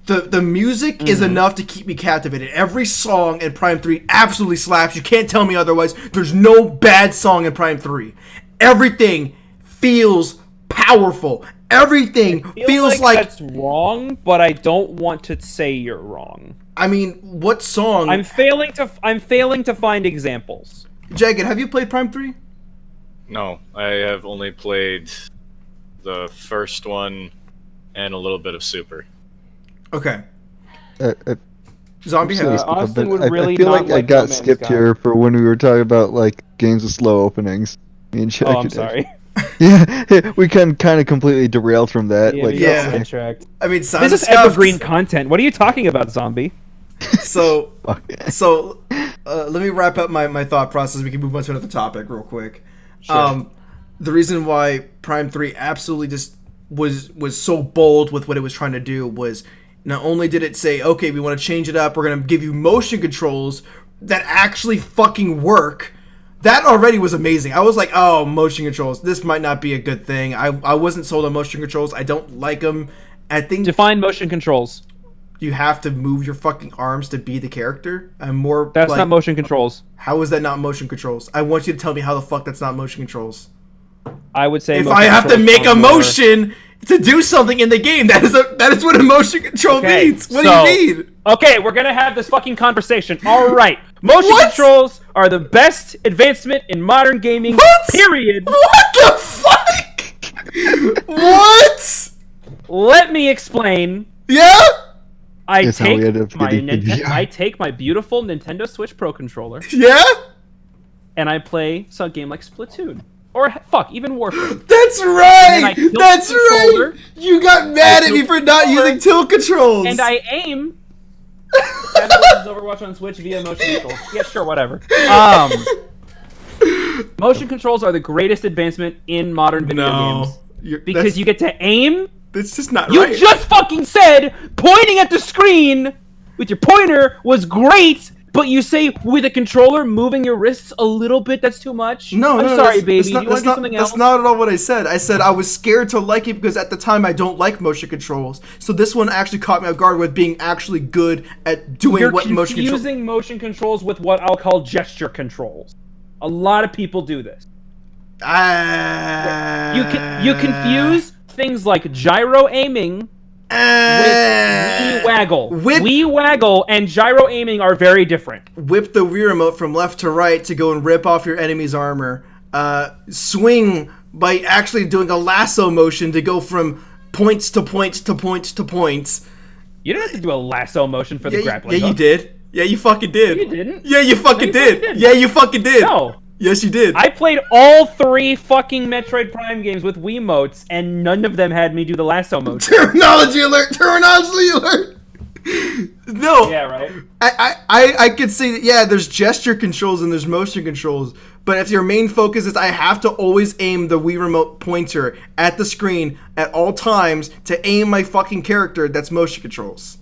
the music is enough to keep me captivated. Every song in Prime 3 absolutely slaps. You can't tell me otherwise. There's no bad song in Prime 3. Everything feels powerful. Everything feels like that's wrong, but I don't want to say you're wrong. I mean, what song? I'm failing to find examples. Jagged, have you played Prime 3? No, I have only played the first one and a little bit of Super. Okay. Zombie Head. Austin would really I feel not like I got skipped here for when we were talking about like games with slow openings. Me and Jagged. Oh, I'm sorry. Yeah, we kind of completely derailed from that. Yeah, like, we yeah. got sidetracked. I mean, This is evergreen content. What are you talking about, zombie? So, Okay. let me wrap up my thought process. We can move on to another topic real quick. Sure. The reason why Prime 3 absolutely just was so bold with what it was trying to do was not only did it say, okay, we want to change it up, we're going to give you motion controls that actually fucking work. That already was amazing. I was like, oh, motion controls. This might not be a good thing. I wasn't sold on motion controls. I don't like them. I think Define motion controls. you have to move your fucking arms to be the character. I'm more That's like, not motion controls. how is that not motion controls? I want you to tell me how the fuck that's not motion controls. I would say If motion I have to controls make a are more- motion to do something in the game, that is what a motion control Okay, means. What so- do you mean? Okay, we're gonna have this fucking conversation. All right, motion What? controls are the best advancement in modern gaming. What? Period. What the fuck? What? Let me explain. Yeah? I That's how we ended up getting I take my beautiful Nintendo Switch Pro controller Yeah? and I play some game like Splatoon or fuck, even Warframe. That's then I right! tilt That's the right! controller. You got mad at me tilt for the not controller. using tilt controls! And I aim. That is Overwatch on Switch via motion controls. Yeah, sure, whatever. Motion controls are the greatest advancement in modern video games because you get to aim. That's just not You right. just fucking said pointing at the screen with your pointer was great, but you say with a controller moving your wrists a little bit, that's too much? No, I'm no, sorry, that's, baby. That's not, you want that's to do not, something that's else? not at all what I said. I said I was scared to like it because at the time I don't like motion controls. So this one actually caught me off guard with being actually good at doing You're what motion controls. confusing motion controls with what I'll call gesture controls. A lot of people do this. You confuse things like gyro aiming with Wii waggle. Wii waggle and gyro aiming are very different. Whip the Wii remote from left to right to go and rip off your enemy's armor. Swing by actually doing a lasso motion to go from points to points to points to points. You didn't have to do a lasso motion for the grappling Yeah, you hook. did. Yeah, you fucking did. You didn't. Yeah, you fucking No, you did. fucking did. Yeah, you fucking did. No. Yes, you did. I played all 3 fucking Metroid Prime games with Wiimotes, and none of them had me do the lasso motion. Terminology alert! Terminology alert! No. Yeah, right? I could say that, yeah, there's gesture controls and there's motion controls, but if your main focus is I have to always aim the Wii remote pointer at the screen at all times to aim my fucking character, that's motion controls.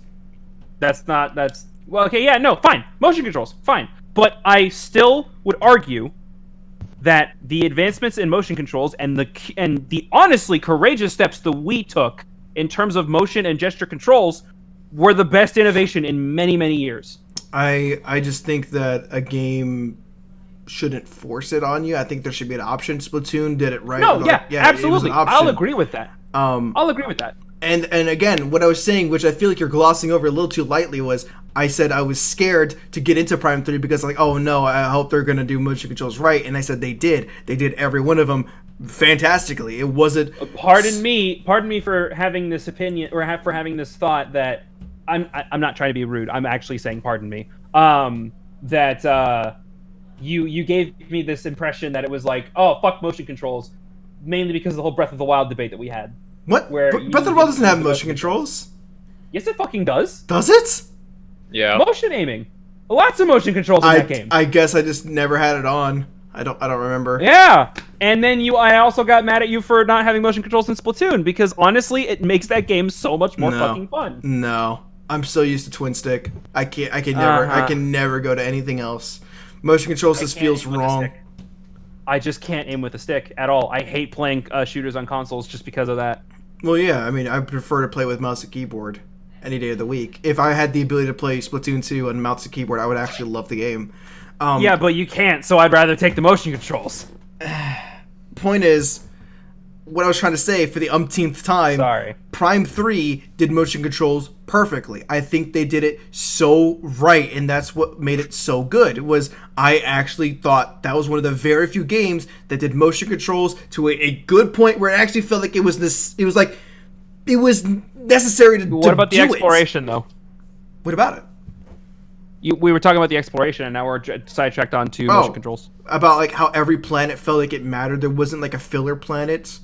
Well, okay, yeah, no, fine. Motion controls, fine. But I still would argue that the advancements in motion controls and the honestly courageous steps the Wii took in terms of motion and gesture controls were the best innovation in many, many years. I just think that a game shouldn't force it on you. I think there should be an option. Splatoon did it right. No, yeah, it was absolutely. an option. I'll agree with that. I'll agree with that. And again, what I was saying, which I feel like you're glossing over a little too lightly, was I said I was scared to get into Prime 3 because like, oh no, I hope they're going to do motion controls right. And I said they did. They did every one of them fantastically. It wasn't... Pardon me for having this opinion, or for having this thought that... I'm not trying to be rude. I'm actually saying pardon me. That you gave me this impression that it was like, oh, fuck motion controls, mainly because of the whole Breath of the Wild debate that we had. What? Where Breath of the Wild doesn't have motion controls. Yes, it fucking does. Does it? Yeah. Motion aiming. Lots of motion controls in that game. I guess I just never had it on. I don't remember. Yeah. And then I also got mad at you for not having motion controls in Splatoon because honestly, it makes that game so much more fucking fun. No. I'm so used to twin stick. I can never go to anything else. Motion controls just feels wrong. I just can't aim with a stick at all. I hate playing shooters on consoles just because of that. Well, yeah, I mean, I prefer to play with mouse and keyboard any day of the week. If I had the ability to play Splatoon 2 on mouse and keyboard, I would actually love the game. Yeah, but you can't, so I'd rather take the motion controls. Point is, what I was trying to say for the umpteenth time, Sorry. Prime 3 did motion controls perfectly. I think they did it so right, and that's what made it so good. It was, I actually thought that was one of the very few games that did motion controls to a good point where it actually felt like it was necessary to What about the do exploration, though? What about it? We were talking about the exploration, and now we're sidetracked onto motion controls. About like how every planet felt like it mattered. There wasn't like a filler planet.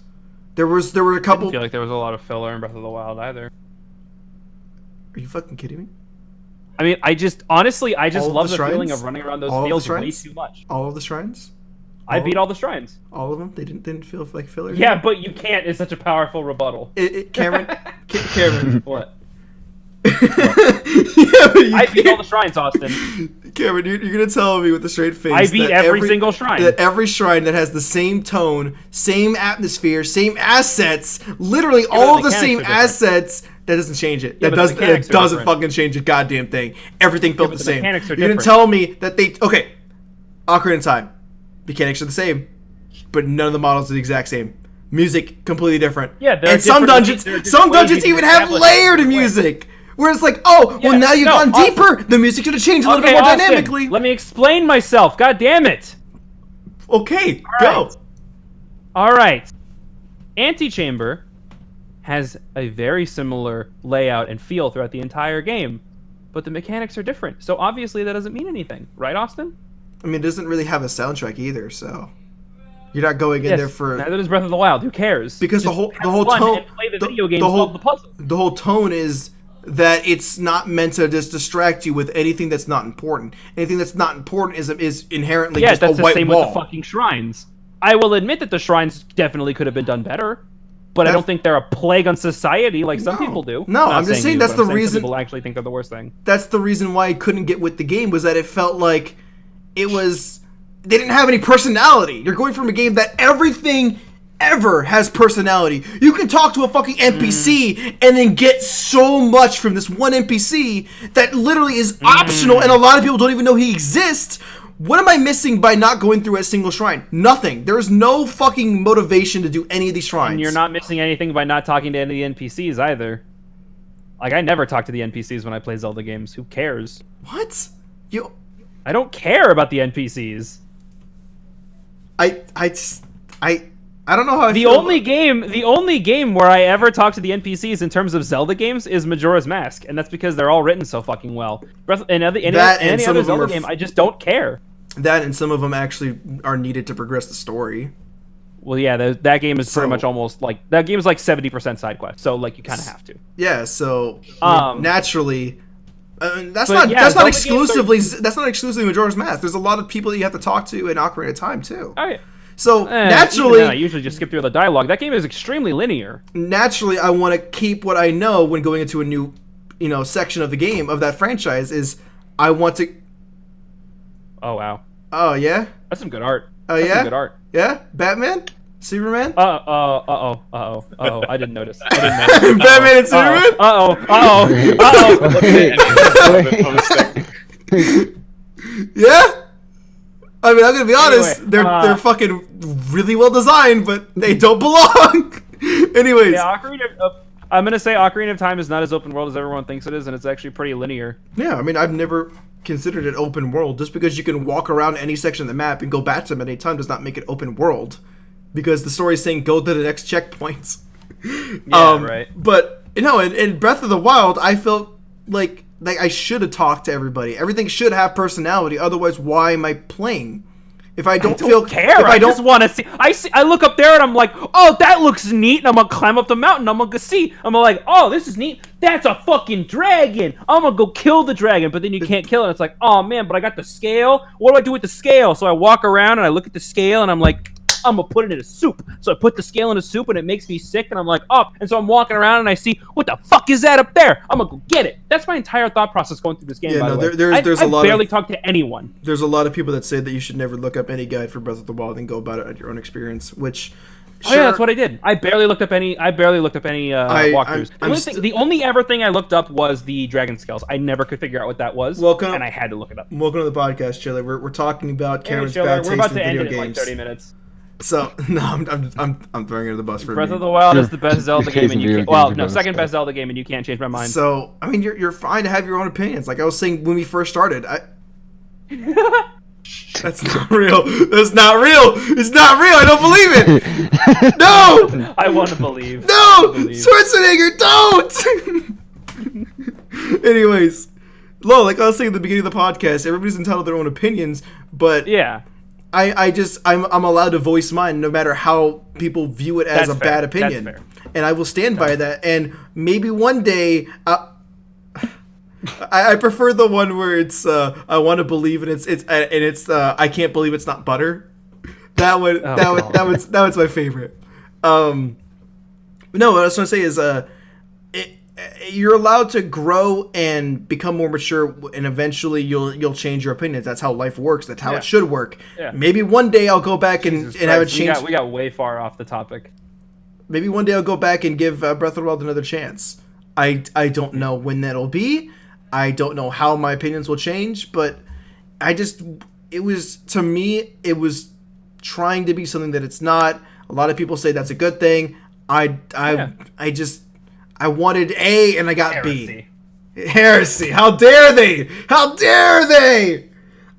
There were a couple. I didn't feel like there was a lot of filler in Breath of the Wild either. Are you fucking kidding me? I mean, I just love the shrines? feeling of running around those All of the fields way shrines? too much. All of the shrines? I beat all the shrines. All of them? They didn't feel like filler? Yeah, but you can't. It's such a powerful rebuttal. Cameron? Cameron. What? Yeah, but I beat all the shrines, Austin. Cameron, you're gonna tell me with a straight face I beat that every single shrine. That every shrine that has the same tone, same atmosphere, same assets, literally all of the same assets, that doesn't change it. Yeah, That but the mechanics are doesn't different. fucking change a goddamn thing. Everything felt but the the same. mechanics are You're gonna different. tell me that Ocarina of Time, mechanics are the same, but none of the models are the exact same. Music completely different. Yeah, there are and some different dungeons, ways- there are some different ways dungeons you even can have establish layered different ways. music. Where it's like, well, now you've gone Austin. deeper. The music should have changed a little bit Okay, more Austin, dynamically. let me explain myself. God damn it. Okay, All go. All right. Antechamber has a very similar layout and feel throughout the entire game, but the mechanics are different. So obviously that doesn't mean anything, right, Austin? I mean, it doesn't really have a soundtrack either, so you're not going in there for neither does Breath of the Wild. Who cares? because Just the have whole fun tone, and play the video game, solve the puzzle. the whole tone is that it's not meant to just distract you with anything that's not important. Anything that's not important is inherently Yeah, just that's a the white same wall. with the fucking shrines. I will admit that the shrines definitely could have been done better, but I That's- don't think they're a plague on society like some No. people do. No, Not I'm just saying you, that's but I'm the saying reason- some people actually think they're the worst thing. That's the reason why I couldn't get with the game, was that it felt like they didn't have any personality. You're going from a game that everything ever has personality. You can talk to a fucking NPC and then get so much from this one NPC that literally is optional, and a lot of people don't even know he exists. What am I missing by not going through a single shrine? Nothing. There is no fucking motivation to do any of these shrines. And you're not missing anything by not talking to any of the NPCs either. Like, I never talk to the NPCs when I play Zelda games. Who cares? What? I don't care about the NPCs. I don't know how I The feel only game where I ever talk to the NPCs in terms of Zelda games is Majora's Mask, and that's because they're all written so fucking well. Any some other of them Zelda are game, I just don't care. that, and some of them actually are needed to progress the story. Well, yeah, that game is pretty much almost like that game is like 70% side quest, so like you kind of have to. Yeah, so naturally, that's but not yeah, that's not Zelda exclusively Majora's Mask. There's a lot of people that you have to talk to in Ocarina of Time too. Oh, yeah. So Even naturally, then, I usually just skip through the dialogue. That game is extremely linear. naturally, I want to keep what I know when going into a new, section of the game of that franchise. Is I want to. Oh wow, Oh yeah. that's some good art. Oh That's yeah. some good art. Yeah. Batman. Superman. Uh-oh. I didn't notice. Uh-oh. Batman and Superman. Yeah. I mean, I'm gonna be honest. Anyway, they're fucking really well designed, but they don't belong. Anyways, Yeah, I'm gonna say Ocarina of Time is not as open world as everyone thinks it is, and it's actually pretty linear. yeah. I mean, I've never considered it open world. Just because you can walk around any section of the map and go back to them at any time does not make it open world. Because the story is saying go to the next checkpoints. Yeah, right. But in Breath of the Wild, I felt like I should have talked to everybody. Everything should have personality. Otherwise, why am I playing? If I don't care. if I just want to see. I look up there and I'm like, oh, that looks neat. And I'm gonna climb up the mountain. I'm gonna go see. I'm like, oh, this is neat. That's a fucking dragon. I'm gonna go kill the dragon. But then you can't kill it. It's like, oh man, but I got the scale. What do I do with the scale? So I walk around and I look at the scale and I'm like, I'm gonna put it in a soup. So I put the scale in a soup and it makes me sick and I'm like, oh. And so I'm walking around and I see, what the fuck is that up there? I'm gonna go get it. That's my entire thought process going through this game. Yeah, by no, the way. there's a lot I barely of talk to anyone. there's a lot of people that say that you should never look up any guide for Breath of the Wild and go about it at your own experience. Which, Oh yeah, that's what I did. I barely looked up any walkthroughs. The only ever thing I looked up was the dragon scales. I never could figure out what that was, and I had to look it up. Welcome to the podcast, Chiller. We're talking about Cameron's Hey, bad we're taste about in to end video it in games. like 30 minutes. So no, I'm throwing it to the bus for Breath me. of the Wild is the best Zelda game, and you Video can't, games well, are no, best. second best Zelda game, and you can't change my mind. So I mean, you're fine to have your own opinions. Like I was saying when we first started, that's not real. That's not real. It's not real. I don't believe it. No. I want to believe. No, Schwarzenegger, don't. Anyways, like I was saying at the beginning of the podcast, everybody's entitled to their own opinions, but Yeah. I'm allowed to voice mine no matter how people view it as That's a fair. bad opinion. That's fair. And I will stand by that. And maybe one day, I prefer the one where it's I want to believe, and it's I can't believe it's not butter. That was my favorite. No, what I was trying to say is you're allowed to grow and become more mature, and eventually you'll change your opinions. That's how life works. That's how it should work. Yeah. Maybe one day I'll go back and have it change. We got way far off the topic. Maybe one day I'll go back and give Breath of the Wild another chance. I don't know when that'll be. I don't know how my opinions will change, but it was trying to be something that it's not. A lot of people say that's a good thing. I wanted A and I got Heresy. B. Heresy. How dare they? How dare they?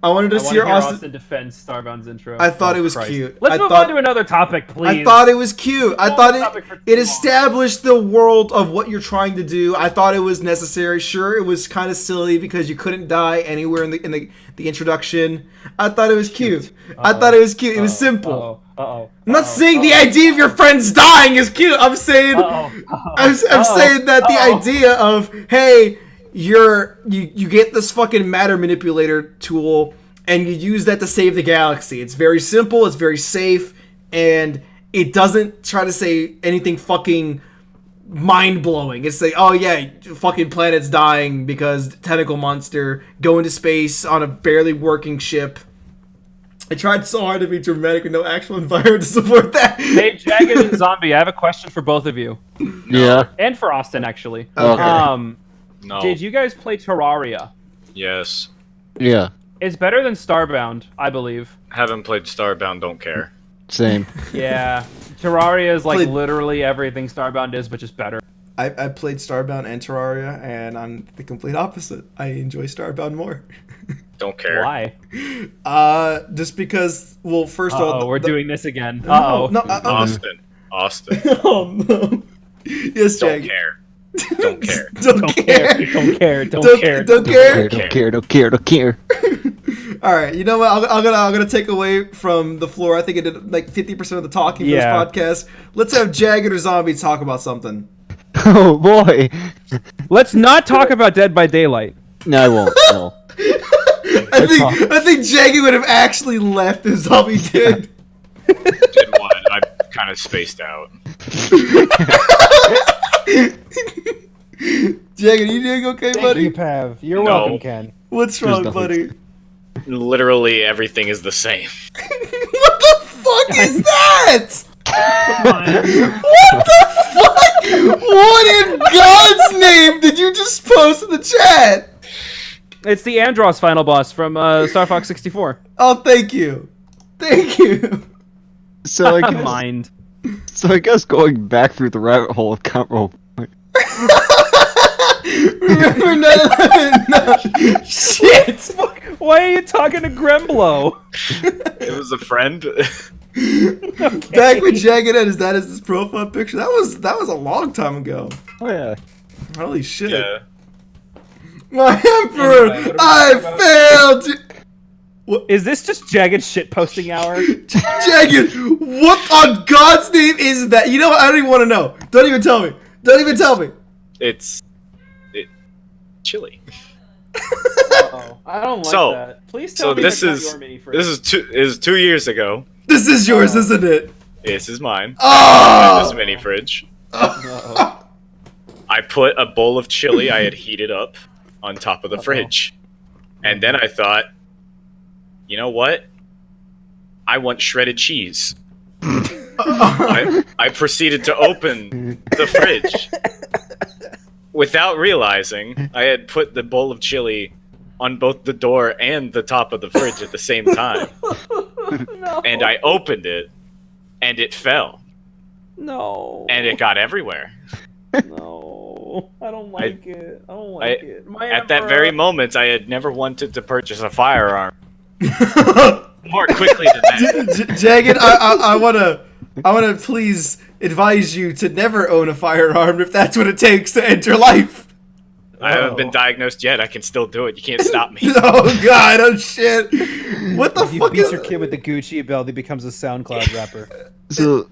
I wanted to hear Austin defend Starbound's intro. I thought it was cute. Let's move on to another topic, please. I thought it was cute. I thought it established the world of what you're trying to do. I thought it was necessary. Sure, it was kind of silly because you couldn't die anywhere in the introduction. I thought it was cute. I thought it was cute. It was simple. I'm not saying the idea of your friends dying is cute. I'm saying I'm saying that the idea of, hey, you get this fucking matter manipulator tool and you use that to save the galaxy. It's very simple, it's very safe, and it doesn't try to say anything fucking mind-blowing. It's like, oh yeah, fucking planet's dying because tentacle monster go into space on a barely working ship. I tried so hard to be dramatic with no actual environment to support that. Hey, Jagged and Zombie, I have a question for both of you. Yeah. And for Austin, actually. Okay. No. Did you guys play Terraria? Yes. Yeah. It's better than Starbound, I believe. Haven't played Starbound, don't care. Same. Yeah. Terraria is like Played- literally everything Starbound is, but just better. I played Starbound and Terraria, and I'm the complete opposite. I enjoy Starbound more. Don't care. Why? Just because, well, first of all... we're doing this again. Austin. Oh, no. Yes, Don't Jake. care. Don't care. Don't care. Don't care. Don't care. All right, you know what? I'm gonna take away from the floor. I think I did like 50% of the talking for this podcast. Let's have Jagged or Zombie talk about something. Oh boy. Let's not talk about Dead by Daylight. No, I won't. No. I think Jagged would have actually left if Zombie did. Did what? I kind of spaced out. Jagged, you doing okay, buddy? Pav. You're welcome, Ken. What's wrong, buddy? Literally everything is the same. What the fuck is that? What the fuck? What in God's name did you just post in the chat? It's the Andros final boss from Star Fox 64. Oh, thank you. Thank you. So I guess, Mind. so I guess going back through the rabbit hole of Remember 9/11? No. Shit. Why are you talking to Gremblo? It was a friend. Back when Jagged had that as his profile picture. That was a long time ago. Oh yeah. Holy shit. Yeah. My emperor, Anyway, what are we I talking failed. What? Is this just Jagged shit posting hour? Jagged, what on God's name is that? You know what? I don't even want to know. Don't even tell me. Don't even tell me. It's chilly. Uh-oh. I don't like So- that. Please tell So me this that's is not your mini fridge. is 2 years ago. This is yours, isn't it? This is mine. Oh! This mini fridge. Uh-oh. I put a bowl of chili I had heated up on top of the fridge. And then I thought, you know what? I want shredded cheese. I proceeded to open the fridge. Without realizing, I had put the bowl of chili on both the door and the top of the fridge at the same time. No. And I opened it, and it fell. No. And it got everywhere. No. I don't like it. I don't like it. My At that emperor- very moment, I had never wanted to purchase a firearm more quickly than that. Jagged, I wanna please advise you to never own a firearm if that's what it takes to enter life. I haven't been diagnosed yet. I can still do it. You can't stop me. Oh god, oh shit. What the If you fuck beat is your kid with the Gucci belt, he becomes a SoundCloud rapper. So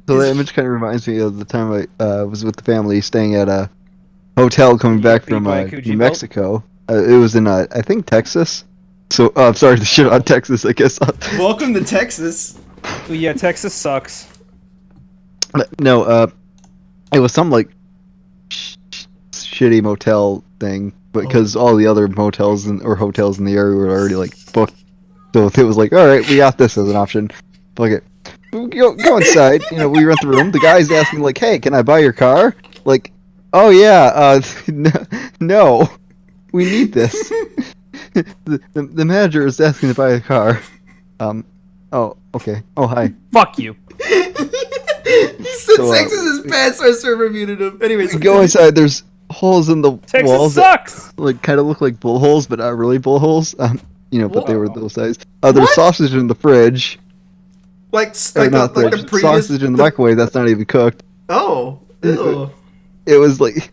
that image kind of reminds me of the time I was with the family staying at a hotel coming back beat from by a Gucci New belt? Mexico. It was in, I think, Texas. So, I'm sorry to shit on Texas, I guess. Welcome to Texas. Well, yeah, Texas sucks. No, it was some, like, shitty motel thing, because all the other motels or hotels in the area were already, like, booked. So it was like, alright, we got this as an option. Fuck it. Go inside, we rent the room. The guy's asking, like, hey, can I buy your car? Like, oh yeah, no, we need this. the manager is asking to buy a car. Oh, okay. Oh, hi. Fuck you. He said Texas' pants are server muted him. Anyways, go inside. There's holes in the Texas walls sucks. that kind of look like bull holes, but not really bull holes. But they were those size. There's What? sausage in the fridge. like Not the fridge. previous Sausage in the microwave that's not even cooked. Oh, ew. It was like,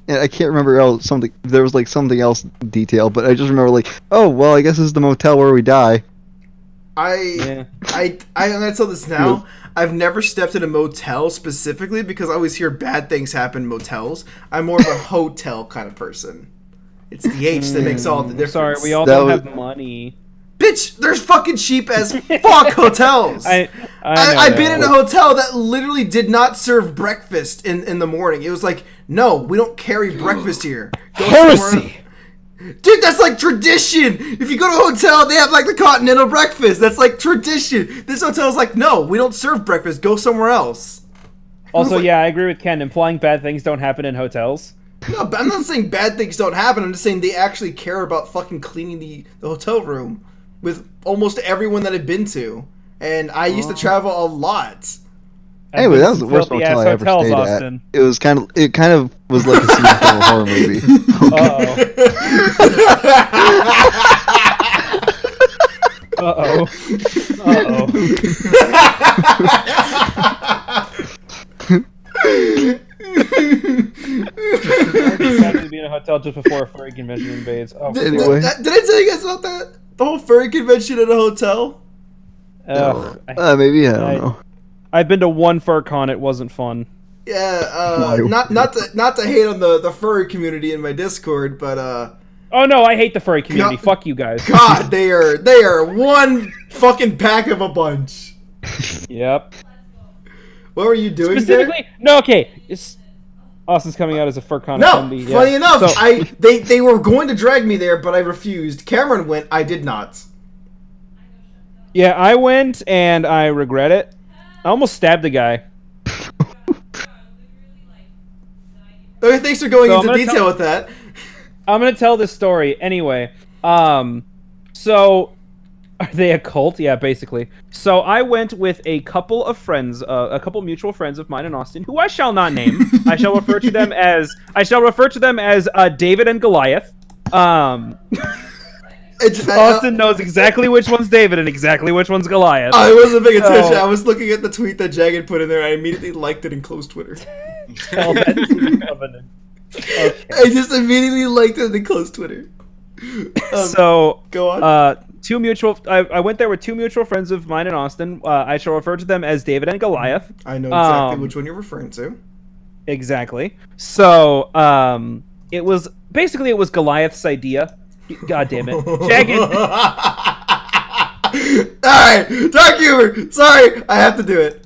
and I can't remember something. There was like something else detail, but I just remember like, oh well, I guess this is the motel where we die. I'm gonna tell this now. I've never stepped in a motel specifically because I always hear bad things happen in motels. I'm more of a hotel kind of person. It's the H that makes all the difference. Sorry, we all That don't was- have money. Bitch, there's fucking cheap as fuck hotels. I've been in a hotel that literally did not serve breakfast in the morning. It was like, no, we don't carry breakfast here. Go somewhere- Heresy. Dude, that's like tradition. If you go to a hotel, they have like the continental breakfast. That's like tradition. This hotel's like, no, we don't serve breakfast. Go somewhere else. Also, like- yeah, I agree with Ken. Implying bad things don't happen in hotels. No, but I'm not saying bad things don't happen. I'm just saying they actually care about fucking cleaning the hotel room with almost everyone that I've been to. And I used to travel a lot. I've Anyway, been that was to the worst filthy motel ass I ever hotels, stayed Austin. at. It kind of was like a scene from a horror movie. Uh-oh. Uh-oh. Decided to be in a hotel just before a furry convention invades. Oh, Anyway. Did I tell you guys about that? The whole furry convention at a hotel? ugh. Maybe, I don't know. I've been to one fur con. It wasn't fun. Yeah, not to hate on the furry community in my Discord, but Oh no, I hate the furry community. God- Fuck you guys. God, they are one fucking pack of a bunch. Yep. What were you doing Specifically, no. Okay, Austin's coming out as a fur con there? No, attendee. Yeah. funny enough, So- they were going to drag me there, but I refused. Cameron went, I did not. Yeah, I went and I regret it. I almost stabbed a guy. Okay, thanks for going So I'm into gonna detail tell- with that. I'm gonna tell this story anyway. So are they a cult? Yeah, basically. So I went with a couple of friends, a couple mutual friends of mine in Austin, who I shall not name. I shall refer to them as David and Goliath. Austin knows exactly which one's David and exactly which one's Goliath. I wasn't paying attention. So- I was looking at the tweet that Jagged put in there. I immediately liked it and closed Twitter. Tell that to the covenant. Okay. I just immediately liked it and closed Twitter. So Go on. I went there with two mutual friends of mine in Austin. I shall refer to them as David and Goliath. I know exactly which one you're referring to. Exactly. So it was Goliath's idea. God damn it, Jagged. Alright, dark humor. Sorry, I have to do it.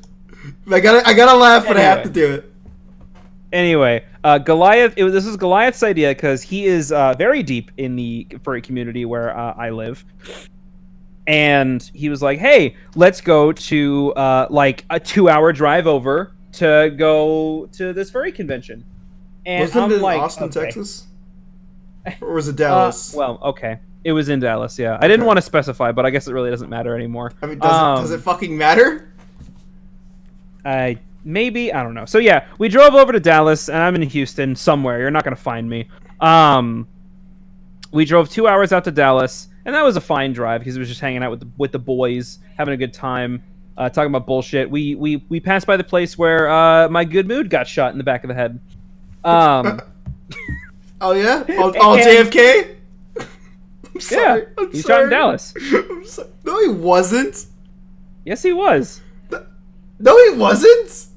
I gotta laugh, but I have to do it. Anyway, Goliath. This is Goliath's idea because he is very deep in the furry community where I live, and he was like, "Hey, let's go to like a 2-hour drive over to go to this furry convention." And Wasn't I'm it in like, Austin, okay. Texas? Or was it Dallas? Well, okay. It was in Dallas, yeah. I didn't Okay. want to specify, but I guess it really doesn't matter anymore. I mean, does it fucking matter? Maybe, I don't know. So yeah, we drove over to Dallas, and I'm in Houston somewhere. You're not gonna find me. We drove 2 hours out to Dallas, and that was a fine drive because it was just hanging out with the boys, having a good time, talking about bullshit. We passed by the place where my good mood got shot in the back of the head. Oh yeah, all JFK. I'm sorry. Yeah, I'm he's sorry. shot in Dallas. I'm sorry. No, he wasn't. Yes, he was. No, he wasn't.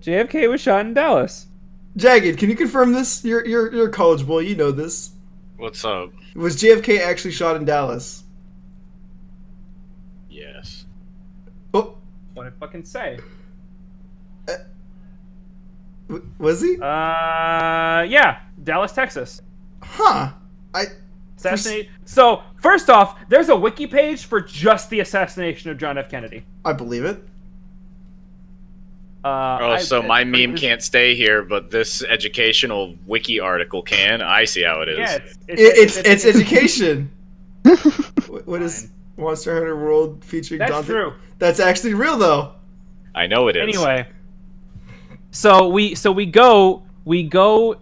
JFK was shot in Dallas. Jagged, can you confirm this? You're a college boy. You know this. What's up? Was JFK actually shot in Dallas? Yes. Oh, What did I fucking say? was he? Yeah, Dallas, Texas. Huh. Assassinate. So, first off, there's a wiki page for just the assassination of John F. Kennedy. I believe it. So my meme can't stay here, but this educational wiki article can. I see how it is. Yeah, It's education. What is Monster Hunter World featuring That's Dante? true. That's actually real though. I know it is. Anyway, so we go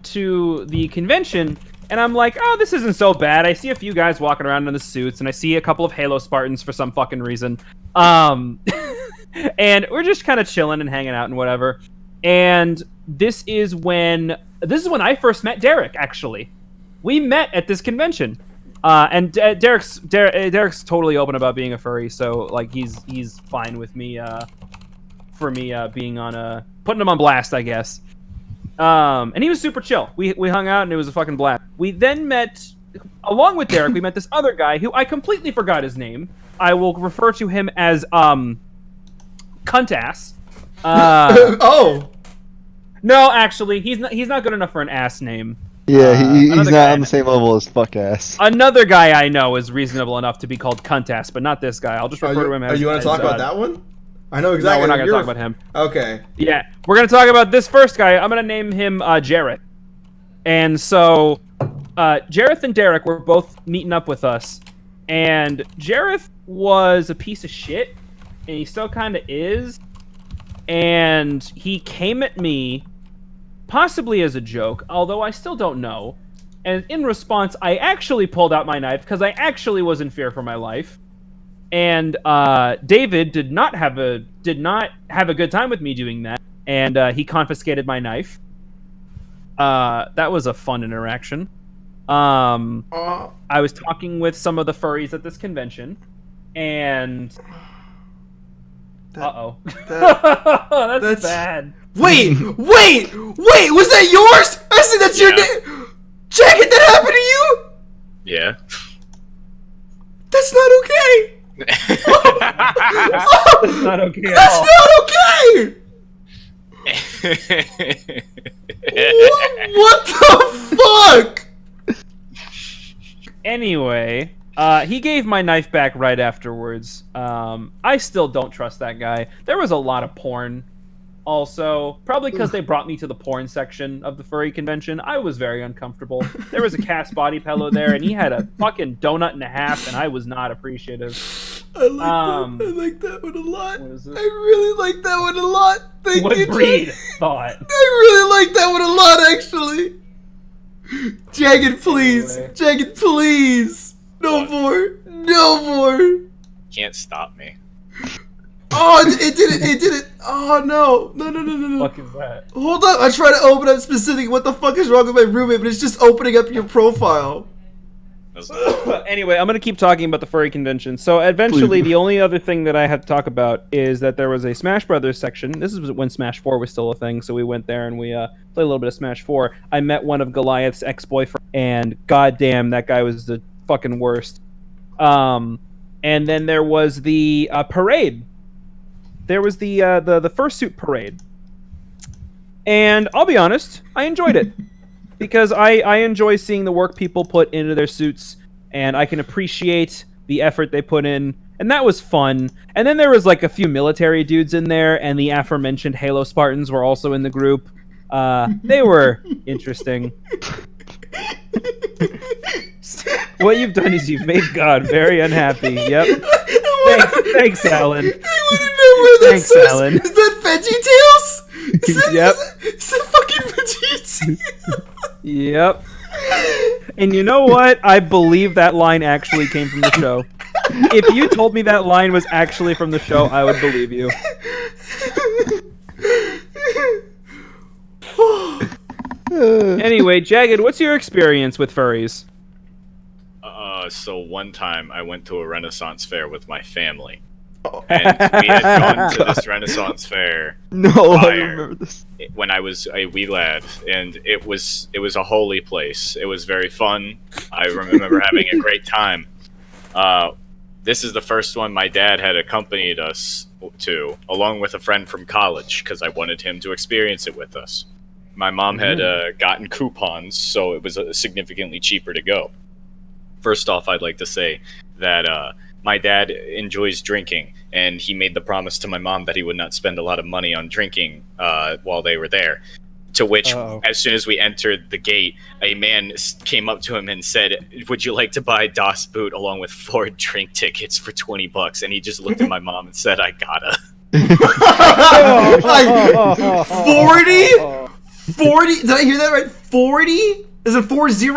to the convention, and I'm like, oh, this isn't so bad. I see a few guys walking around in the suits, and I see a couple of Halo Spartans for some fucking reason. And we're just kind of chilling and hanging out and whatever. And this is when I first met Derek. Actually, we met at this convention. And Derek's totally open about being a furry, so like he's fine with me for me being on putting him on blast, I guess. And he was super chill. We hung out and it was a fucking blast. We then met, along with Derek, we met this other guy who I completely forgot his name. I will refer to him as Cuntass. Oh. No, actually, he's not good enough for an ass name. Yeah, he's another not guy on the same level as fuck ass. Another guy I know is reasonable enough to be called Cuntass, but not this guy. I'll just refer to him as... Are you want to talk about that one? I know exactly. No, we're not going to talk about him. Okay. Yeah, we're going to talk about this first guy. I'm going to name him Jareth. And so, Jareth and Derek were both meeting up with us. And Jareth was a piece of shit, and he still kind of is. And he came at me, possibly as a joke, although I still don't know. And in response, I actually pulled out my knife, because I actually was in fear for my life. And David did not have a good time with me doing that, and he confiscated my knife. That was a fun interaction. I was talking with some of the furries at this convention, and that's bad. Wait! Was that yours? I see that's your name. Jacket, that happened to you? Yeah. That's not okay. That's not okay at That's all. not okay. What the fuck? Anyway, he gave my knife back right afterwards. I still don't trust that guy. There was a lot of porn. Also, probably because they brought me to the porn section of the furry convention, I was very uncomfortable. There was a cast body pillow there, and he had a fucking donut and a half, and I was not appreciative. I like that one a lot. What is this? I really like that one a lot. Thank What you, breed Jagged. thought? I really like that one a lot, actually. Jagged, please. Anyway. Jagged, please. No What? more. No more. Can't stop me. Oh, it did it. Oh, no. No. What the fuck is that? Hold up. I tried to open up specific. What the fuck is wrong with my roommate? But it's just opening up your profile. Anyway, I'm going to keep talking about the furry convention. So eventually, the only other thing that I had to talk about is that there was a Smash Brothers section. This is when Smash 4 was still a thing, so we went there and we played a little bit of Smash 4. I met one of Goliath's ex-boyfriends, and goddamn, that guy was the fucking worst. And then there was the parade. There was the fursuit parade. And I'll be honest, I enjoyed it. Because I enjoy seeing the work people put into their suits, and I can appreciate the effort they put in, and that was fun. And then there was like a few military dudes in there, and the aforementioned Halo Spartans were also in the group. They were interesting. What you've done is you've made God very unhappy. Yep. Thanks, Alan. I want to know where Thanks, that's Alan. Is that VeggieTales? Yep. Is that fucking VeggieTales? Yep. And you know what? I believe that line actually came from the show. If you told me that line was actually from the show, I would believe you. Anyway, Jagged, what's your experience with furries? So one time I went to a Renaissance fair with my family. And we had gone to this Renaissance fair I remember this. when I was a wee lad, and it was a holy place. It was very fun. I remember having a great time. This is the first one my dad had accompanied us to, along with a friend from college, because I wanted him to experience it with us. My mom had gotten coupons, so it was significantly cheaper to go. First off, I'd like to say that my dad enjoys drinking, and he made the promise to my mom that he would not spend a lot of money on drinking while they were there. To which, as soon as we entered the gate, a man came up to him and said, "Would you like to buy Das Boot along with 4 drink tickets for $20?" And he just looked at my mom and said, "I gotta." Like 40? Did I hear that right? 40? Is it 40?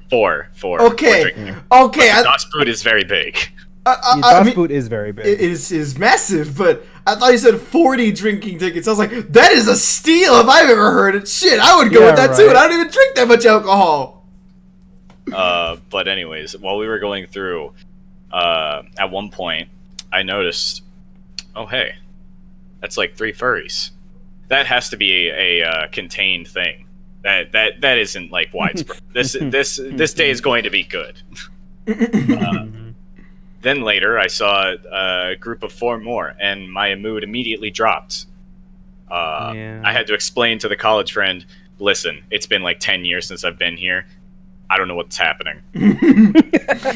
Four. Okay. Das Boot is very big. Das Boot is very big. It is massive, but I thought you said 40 drinking tickets. I was like, that is a steal if I've ever heard it. Shit, I would go with that too, and I don't even drink that much alcohol. But anyways, while we were going through, at one point, I noticed, oh hey, that's like 3 furries. That has to be a contained thing. That isn't like widespread. This day is going to be good. Then later, I saw a group of 4 more, and my mood immediately dropped. I had to explain to the college friend, listen, it's been like 10 years since I've been here. I don't know what's happening.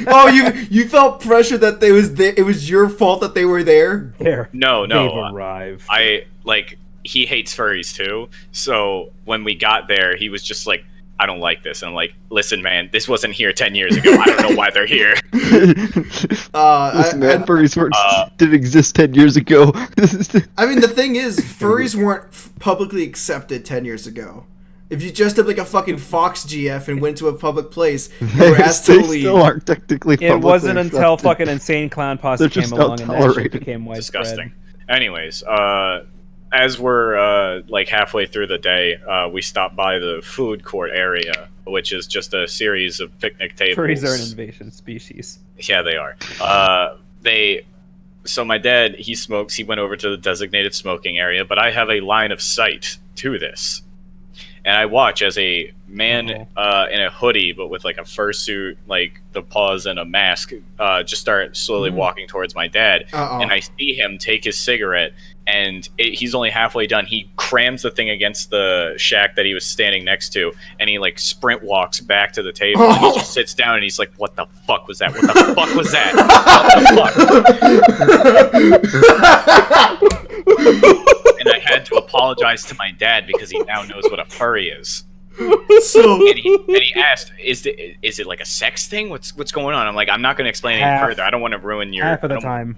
Oh, you felt pressure that it was your fault that they were there? No. They've arrived. He hates furries too, so when we got there, he was just like, I don't like this. And I'm like, listen, man, this wasn't here 10 years ago. I don't know why they're here. Listen, man, furries didn't exist 10 years ago. I mean, the thing is, furries weren't publicly accepted 10 years ago. If you just did like a fucking Fox GF and went to a public place, you were asked to leave. They still aren't technically It wasn't accepted. until fucking Insane Clown Posse They're came just along and that shit tolerated. became widespread. Disgusting. Anyways, as we're like halfway through the day, we stopped by the food court area, which is just a series of picnic tables. Furries are an invasive species. Yeah, they are. So my dad, he smokes. He went over to the designated smoking area, but I have a line of sight to this. And I watch as a man in a hoodie, but with like a fursuit, like the paws and a mask, just start slowly walking towards my dad. And I see him take his cigarette, and he's only halfway done. He crams the thing against the shack that he was standing next to, and he like sprint walks back to the table. And he just sits down, and he's like, "What the fuck was that? What the fuck was that? What the fuck?" And I had to apologize to my dad because he now knows what a furry is. And he asked, "Is it like a sex thing? What's going on?" I'm like, "I'm not going to explain any further. I don't want to ruin your half of the time.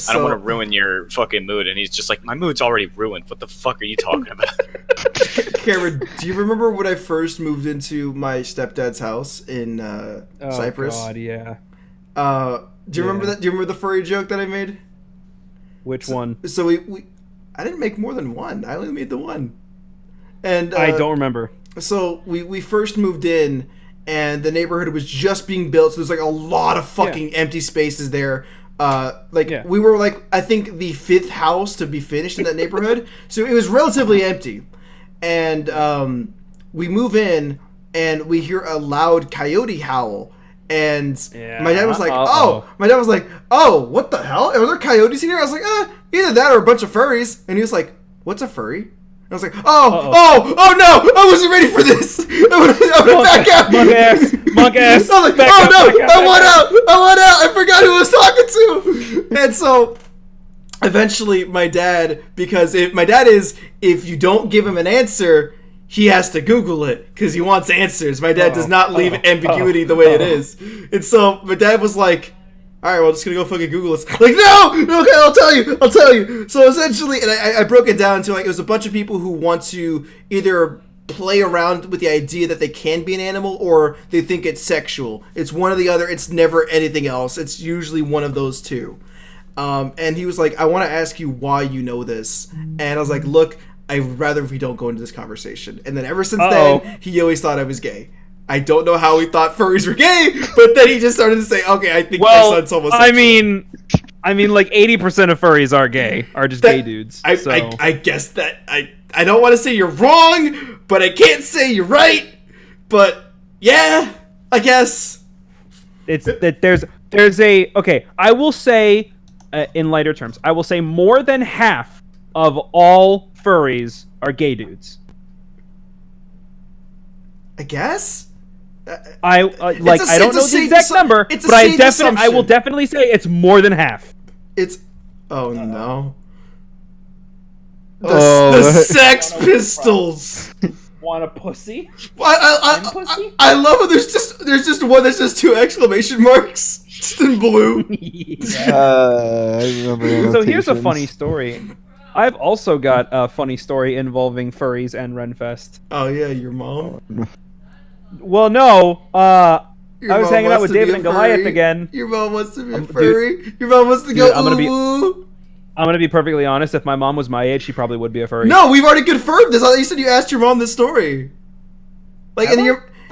I don't want to ruin your fucking mood." And he's just like, "My mood's already ruined. What the fuck are you talking about?" Cameron, do you remember when I first moved into my stepdad's house in Cyprus? Oh god, yeah. Do you remember that? Do you remember the furry joke that I made? Which one? So I didn't make more than one. I only made the one. And I don't remember. So we first moved in, and the neighborhood was just being built. So there's like a lot of fucking empty spaces there. We were like, I think the 5th house to be finished in that neighborhood. So it was relatively empty. And we move in, and we hear a loud coyote howl. And my dad was like, oh, what the hell? Are there coyotes in here? I was like, either that or a bunch of furries. And he was like, what's a furry? And I was like, oh no, I wasn't ready for this. I went back out. Monk ass. I was like, I want out. I forgot who I was talking to. And so eventually my dad, because if you don't give him an answer, he has to Google it because he wants answers. My dad does not leave ambiguity the way it is. And so my dad was like, all right, well, I'm just going to go fucking Google this. Like, no! Okay, I'll tell you. So essentially, and I broke it down to, like, it was a bunch of people who want to either play around with the idea that they can be an animal or they think it's sexual. It's one or the other. It's never anything else. It's usually one of those two. And he was like, I want to ask you why you know this. And I was like, look, I'd rather if we don't go into this conversation. And then ever since then, he always thought I was gay. I don't know how he thought furries were gay, but then he just started to say, okay, I think my son's homosexual. I mean, like 80% of furries are gay, are just gay dudes. I guess that I don't want to say you're wrong, but I can't say you're right. But yeah, I guess it's that there's a okay. I will say, in lighter terms, I will say more than half of all furries are gay dudes. I guess. I don't know the exact number, but I will definitely say it's more than half. It's no. The Sex Pistols. Want a pussy? I love it. There's just one that's just 2 exclamation marks, just in blue. I remember. So here's a funny story. I've also got a funny story involving furries and Ren-Fest. Oh yeah, your mom. Well, no. I was hanging out with David and Goliath again. Your mom wants to be a furry. Your mom wants to go. I'm gonna be perfectly honest. If my mom was my age, she probably would be a furry. No, we've already confirmed this. You said you asked your mom this story. Like,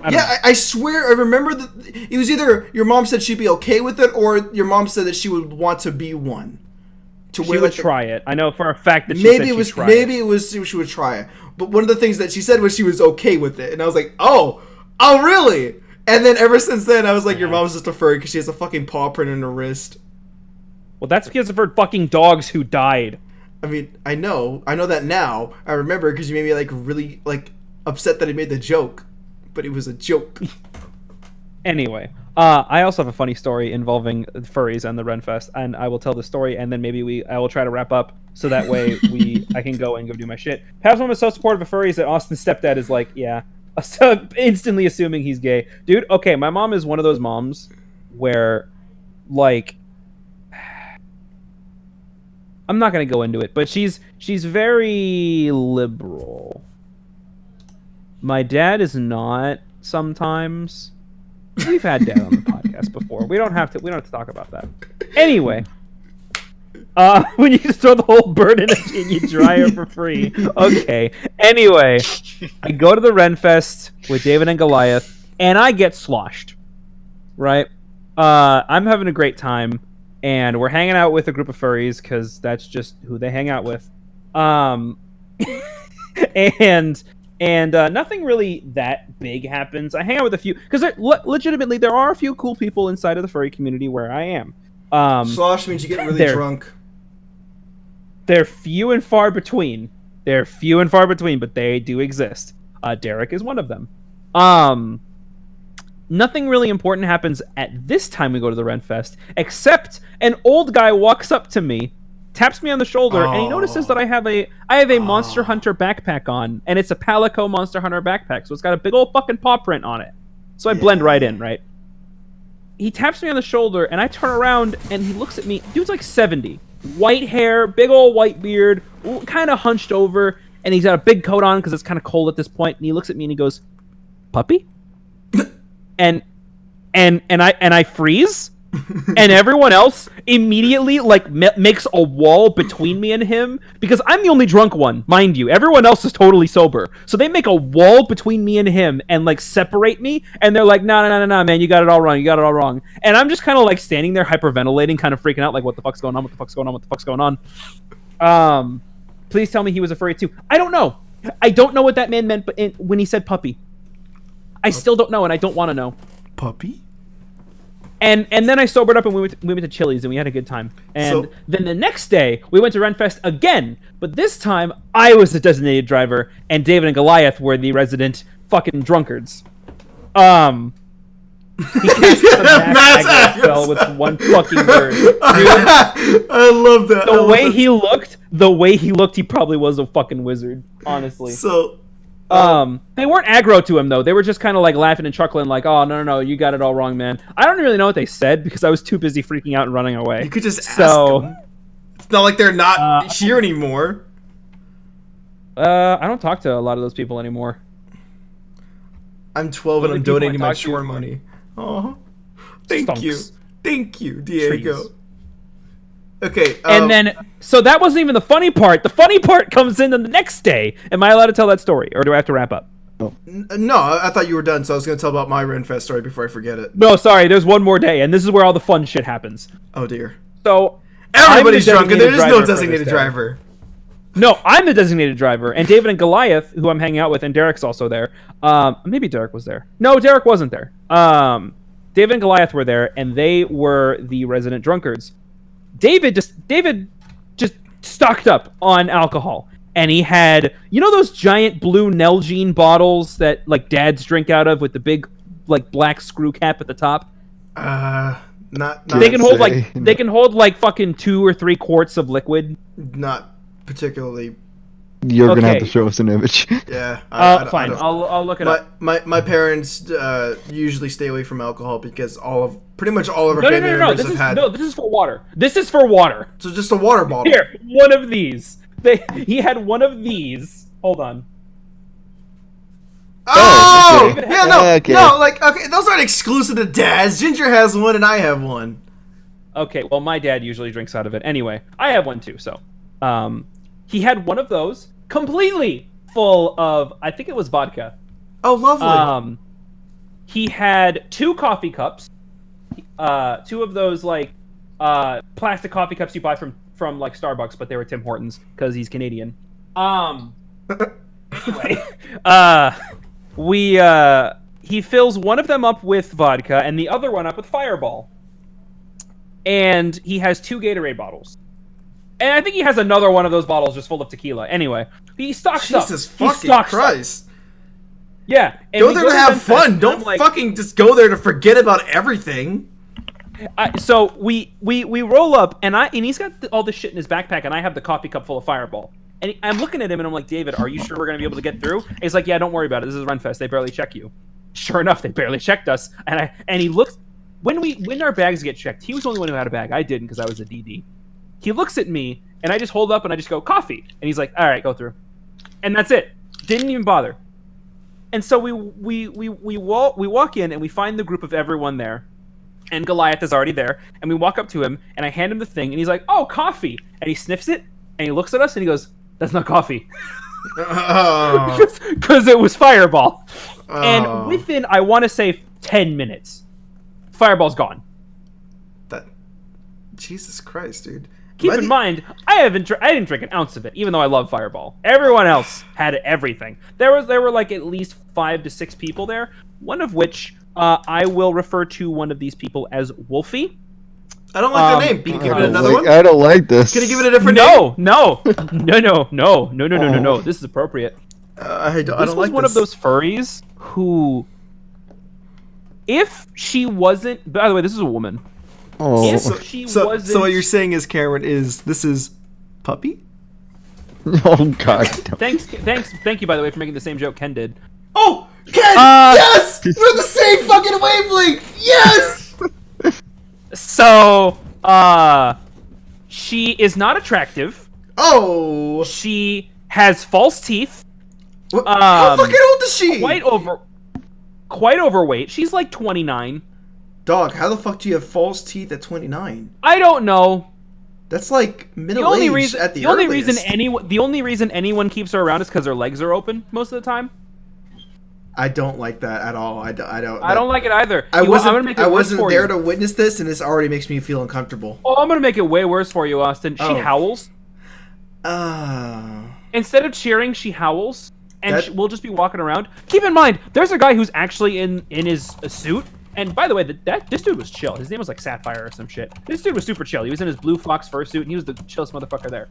I swear, I remember that it was either your mom said she'd be okay with it, or your mom said that she would want to be one. She would try it. I know for a fact that she would try it. But one of the things that she said was she was okay with it, and I was like, oh, really? And then ever since then, I was like, your mom's just a furry because she has a fucking paw print in her wrist. Well, that's because of her fucking dogs who died. I mean, I know that now. I remember because you made me like really like upset that I made the joke, but it was a joke. Anyway, I also have a funny story involving furries and the Ren-Fest, and I will tell the story, and then maybe I will try to wrap up so that way I can go and go do my shit. Pab's mom is so supportive of furries that Austin's stepdad is like, yeah, so instantly assuming he's gay, dude. Okay, my mom is one of those moms where, like, I'm not gonna go into it, but she's very liberal. My dad is not sometimes. We've had dad on the podcast before. We don't have to talk about that. Anyway, when you just throw the whole bird in a genie dryer for free. Okay. Anyway, I go to the Ren-Fest with David and Goliath, and I get sloshed. Right? I'm having a great time. And we're hanging out with a group of furries because that's just who they hang out with. And nothing really that big happens. I hang out with a few because legitimately there are a few cool people inside of the furry community where I am. Slosh means you get really drunk. They're few and far between. But they do exist. Derek is one of them. Nothing really important happens at this time we go to the Ren-Fest, except an old guy walks up to me, taps me on the shoulder, and he notices that I have a Monster Hunter backpack on, and it's a Palico Monster Hunter backpack, so it's got a big old fucking paw print on it. So I blend right in, right? He taps me on the shoulder, and I turn around, and he looks at me. Dude's like 70. White hair, big old white beard, kind of hunched over, and he's got a big coat on because it's kind of cold at this point, and he looks at me and he goes, "Puppy?" And I freeze, and everyone else immediately like makes a wall between me and him because I'm the only drunk one, mind you. Everyone else is totally sober, so they make a wall between me and him and like separate me. And they're like, "No, man, you got it all wrong." And I'm just kind of like standing there hyperventilating, kind of freaking out, like, "What the fuck's going on? What the fuck's going on?" Please tell me he was a furry too. I don't know. I don't know what that man meant, but when he said puppy. I still don't know, and I don't want to know. Puppy? And then I sobered up, and we went to Chili's, and we had a good time. And then the next day, we went to Ren-Fest again. But this time, I was the designated driver, and David and Goliath were the resident fucking drunkards. He cast the mass aggro spell with one fucking word. Dude, I love that. The way he looked, he probably was a fucking wizard, honestly. They weren't aggro to him, though. They were just kind of like laughing and chuckling like, "Oh, no, you got it all wrong, man." I don't really know what they said because I was too busy freaking out and running away. You could just ask them. It's not like they're not here anymore. I don't talk to a lot of those people anymore. I'm 12 and I'm donating my shore money. Oh, thank you, Diego. Okay. And then, so that wasn't even the funny part. The funny part comes in the next day. Am I allowed to tell that story, or do I have to wrap up? No, I thought you were done, so I was going to tell about my Ren-Fest story before I forget it. No, sorry. There's one more day, and this is where all the fun shit happens. Oh dear. So everybody's drunk, and there is no designated driver. No, I'm the designated driver, and David and Goliath, who I'm hanging out with, and Derek's also there. Maybe Derek was there. No, Derek wasn't there. David and Goliath were there, and they were the resident drunkards. David just stocked up on alcohol, and he had, you know, those giant blue Nalgene bottles that like dads drink out of with the big like black screw cap at the top. Not they can hold like fucking 2 or 3 quarts of liquid. Not particularly. You're gonna have to show us an image. Yeah. Fine. I'll look it up. My parents usually stay away from alcohol because pretty much all of our family members have had. No, this is for water. This is for water. So just a water bottle. Here, one of these. He had one of these. Hold on. Oh! Okay. Yeah, no, Okay. no, like, okay, those aren't exclusive to dads. Ginger has one and I have one. Okay, well, my dad usually drinks out of it. Anyway, I have one too, so. He had one of those, completely full of, I think it was vodka. Oh, lovely. He had 2 coffee cups. 2 of those, like, plastic coffee cups you buy from like, Starbucks, but they were Tim Hortons, because he's Canadian. Anyway, he fills one of them up with vodka and the other one up with Fireball. And he has 2 Gatorade bottles. And I think he has another one of those bottles just full of tequila. Anyway, he stocks up. Jesus fucking Christ. Yeah. And go there to have fun. Don't fucking just go there to forget about everything. So we roll up, and he's got all this shit in his backpack, and I have the coffee cup full of Fireball. And I'm looking at him, and I'm like, David, are you sure we're going to be able to get through? And he's like, yeah, don't worry about it. This is Ren-Fest. They barely check you. Sure enough, they barely checked us. And he looks... When our bags get checked, he was the only one who had a bag. I didn't, because I was a DD. He looks at me, and I just hold up, and I just go, coffee. And he's like, all right, go through. And that's it. Didn't even bother. And so we walk in, and we find the group of everyone there. And Goliath is already there. And we walk up to him, and I hand him the thing, and he's like, oh, coffee. And he sniffs it, and he looks at us, and he goes, that's not coffee. Because it was Fireball. And within, I want to say, 10 minutes, Fireball's gone. Jesus Christ, dude. Keep in mind, I didn't drink an ounce of it, even though I love Fireball. Everyone else had everything. There were like at least 5 to 6 people there, one of which I will refer to one of these people as Wolfie. I don't like their name. Can you give it another one? I don't like this. Can you give it a different name? No. This is appropriate. I don't This was one of those furries who, if she wasn't, by the way, this is a woman. Oh. If she wasn't, so what you're saying is, Cameron, this is Puppy? Oh God. Thank you, by the way, for making the same joke Ken did. Oh, Ken! Yes! We're the same fucking wavelength! Yes! So, she is not attractive. Oh! She has false teeth. How fucking old is she? Quite overweight. She's like 29. Dog, how the fuck do you have false teeth at 29? I don't know. That's like middle age at the earliest. The only reason anyone keeps her around is because her legs are open most of the time. I don't like that at all. I don't like it either. I wasn't there to witness this, and this already makes me feel uncomfortable. Oh, I'm gonna make it way worse for you, Austin. She howls. Instead of cheering, she howls, and we'll just be walking around. Keep in mind, there's a guy who's actually in his suit. And by the way, this dude was chill. His name was like Sapphire or some shit. This dude was super chill. He was in his blue fox fursuit, and he was the chillest motherfucker there.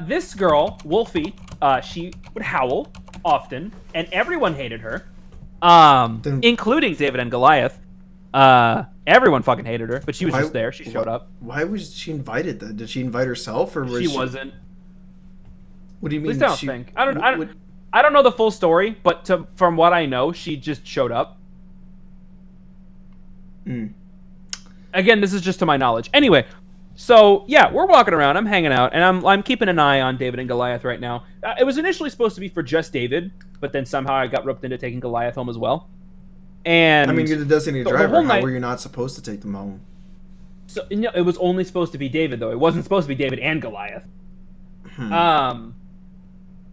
This girl, Wolfie, she would howl often, and everyone hated her, including David and Goliath. Everyone fucking hated her, but she was just there. She showed up. Why was she invited then? Did she invite herself, or was she wasn't? What do you mean? At least I don't think. I don't know the full story, but from what I know, she just showed up. Again, this is just to my knowledge. Anyway, so yeah, we're walking around. I'm hanging out, and I'm keeping an eye on David and Goliath right now. It was initially supposed to be for just David, but then somehow I got roped into taking Goliath home as well. And I mean, you're the designated the driver. whole How night- were you not supposed to take them home? So, it was only supposed to be David, though. It wasn't supposed to be David and Goliath.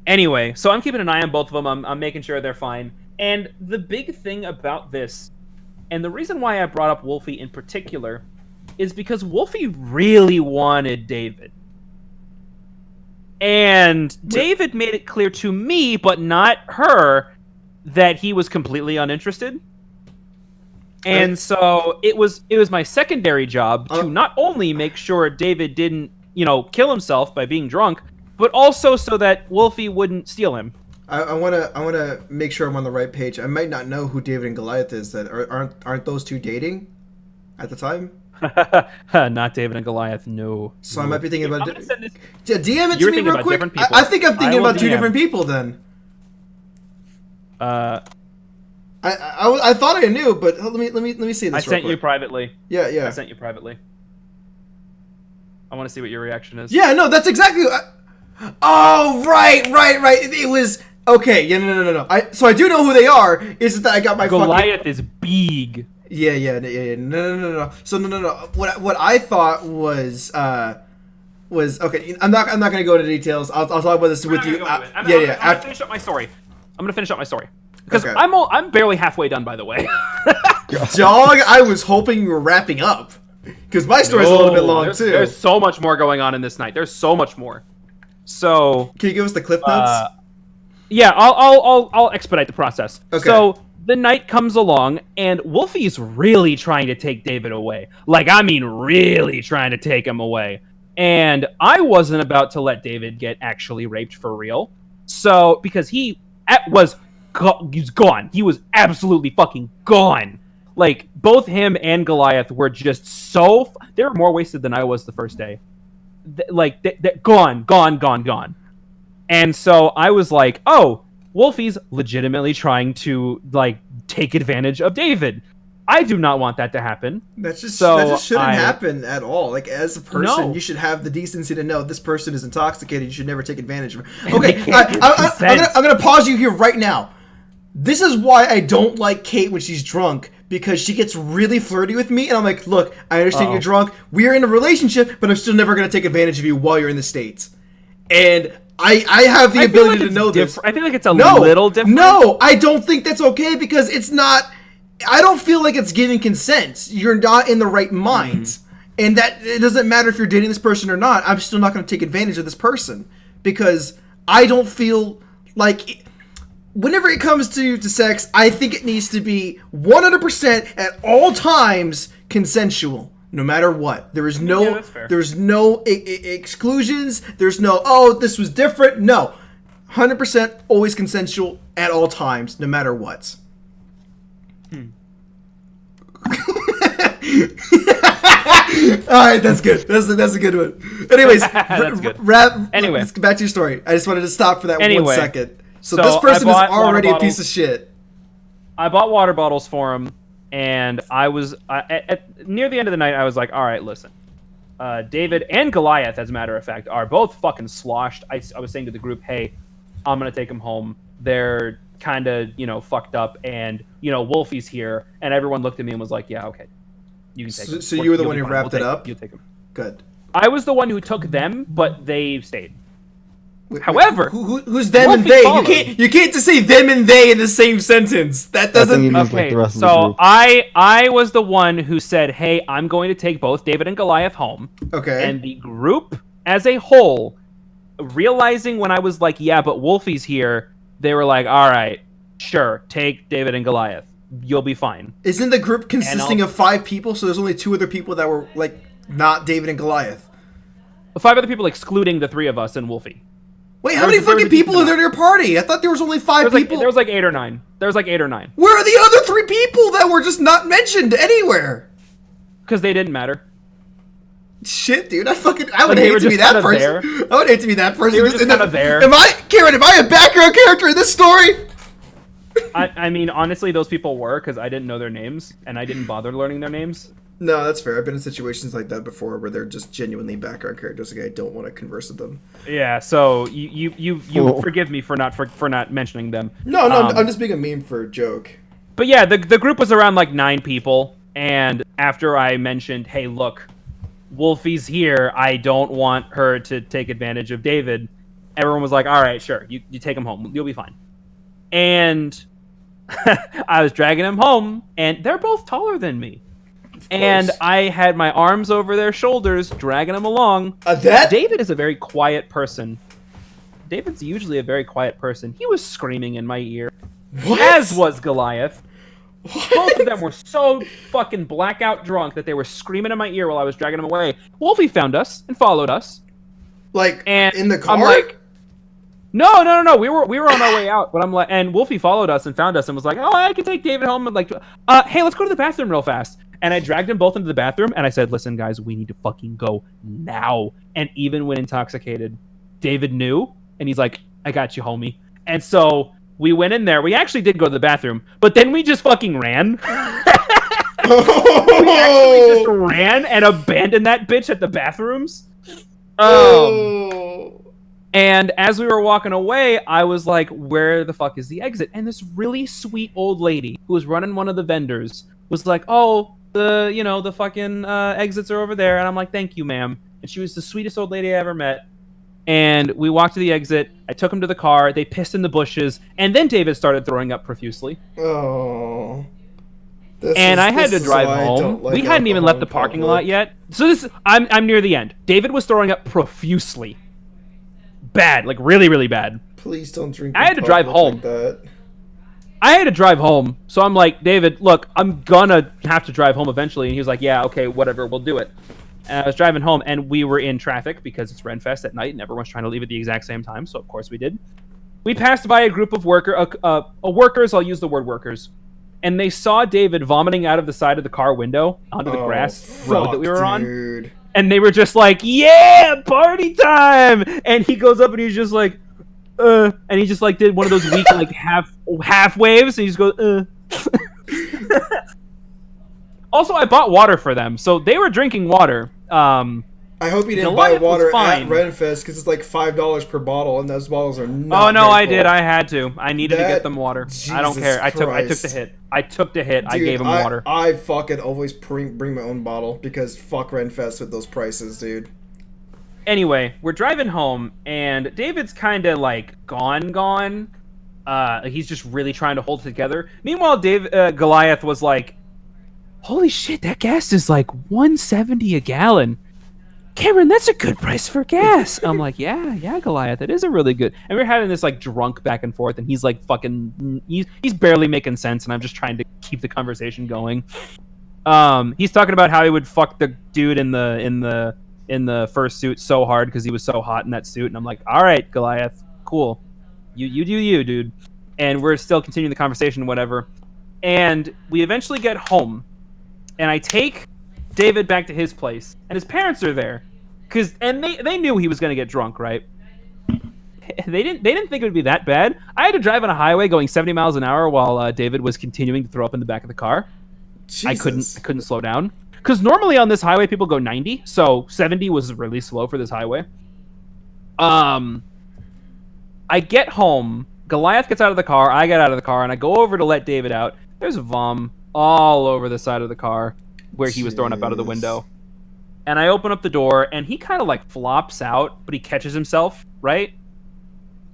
Anyway, so I'm keeping an eye on both of them. I'm making sure they're fine. And the big thing about this, and the reason why I brought up Wolfie in particular, is because Wolfie really wanted David. And David made it clear to me, but not her, that he was completely uninterested. And so it was my secondary job to not only make sure David didn't, kill himself by being drunk, but also so that Wolfie wouldn't steal him. I wanna make sure I'm on the right page. I might not know who David and Goliath is. That aren't those two dating at the time? Not David and Goliath, no. So I might be thinking about. DM it You're to me thinking real about quick. different people. I think I'm thinking about two DM. different people then. I I thought I knew, but let me see this. sent you privately. Yeah. I sent you privately. I want to see what your reaction is. Yeah, no, that's exactly. Oh, right. It was okay. Yeah, no. So I do know who they are. Is that I got my Goliath is big. Yeah. No. So no. What I thought was okay. I'm not gonna go into details. I'll talk about this with you. I'm gonna finish up my story. Because Okay. I'm barely halfway done, by the way. Dog, I was hoping you were wrapping up because my story's a little bit long too. There's so much more going on in this night. There's so much more. So can you give us the cliff notes? Yeah, I'll expedite the process. Okay. So the night comes along, and Wolfie's really trying to take David away. Like, I mean, really trying to take him away. And I wasn't about to let David get actually raped for real. So, because he's gone. He was absolutely fucking gone. Like, both him and Goliath were just so... They were more wasted than I was the first day. Gone. And so I was like, oh, Wolfie's legitimately trying to, take advantage of David. I do not want that to happen. That just shouldn't happen at all. Like, as a person, No. you should have the decency to know this person is intoxicated. You should never take advantage of her. Okay, I'm gonna pause you here right now. This is why I don't like Kate when she's drunk, because she gets really flirty with me, and I'm like, look, I understand you're drunk. We're in a relationship, but I'm still never gonna take advantage of you while you're in the States. And I have the ability to know this. I feel like it's little different. No, I don't think that's okay because it's not. I don't feel like it's giving consent. You're not in the right mind. And that it doesn't matter if you're dating this person or not. I'm still not going to take advantage of this person because I don't feel like whenever it comes to sex, I think it needs to be 100% at all times consensual, no matter what. There is no that's fair. there's no exclusions. There's no, oh, this was different. No. 100% always consensual at all times, no matter what. Alright, that's good. That's a good one. Anyways, That's good. Anyway. let's get back to your story. I just wanted to stop for that 1 Anyway, second. So so this person I is bought water already a bottles. piece of shit. I bought water bottles for him, and I was near the end of the night. I was like, "All right, listen, David and Goliath, as a matter of fact, are both fucking sloshed." I was saying to the group, "Hey, I'm gonna take them home. They're kind of fucked up, and Wolfie's here." And everyone looked at me and was like, "Yeah, okay, you can take them." So you were the You'll one be who fine. wrapped We'll it take up? You take them. Good. I was the one who took them, but they stayed. However, who's them and Wolfie they? followed. You can't just say them and they in the same sentence. That I think doesn't. he means, like, okay, the rest of the so group. I was the one who said, "Hey, I'm going to take both David and Goliath home." Okay. And the group as a whole, realizing when I was like, "Yeah, but Wolfie's here," they were like, "All right, sure, take David and Goliath. You'll be fine." Isn't the group consisting of 5 people? So there's only 2 other people that were like not David and Goliath. 5 other people, excluding the 3 of us and Wolfie. Wait, how There many was- there was fucking a people decent are there in your party? I thought there was only 5 people. There was like 8 or 9. There was like 8 or 9 Where are the other 3 people that were just not mentioned anywhere? because they didn't matter. Shit, dude, I would Like, they hate were to be just that kinda person. I would hate to be that person. They were just kinda there. Am I a background character in this story? I mean, honestly, those people were because I didn't know their names and I didn't bother learning their names. No, that's fair. I've been in situations like that before where they're just genuinely background characters. Like I don't want to converse with them. Yeah, so you Oh. forgive me for not mentioning them. No, Um, I'm just being a meme for a joke. But yeah, the group was around like 9 people, and after I mentioned, hey, look, Wolfie's here, I don't want her to take advantage of David, everyone was like, all right, sure, you take him home, you'll be fine. And I was dragging him home, and they're both taller than me. And I had my arms over their shoulders, dragging them along. David is a very quiet person. David's usually a very quiet person. He was screaming in my ear. What? As was Goliath. What? Both of them were so fucking blackout drunk that they were screaming in my ear while I was dragging them away. Wolfie found us and followed us. Like, and in the car? I'm like, no. We were on our way out, but I'm like, and Wolfie followed us and found us and was like, oh, I can take David home. And like, hey, let's go to the bathroom real fast. And I dragged them both into the bathroom, and I said, listen, guys, we need to fucking go now. And even when intoxicated, David knew, and he's like, I got you, homie. And so we went in there. We actually did go to the bathroom, but then we just fucking ran. We actually just ran and abandoned that bitch at the bathrooms. And as we were walking away, I was like, where the fuck is the exit? And this really sweet old lady who was running one of the vendors was like, oh, the fucking exits are over there. And I'm like, thank you, ma'am. And she was the sweetest old lady I ever met. And we walked to the exit. I took him to the car. They pissed in the bushes. And then David started throwing up profusely. Oh. I had to drive home. We hadn't even left the parking lot yet. So I'm near the end. David was throwing up profusely. Bad, like really, really bad. Please don't drink. I had to drive home. Like that. I had to drive home. So I'm like, David, look, I'm gonna have to drive home eventually. And he was like, yeah, okay, whatever, we'll do it. And I was driving home, and we were in traffic because it's Ren-Fest at night, and everyone's trying to leave at the exact same time. So of course we did. We passed by a group of workers. I'll use the word workers, and they saw David vomiting out of the side of the car window onto the grass road that we were on. And they were just like, yeah, party time! And he goes up and he's just like, and he just like did one of those weak like half waves, and he just goes, Also, I bought water for them, so they were drinking water. I hope you didn't buy water at Ren-Fest because it's like $5 per bottle, and those bottles are not. Oh no, I full. did. I had to. I needed to get them water. Jesus I don't care. I took Christ. the hit. I took the hit. Dude, I gave him water. I fucking always bring my own bottle because fuck Ren-Fest with those prices, dude. Anyway, we're driving home, and David's kind of like gone. He's just really trying to hold it together. Meanwhile, Goliath was like, holy shit, that gas is like $1.70 a gallon. Cameron, that's a good price for gas. I'm like, yeah, Goliath, it is a really good. And we're having this like drunk back and forth, and he's like fucking, he's barely making sense, and I'm just trying to keep the conversation going. He's talking about how he would fuck the dude in the first suit so hard because he was so hot in that suit, and I'm like, all right, Goliath, cool, you do you, dude. And we're still continuing the conversation, whatever. And we eventually get home, and I take David back to his place, and his parents are there, and they knew he was gonna get drunk, right? They didn't think it would be that bad. I had to drive on a highway going 70 miles an hour while David was continuing to throw up in the back of the car. Jesus. I couldn't slow down because normally on this highway people go 90, so 70 was really slow for this highway. I get home. Goliath gets out of the car. I get out of the car, and I go over to let David out. There's vom all over the side of the car where he was throwing up out of the window. And I open up the door, and he kind of like flops out, but he catches himself, right?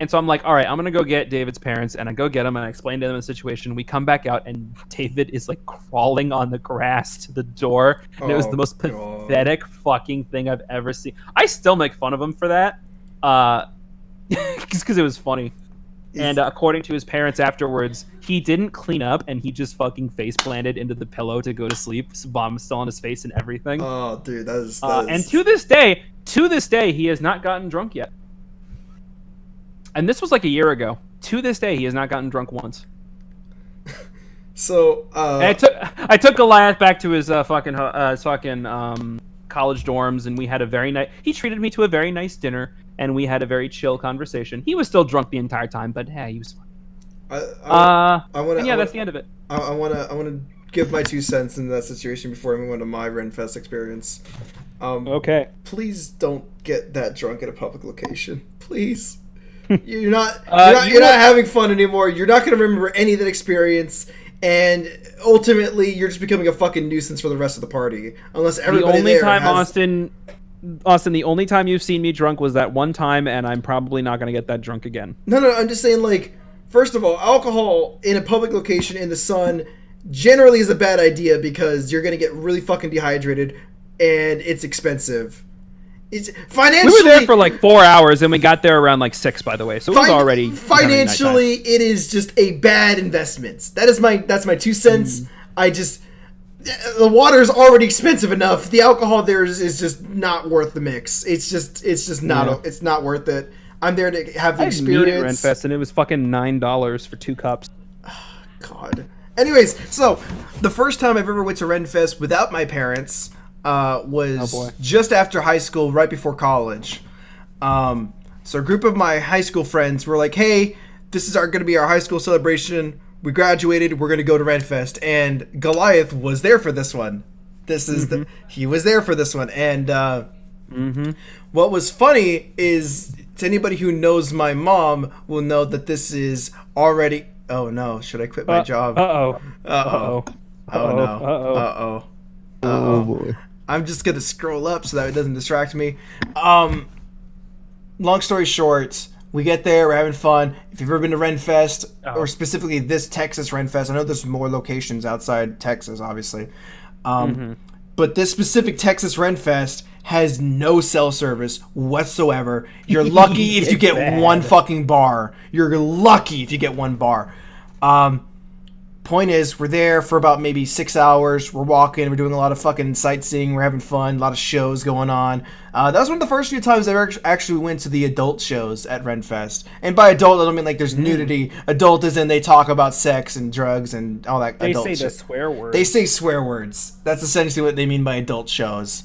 And so I'm like, all right, I'm going to go get David's parents, and I go get them, and I explain to them the situation. We come back out, and David is like crawling on the grass to the door. And it was the most pathetic fucking thing I've ever seen. I still make fun of him for that. Just because it was funny. And according to his parents afterwards, he didn't clean up, and he just fucking face planted into the pillow to go to sleep. Bomb still on his face and everything. Oh, dude, that is. And to this day, he has not gotten drunk yet. And this was like a year ago. To this day, he has not gotten drunk once. So, and I took Goliath back to his fucking college dorms, and we had a very nice. He treated me to a very nice dinner, and we had a very chill conversation. He was still drunk the entire time, but hey, he was fine. That's the end of it. I want to give my 2 cents in that situation before I move on to my Ren-Fest experience. Okay. Please don't get that drunk at a public location. Please. You're not having fun anymore. You're not going to remember any of that experience. and ultimately you're just becoming a fucking nuisance for the rest of the party unless everybody the only there time has... Austin, the only time you've seen me drunk was that one time, and I'm probably not going to get that drunk again. No, I'm just saying, like, first of all, alcohol in a public location in the sun generally is a bad idea because you're going to get really fucking dehydrated and it's expensive. It's financially... We were there for like 4 hours and we got there around like 6, by the way, so it was already financially it is just a bad investment. That's my 2 cents. The water is already expensive enough. The alcohol there is just not worth the mix. It's just not it's not worth it. I'm there to have the experience. I Ren-Fest and it was fucking $9 for 2 cups. God. Anyways, so the first time I've ever went to Ren-Fest without my parents was just after high school, right before college. So a group of my high school friends were like, "Hey, this is going to be our high school celebration. We graduated. We're going to go to Ren-Fest." And Goliath was there for this one. He was there for this one. And what was funny is, to anybody who knows my mom will know that this is already... Oh no, should I quit my job? Uh-oh. Oh no. Oh boy. I'm just gonna scroll up so that it doesn't distract me. Long story short, we get there, we're having fun. If you've ever been to Ren-Fest, or specifically this Texas Ren-Fest, I know there's more locations outside Texas, obviously. But this specific Texas Ren-Fest has no cell service whatsoever. You're lucky if you get one fucking bar. You're lucky if you get one bar. Point is, we're there for about maybe 6 hours. We're walking. We're doing a lot of fucking sightseeing. We're having fun. A lot of shows going on. That was one of the first few times I ever actually went to the adult shows at Ren-Fest. And by adult, I don't mean like there's nudity. Adult is in they talk about sex and drugs and all that. They say the swear words. They say swear words. That's essentially what they mean by adult shows.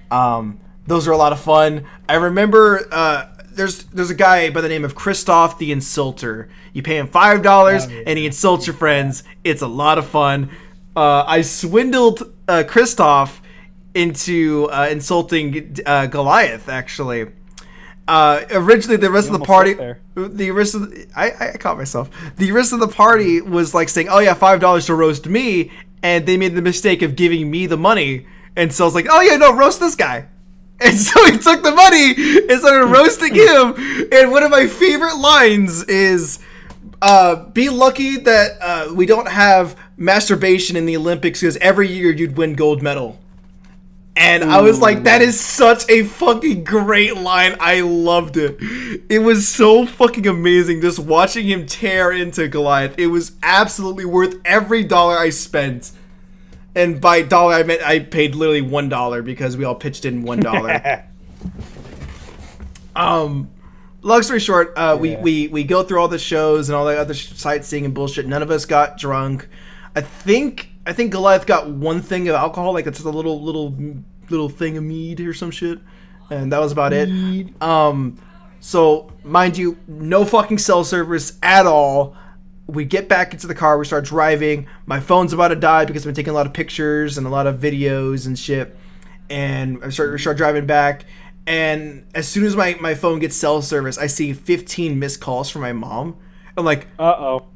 Those are a lot of fun. I remember there's a guy by the name of Christoph the Insulter. You pay him $5 and he insults your friends. It's a lot of fun. I swindled Christoph into insulting Goliath, actually. Originally, the rest of the party, I caught myself. The rest of the party was like saying, "Oh yeah, $5 to roast me," and they made the mistake of giving me the money. And so I was like, "Oh yeah, no, roast this guy." And so he took the money and started roasting him. And one of my favorite lines is, "Be lucky that we don't have masturbation in the Olympics because every year you'd win gold medal." And I was like, that is such a fucking great line. I loved it. It was so fucking amazing just watching him tear into Goliath. It was absolutely worth every dollar I spent. And by dollar, I meant I paid literally $1 because we all pitched in $1. Long story short, we go through all the shows and all the other sightseeing and bullshit. None of us got drunk. I think Goliath got one thing of alcohol, like it's just a little thing of mead or some shit, and that was about it. So mind you, no fucking cell service at all. We get back into the car, we start driving. My phone's about to die because I've been taking a lot of pictures and a lot of videos and shit. And I start driving back. And as soon as my phone gets cell service, I see 15 missed calls from my mom. I'm like, oh,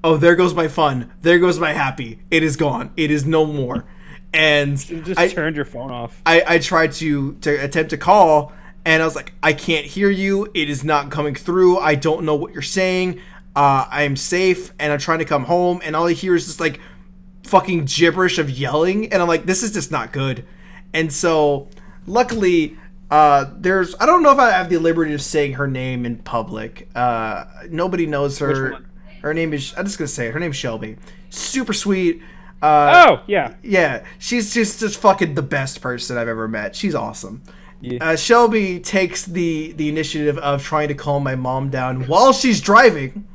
there goes my fun. There goes my happy. It is gone. It is no more. And you just turned your phone off. I tried to attempt to call, and I was like, I can't hear you. It is not coming through. I don't know what you're saying. I am safe, and I'm trying to come home, and all I hear is just like fucking gibberish of yelling, and I'm like, this is just not good. And so, luckily, I don't know if I have the liberty of saying her name in public. Nobody knows her. Her name is, I'm just gonna say it. Her name's Shelby. Super sweet. Yeah. She's just fucking the best person I've ever met. She's awesome. Yeah. Shelby takes the initiative of trying to calm my mom down while she's driving.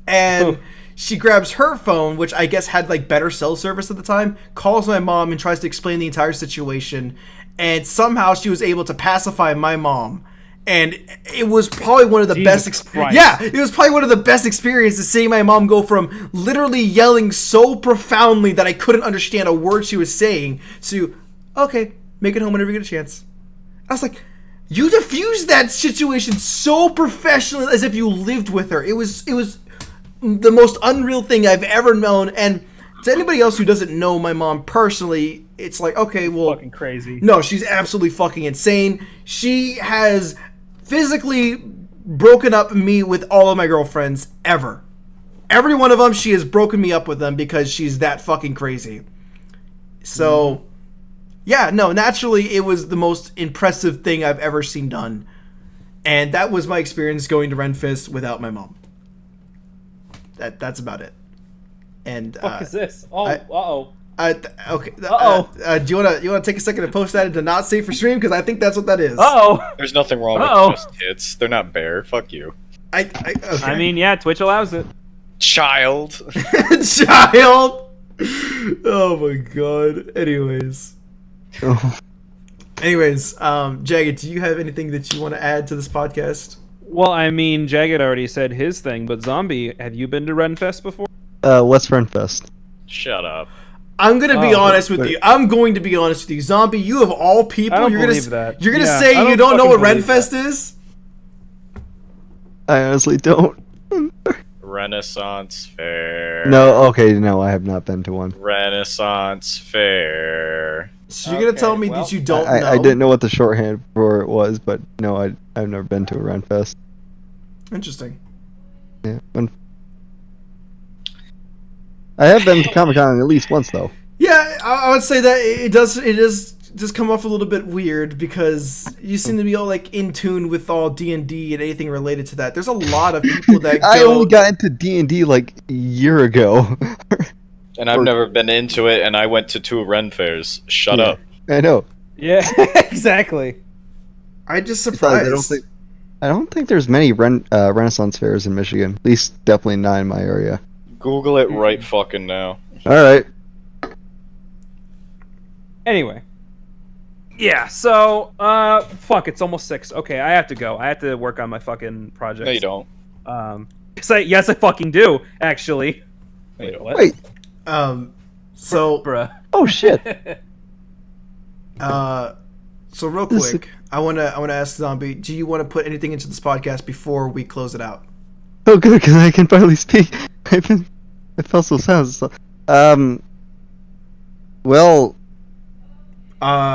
And she grabs her phone, which I guess had like better cell service at the time, calls my mom and tries to explain the entire situation. And somehow she was able to pacify my mom. And it was probably one of the best it was probably one of the best experiences seeing my mom go from literally yelling so profoundly that I couldn't understand a word she was saying to, okay, make it home whenever you get a chance. I was like, you diffused that situation so professionally as if you lived with her. It was the most unreal thing I've ever known. And to anybody else who doesn't know my mom personally, it's like, okay, well, Fucking crazy. no, she's absolutely fucking insane. She has physically broken up me with all of my girlfriends ever. Every one of them, she has broken me up with them because she's that fucking crazy. So, yeah, no, naturally, it was the most impressive thing I've ever seen done. And that was my experience going to Ren-Fest without my mom. That's about it. And What is this? Oh, okay. Uh-oh. Do you wanna take a second to post that into not safe for stream, because I think that's what that is. Uh-oh. There's nothing wrong Uh-oh. with just kids. They're not bear. Fuck you. Okay. I mean, yeah, Twitch allows it. Child. Child. Oh my god. Anyways, Jagged, do you have anything that you want to add to this podcast? Well, I mean, Jagged already said his thing, but Zombie, have you been to Ren-Fest before? What's Ren-Fest? Shut up. I'm gonna be honest with you. I'm going to be honest with you, Zombie. You of all people, I don't you're believe gonna that. you're gonna Yeah, say I you don't don't know what fucking believe Ren-Fest is? I honestly don't. Renaissance Fair. No, okay, no, I have not been to one. Renaissance Fair. So you're gonna tell me that you don't know? I didn't know what the shorthand for it was, but no, I've never been to a Ren-Fest. Interesting. Yeah, I have been to Comic-Con at least once, though. Yeah, I would say that it does just come off a little bit weird, because you seem to be all like in tune with all D&D and anything related to that. There's a lot of people that I only got into D&D like a year ago. And I've never been into it, and I went to 2 Ren fairs. Shut up. I know. Yeah, exactly. I just Besides, surprised. I don't think there's many Renaissance fairs in Michigan. At least, definitely not in my area. Google it right fucking now. All right. Anyway. Yeah, so, fuck, it's almost 6. Okay, I have to go. I have to work on my fucking project. No, you don't. Yes, I fucking do, actually. Wait, what? Wait. So, Bruh. Oh shit. so real quick, I wanna ask Zombie, do you want to put anything into this podcast before we close it out? Oh, good, because I can finally speak. I felt so sad. Well,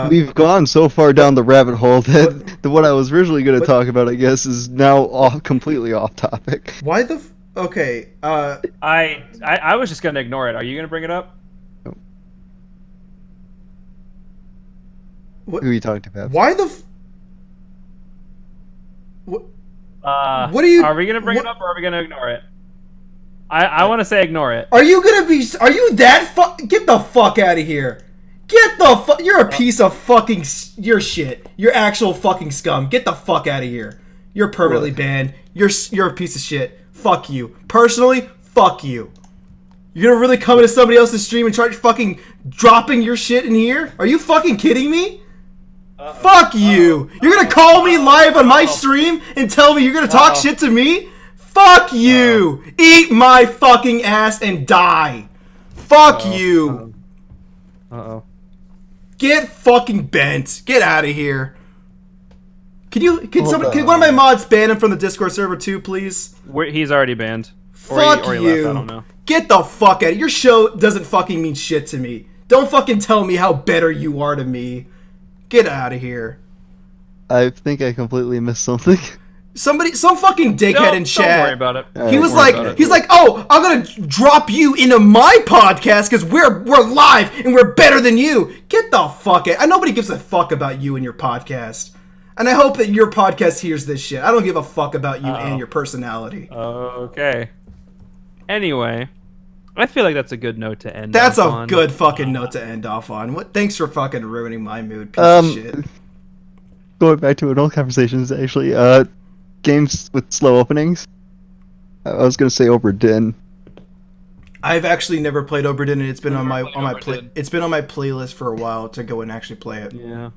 we've gone so far down the rabbit hole that what I was originally going to talk about, I guess, is now completely off topic. Why the? Okay. I was just gonna ignore it. Are you gonna bring it up? Who are you talking to, Pat? Why the? What? What are you? Are we gonna bring it up, or are we gonna ignore it? I want to say ignore it. Are you gonna be? Are you that? Get the fuck out of here! Get the fuck! You're a piece of fucking. You're shit. You're actual fucking scum. Get the fuck out of here. You're permanently banned. You're a piece of shit. Fuck you. Personally, fuck you. You're gonna really come into somebody else's stream and start fucking dropping your shit in here? Are you fucking kidding me? Fuck you. You're gonna call me live on my stream and tell me you're gonna talk shit to me? Fuck you. Eat my fucking ass and die. Fuck you. Uh-oh. Get fucking bent. Get out of here. Can one of my mods ban him from the Discord server too, please? He's already banned. Fuck or he you. left, I don't know. Get the fuck out of here. Your show doesn't fucking mean shit to me. Don't fucking tell me how better you are to me. Get out of here. I think I completely missed something. Some fucking dickhead in chat. Don't worry about it. He was like, oh, I'm gonna drop you into my podcast because we're live and we're better than you. Get the fuck out. Nobody gives a fuck about you and your podcast. And I hope that your podcast hears this shit. I don't give a fuck about you and your personality. Okay. Anyway, I feel like that's a good note to end. That's on. a good fucking note to end off on. Thanks for fucking ruining my mood, piece of shit. Going back to an old conversations, actually, games with slow openings. I was gonna say Obra Dinn. I've actually never played Obra Dinn, and it's been on my playlist for a while to go and actually play it. Yeah.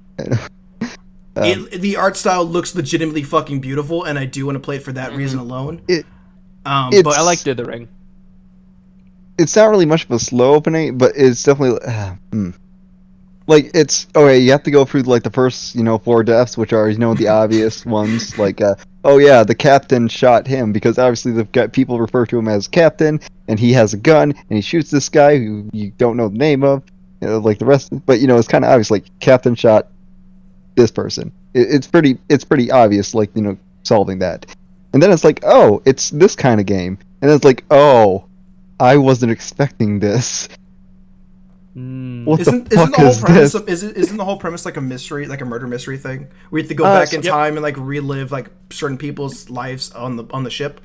The art style looks legitimately fucking beautiful, and I do want to play it for that reason alone. But I like Dithering. It's not really much of a slow opening, but it's definitely like it's okay. You have to go through like the first 4 deaths, which are the obvious ones. Like oh yeah, the captain shot him, because obviously people refer to him as captain, and he has a gun, and he shoots this guy who you don't know the name of, like the rest. But it's kind of obvious, like captain shot this person. It's pretty obvious, like solving that. And then it's like, oh, it's this kind of game, and then it's like, oh, I wasn't expecting this. What isn't the fuck the whole is premise this? isn't the whole premise like a mystery, like a murder mystery thing? We have to go back in time and like relive like certain people's lives on the ship.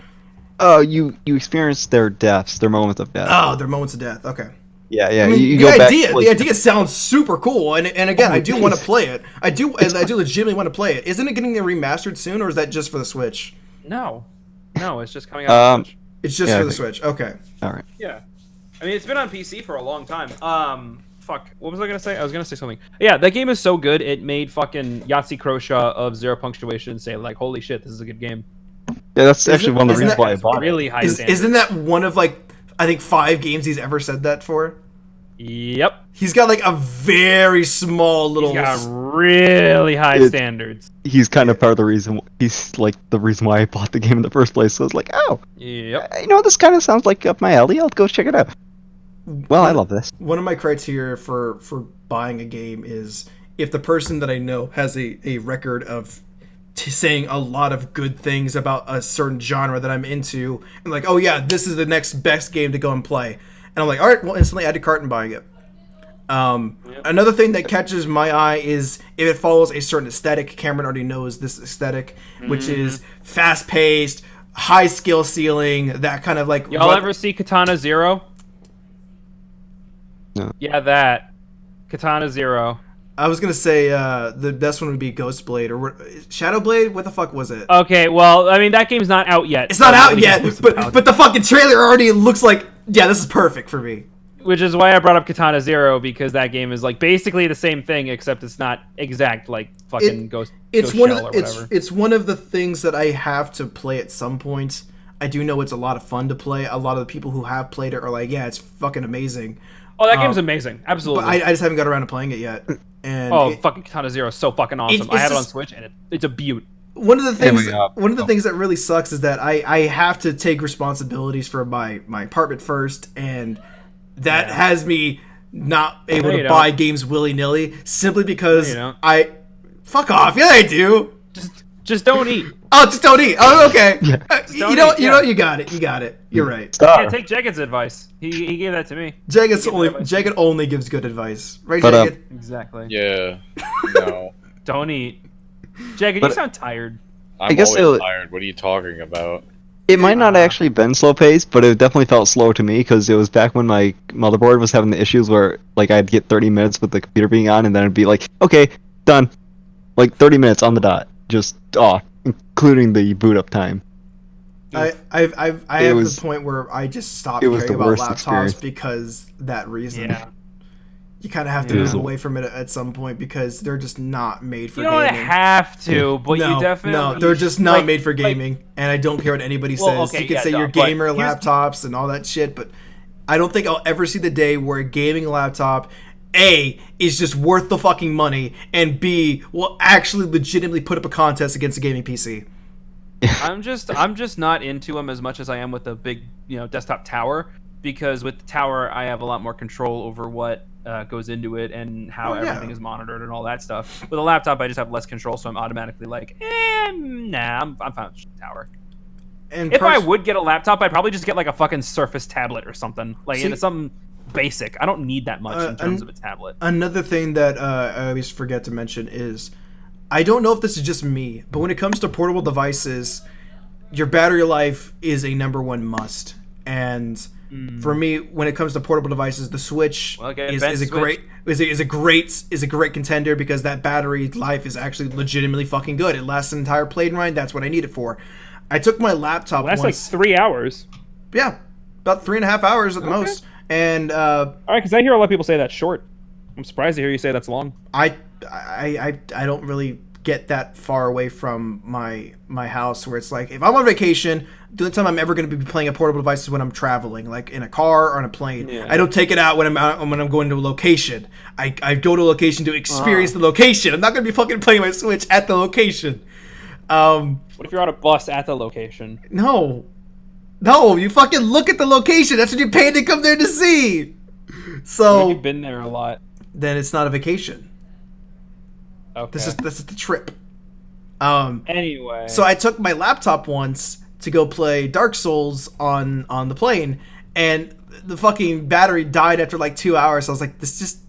Oh, you experience their deaths, their moments of death. Oh, their moments of death. Okay. Yeah. I mean, you the go idea, back, like, the idea sounds super cool, and again, I do want to play it. I do legitimately want to play it. Isn't it getting remastered soon, or is that just for the Switch? No, it's just coming out on Switch. It's just for the Switch. Okay. All right. Yeah, I mean, it's been on PC for a long time. Fuck, what was I gonna say? I was gonna say something. Yeah, that game is so good. It made fucking Yahtzee Croshaw of Zero Punctuation say like, "Holy shit, this is a good game." Yeah, that's actually one of the reasons why I bought it. Really high standards. Isn't that one of like I think 5 games he's ever said that for? Yep. He's got like a very small little. He's got really high standards. He's kind of part of the reason. He's like the reason why I bought the game in the first place. So I was like, oh, yep. This kind of sounds like up my alley. I'll go check it out. Well, I love this. One of my criteria for buying a game is if the person that I know has a record of saying a lot of good things about a certain genre that I'm into, and like, oh yeah, this is the next best game to go and play, and I'm like, all right, well, instantly add to cart and buying it. Another thing that catches my eye is if it follows a certain aesthetic. Cameron already knows this aesthetic, which is fast-paced, high skill ceiling, that kind of like. Y'all ever see Katana Zero? No. Yeah, that Katana Zero. I was gonna say the best one would be Ghost Blade or Shadow Blade. What the fuck was it? Okay, well, I mean that game's not out yet. It's not out yet, but the fucking trailer already looks like this is perfect for me. Which is why I brought up Katana Zero, because that game is like basically the same thing, except it's not exact like fucking Ghost Shell or whatever. It's one of the things that I have to play at some point. I do know it's a lot of fun to play. A lot of the people who have played it are like, yeah, it's fucking amazing. Oh, that game's amazing. Absolutely. But I just haven't got around to playing it yet. And fucking Katana Zero is so fucking awesome. I have it on Switch, and it's a beaut. One of the things that really sucks is that I have to take responsibilities for my apartment first, and that has me not able to buy games willy-nilly simply because I fuck off. Yeah, I do. Just don't eat. Oh, just don't eat. Oh, okay. You know, you got it. You're right. Yeah, take Jagged's advice. He gave that to me. Jagged only gives good advice, right, Jagged? Exactly. Yeah. No. Don't eat. Jagged, you sound tired. I'm always tired. What are you talking about? It might not actually been slow paced, but it definitely felt slow to me because it was back when my motherboard was having the issues where like I'd get 30 minutes with the computer being on, and then it'd be like, okay, done, like 30 minutes on the dot, just off, including the boot up time. I have the point where I just stopped caring about laptops experience. Because that reason. Yeah. You kind of have to move away from it at some point because they're just not made for gaming. You don't have to, but you definitely... No, they're just not made for gaming, and I don't care what anybody says. You can say you're gamer laptops and all that shit, but I don't think I'll ever see the day where a gaming laptop, A, is just worth the fucking money, and B, will actually legitimately put up a contest against a gaming PC. I'm just not into them as much as I am with the big, desktop tower, because with the tower I have a lot more control over what goes into it and how everything is monitored and all that stuff. With a laptop, I just have less control, so I'm automatically like, nah, I'm fine with the tower. And if I would get a laptop, I'd probably just get like a fucking Surface tablet or something, something basic. I don't need that much in terms of a tablet. Another thing that I always forget to mention is, I don't know if this is just me, but when it comes to portable devices, your battery life is a #1 must. And for me, when it comes to portable devices, the Switch is a great contender because that battery life is actually legitimately fucking good. It lasts an entire plane ride. That's what I need it for. I took my laptop. That's like 3 hours. Yeah, about 3.5 hours at the most. And all right, because I hear a lot of people say that's short. I'm surprised to hear you say that's long. I don't really get that far away from my house where it's like if I'm on vacation, the only time I'm ever going to be playing a portable device is when I'm traveling, like in a car or on a plane. Yeah. I don't take it out when I'm going to a location. I go to a location to experience the location. I'm not going to be fucking playing my Switch at the location. What if you're on a bus at the location? No, you fucking look at the location. That's what you're paying to come there to see. What So if you've been there a lot? then it's not a vacation. Okay. This is the trip. Anyway. So I took my laptop once to go play Dark Souls on the plane, and the fucking battery died after like 2 hours. I was like, this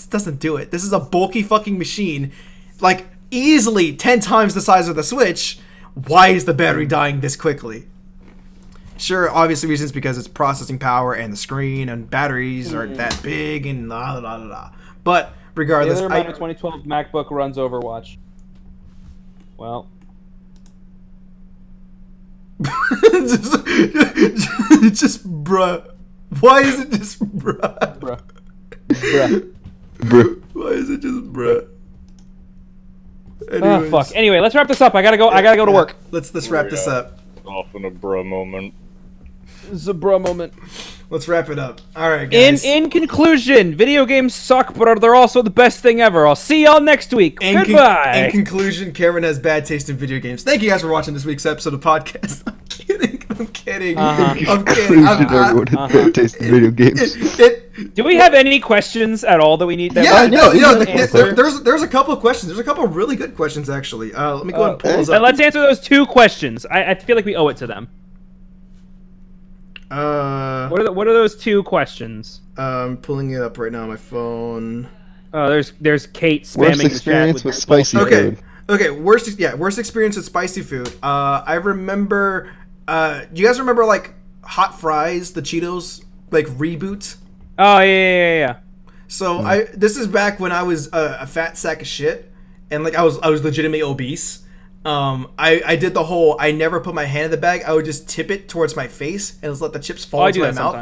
doesn't do it. This is a bulky fucking machine, like easily 10 times the size of the Switch. Why is the battery dying this quickly? Sure, obviously reasons because it's processing power and the screen and batteries aren't that big and la la la la. But regardless, the other amount of 2012 MacBook runs Overwatch. Well. just bruh. Why is it just bruh? Bruh. Why is it just bruh? Oh Anyways. fuck. Anyway, let's wrap this up. I gotta go to work. Let's wrap this up. Off in a bruh moment. This is a bruh moment. Let's wrap it up. All right, guys. In conclusion, video games suck, but they're also the best thing ever. I'll see y'all next week. Goodbye. In conclusion, Cameron has bad taste in video games. Thank you guys for watching this week's episode of podcast. I'm kidding. I'm kidding. Everyone has bad taste in video games. Do we have any questions at all that we need? There's a couple of questions. There's a couple of really good questions actually. Let me go ahead and pull those up. Let's answer those 2 questions. I feel like we owe it to them. What are those 2 questions? I'm pulling it up right now on my phone. Oh, there's Kate spamming Worst the chat experience with her spicy bullshit. food. Okay. Worst experience with spicy food. I remember. Do you guys remember like Hot Fries, the Cheetos like reboot? Oh yeah. So this is back when I was a fat sack of shit, and like I was legitimately obese. I did the whole I never put my hand in the bag. I would just tip it towards my face and just let the chips fall into my mouth.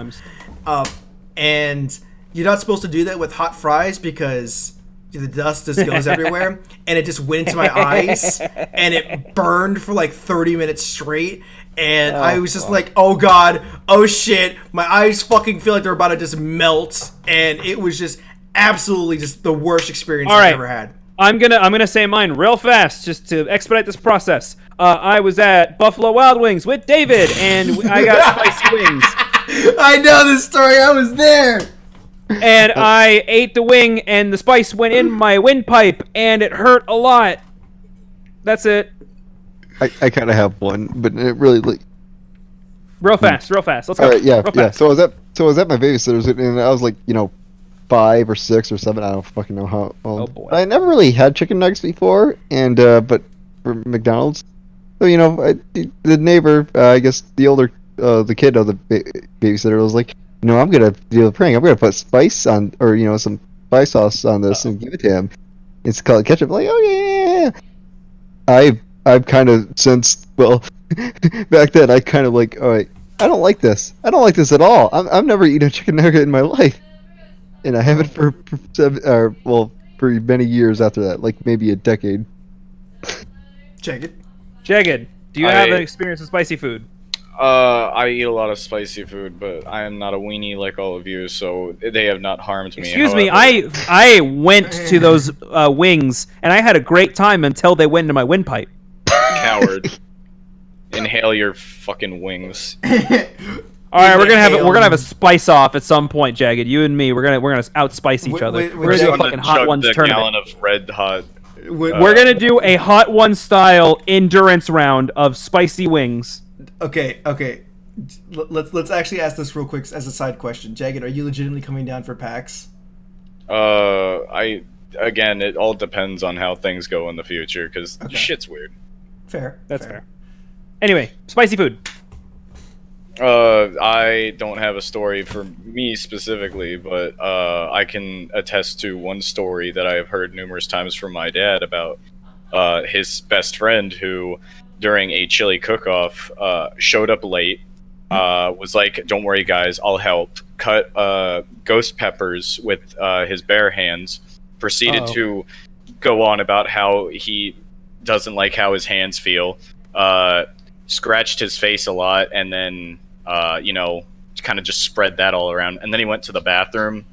Sometimes. And you're not supposed to do that with hot fries because the dust just goes everywhere, and it just went into my eyes, and it burned for like 30 minutes straight. And I was just like, oh god, oh shit, my eyes fucking feel like they're about to just melt, and it was just absolutely just the worst experience I've ever had. I'm gonna say mine real fast just to expedite this process. I was at Buffalo Wild Wings with David, and I got spicy wings. I know this story. I was there. And I ate the wing, and the spice went in my windpipe, and it hurt a lot. That's it. I kind of have one, but it really like. Real fast. Let's go. All right, yeah. Fast. So I was at my babysitter's, and I was like, 5 or 6 or 7. I don't fucking know how old. Oh boy. I never really had chicken nuggets before, and but for McDonald's, so the neighbor, I guess the kid of the babysitter was like, I'm gonna do a prank. I'm gonna put spice on, or some spice sauce on this and give it to him. It's called ketchup. Like, oh yeah. I've kind of since back then I kind of like, all right, I don't like this. I don't like this at all. I've never eaten a chicken nugget in my life, and I haven't for many years after that, like maybe a decade. Jagged. Do you have an experience with spicy food? I eat a lot of spicy food, but I am not a weenie like all of you, so they have not harmed me. Excuse me, I went to those wings, and I had a great time until they went into my windpipe. Coward. Inhale your fucking wings. All right, we're gonna have a spice off at some point, Jagged. You and me, we're gonna outspice each other. We're gonna do a fucking hot ones tournament. Gallon of red hot. We're gonna do a hot one style endurance round of spicy wings. Okay. Let's actually ask this real quick as a side question. Jagged, are you legitimately coming down for PAX? Again, it all depends on how things go in the future, because shit's weird. That's fair. Anyway, spicy food. I don't have a story for me specifically, but I can attest to one story that I have heard numerous times from my dad about his best friend who, during a chili cook-off, showed up late, was like, don't worry guys, I'll help, cut ghost peppers with his bare hands, proceeded to go on about how he doesn't like how his hands feel, scratched his face a lot, and then kind of just spread that all around, and then he went to the bathroom.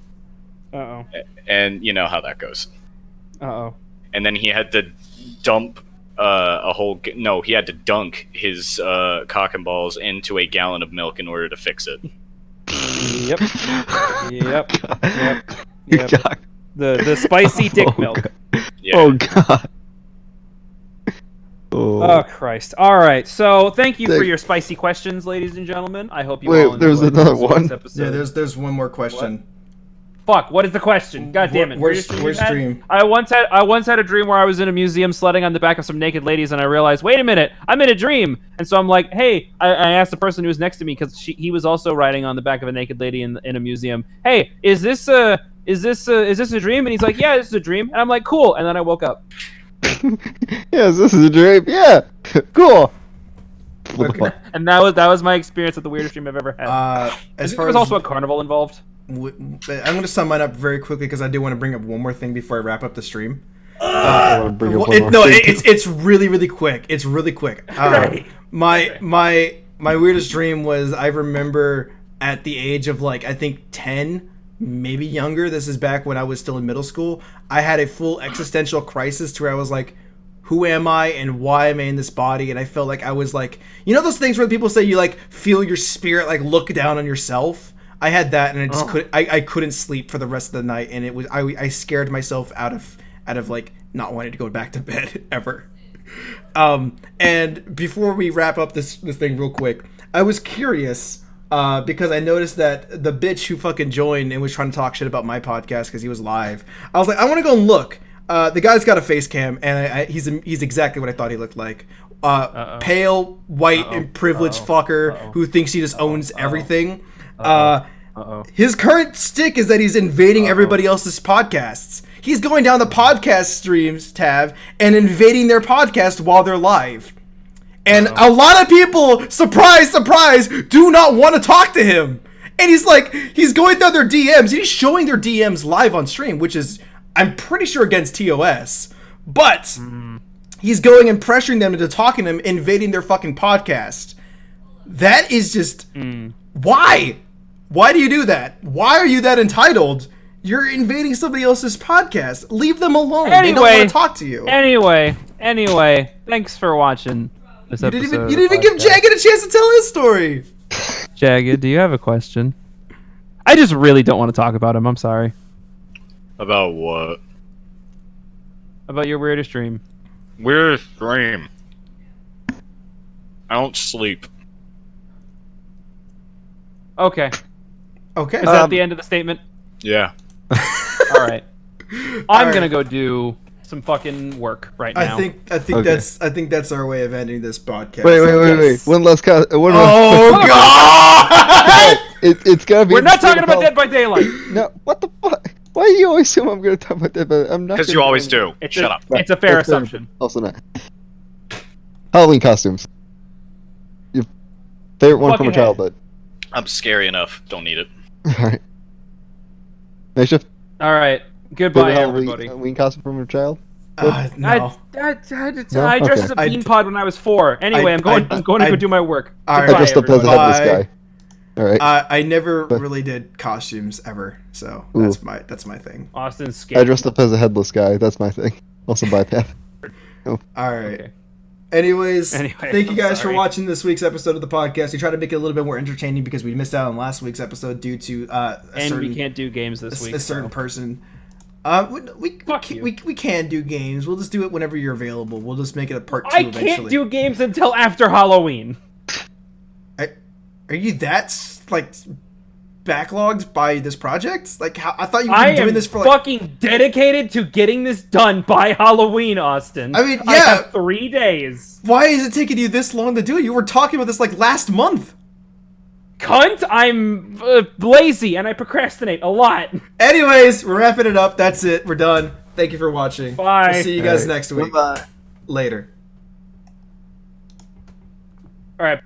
And you know how that goes. And then he had to dump no, he had to dunk his cock and balls into a gallon of milk in order to fix it. Yep. Yep. Yep. Yep. God. The spicy dick milk. God. Yeah. Oh god. Oh Christ! All right, so thank you for your spicy questions, ladies and gentlemen. I hope you all enjoyed there's another this week's one? episode. Yeah, there's one more question. Fuck! What is the question? God damn it! Where's Dream? I once had a dream where I was in a museum sledding on the back of some naked ladies, and I realized, wait a minute, I'm in a dream. And so I'm like, hey, I asked the person who was next to me because he was also riding on the back of a naked lady in a museum. Hey, is this a dream? And he's like, yeah, this is a dream. And I'm like, cool. And then I woke up. Yes, this is a dream. Yeah, cool. What the fuck? And that was my experience with the weirdest dream I've ever had. As there far was as also a carnival involved. I'm going to sum mine up very quickly because I do want to bring up one more thing before I wrap up the stream. It's really, really quick. It's really quick. Right. My weirdest dream was, I remember at the age of like, I think 10, maybe younger. This is back when I was still in middle school. I had a full existential crisis to where I was like, who am I and why am I in this body? And I felt like I was like, you know those things where people say you like feel your spirit like look down on yourself? I had that, and I just couldn't sleep for the rest of the night, and it was I scared myself out of like not wanting to go back to bed ever. And before we wrap up this thing real quick, I was curious because I noticed that the bitch who fucking joined and was trying to talk shit about my podcast because he was live. I was like, I want to go and look. The guy's got a face cam, and he's exactly what I thought he looked like. Pale, white, and privileged fucker who thinks he just owns everything. His current stick is that he's invading everybody else's podcasts. He's going down the podcast streams tab and invading their podcast while they're live. And a lot of people, surprise, surprise, do not want to talk to him. And he's going through their DMs. He's showing their DMs live on stream, which is, I'm pretty sure, against TOS. But he's going and pressuring them into talking to him, invading their fucking podcast. That is just... Why? Why do you do that? Why are you that entitled? You're invading somebody else's podcast. Leave them alone. They don't want to talk to you. Anyway, thanks for watching this episode. You didn't even give Jagged a chance to tell his story. Jagged, do you have a question? I just really don't want to talk about him. I'm sorry. About what? About your weirdest dream. Weirdest dream. I don't sleep. Okay. Okay. Is that the end of the statement? Yeah. All right. I'm gonna go do some fucking work right now. I think that's our way of ending this podcast. Wait. One last Oh god! It's gotta be. We're not talking about Dead by Daylight. No, what the fuck? Why do you always assume I'm gonna talk about Dead by Daylight? I'm not. Because you always do. Shut up. It's a fair assumption. Also not. Halloween costumes. Your favorite one from a childhood. I'm scary enough. Don't need it. Alright. Makeshift? Alright. Goodbye, Halloween, everybody. Halloween costume from your child? No. I dressed as a bean pod when I was 4. Anyway, I'm going to go do my work. I dressed up as a headless guy. Alright. I never really did costumes ever, so that's my thing. Austin's scared. I dressed up as a headless guy. That's my thing. Also bypass. All right. Okay. Anyways, thank you guys for sorry. watching this week's episode of the podcast. We try to make it a little bit more entertaining because we missed out on last week's episode due to we can't do games this week. A certain person. We can do games. We'll just do it whenever you're available. We'll just make it a part 2 eventually. I can't do games until after Halloween. Are you that backlogged by this project? Like, how I thought you were doing this for like... fucking dedicated to getting this done by Halloween, Austin. I mean, yeah. I have 3 days. Why is it taking you this long to do it? You were talking about this like last month. Cunt, I'm lazy and I procrastinate a lot. Anyways, we're wrapping it up. That's it. We're done. Thank you for watching. Bye. We'll see you guys next week. Bye. Later. All right.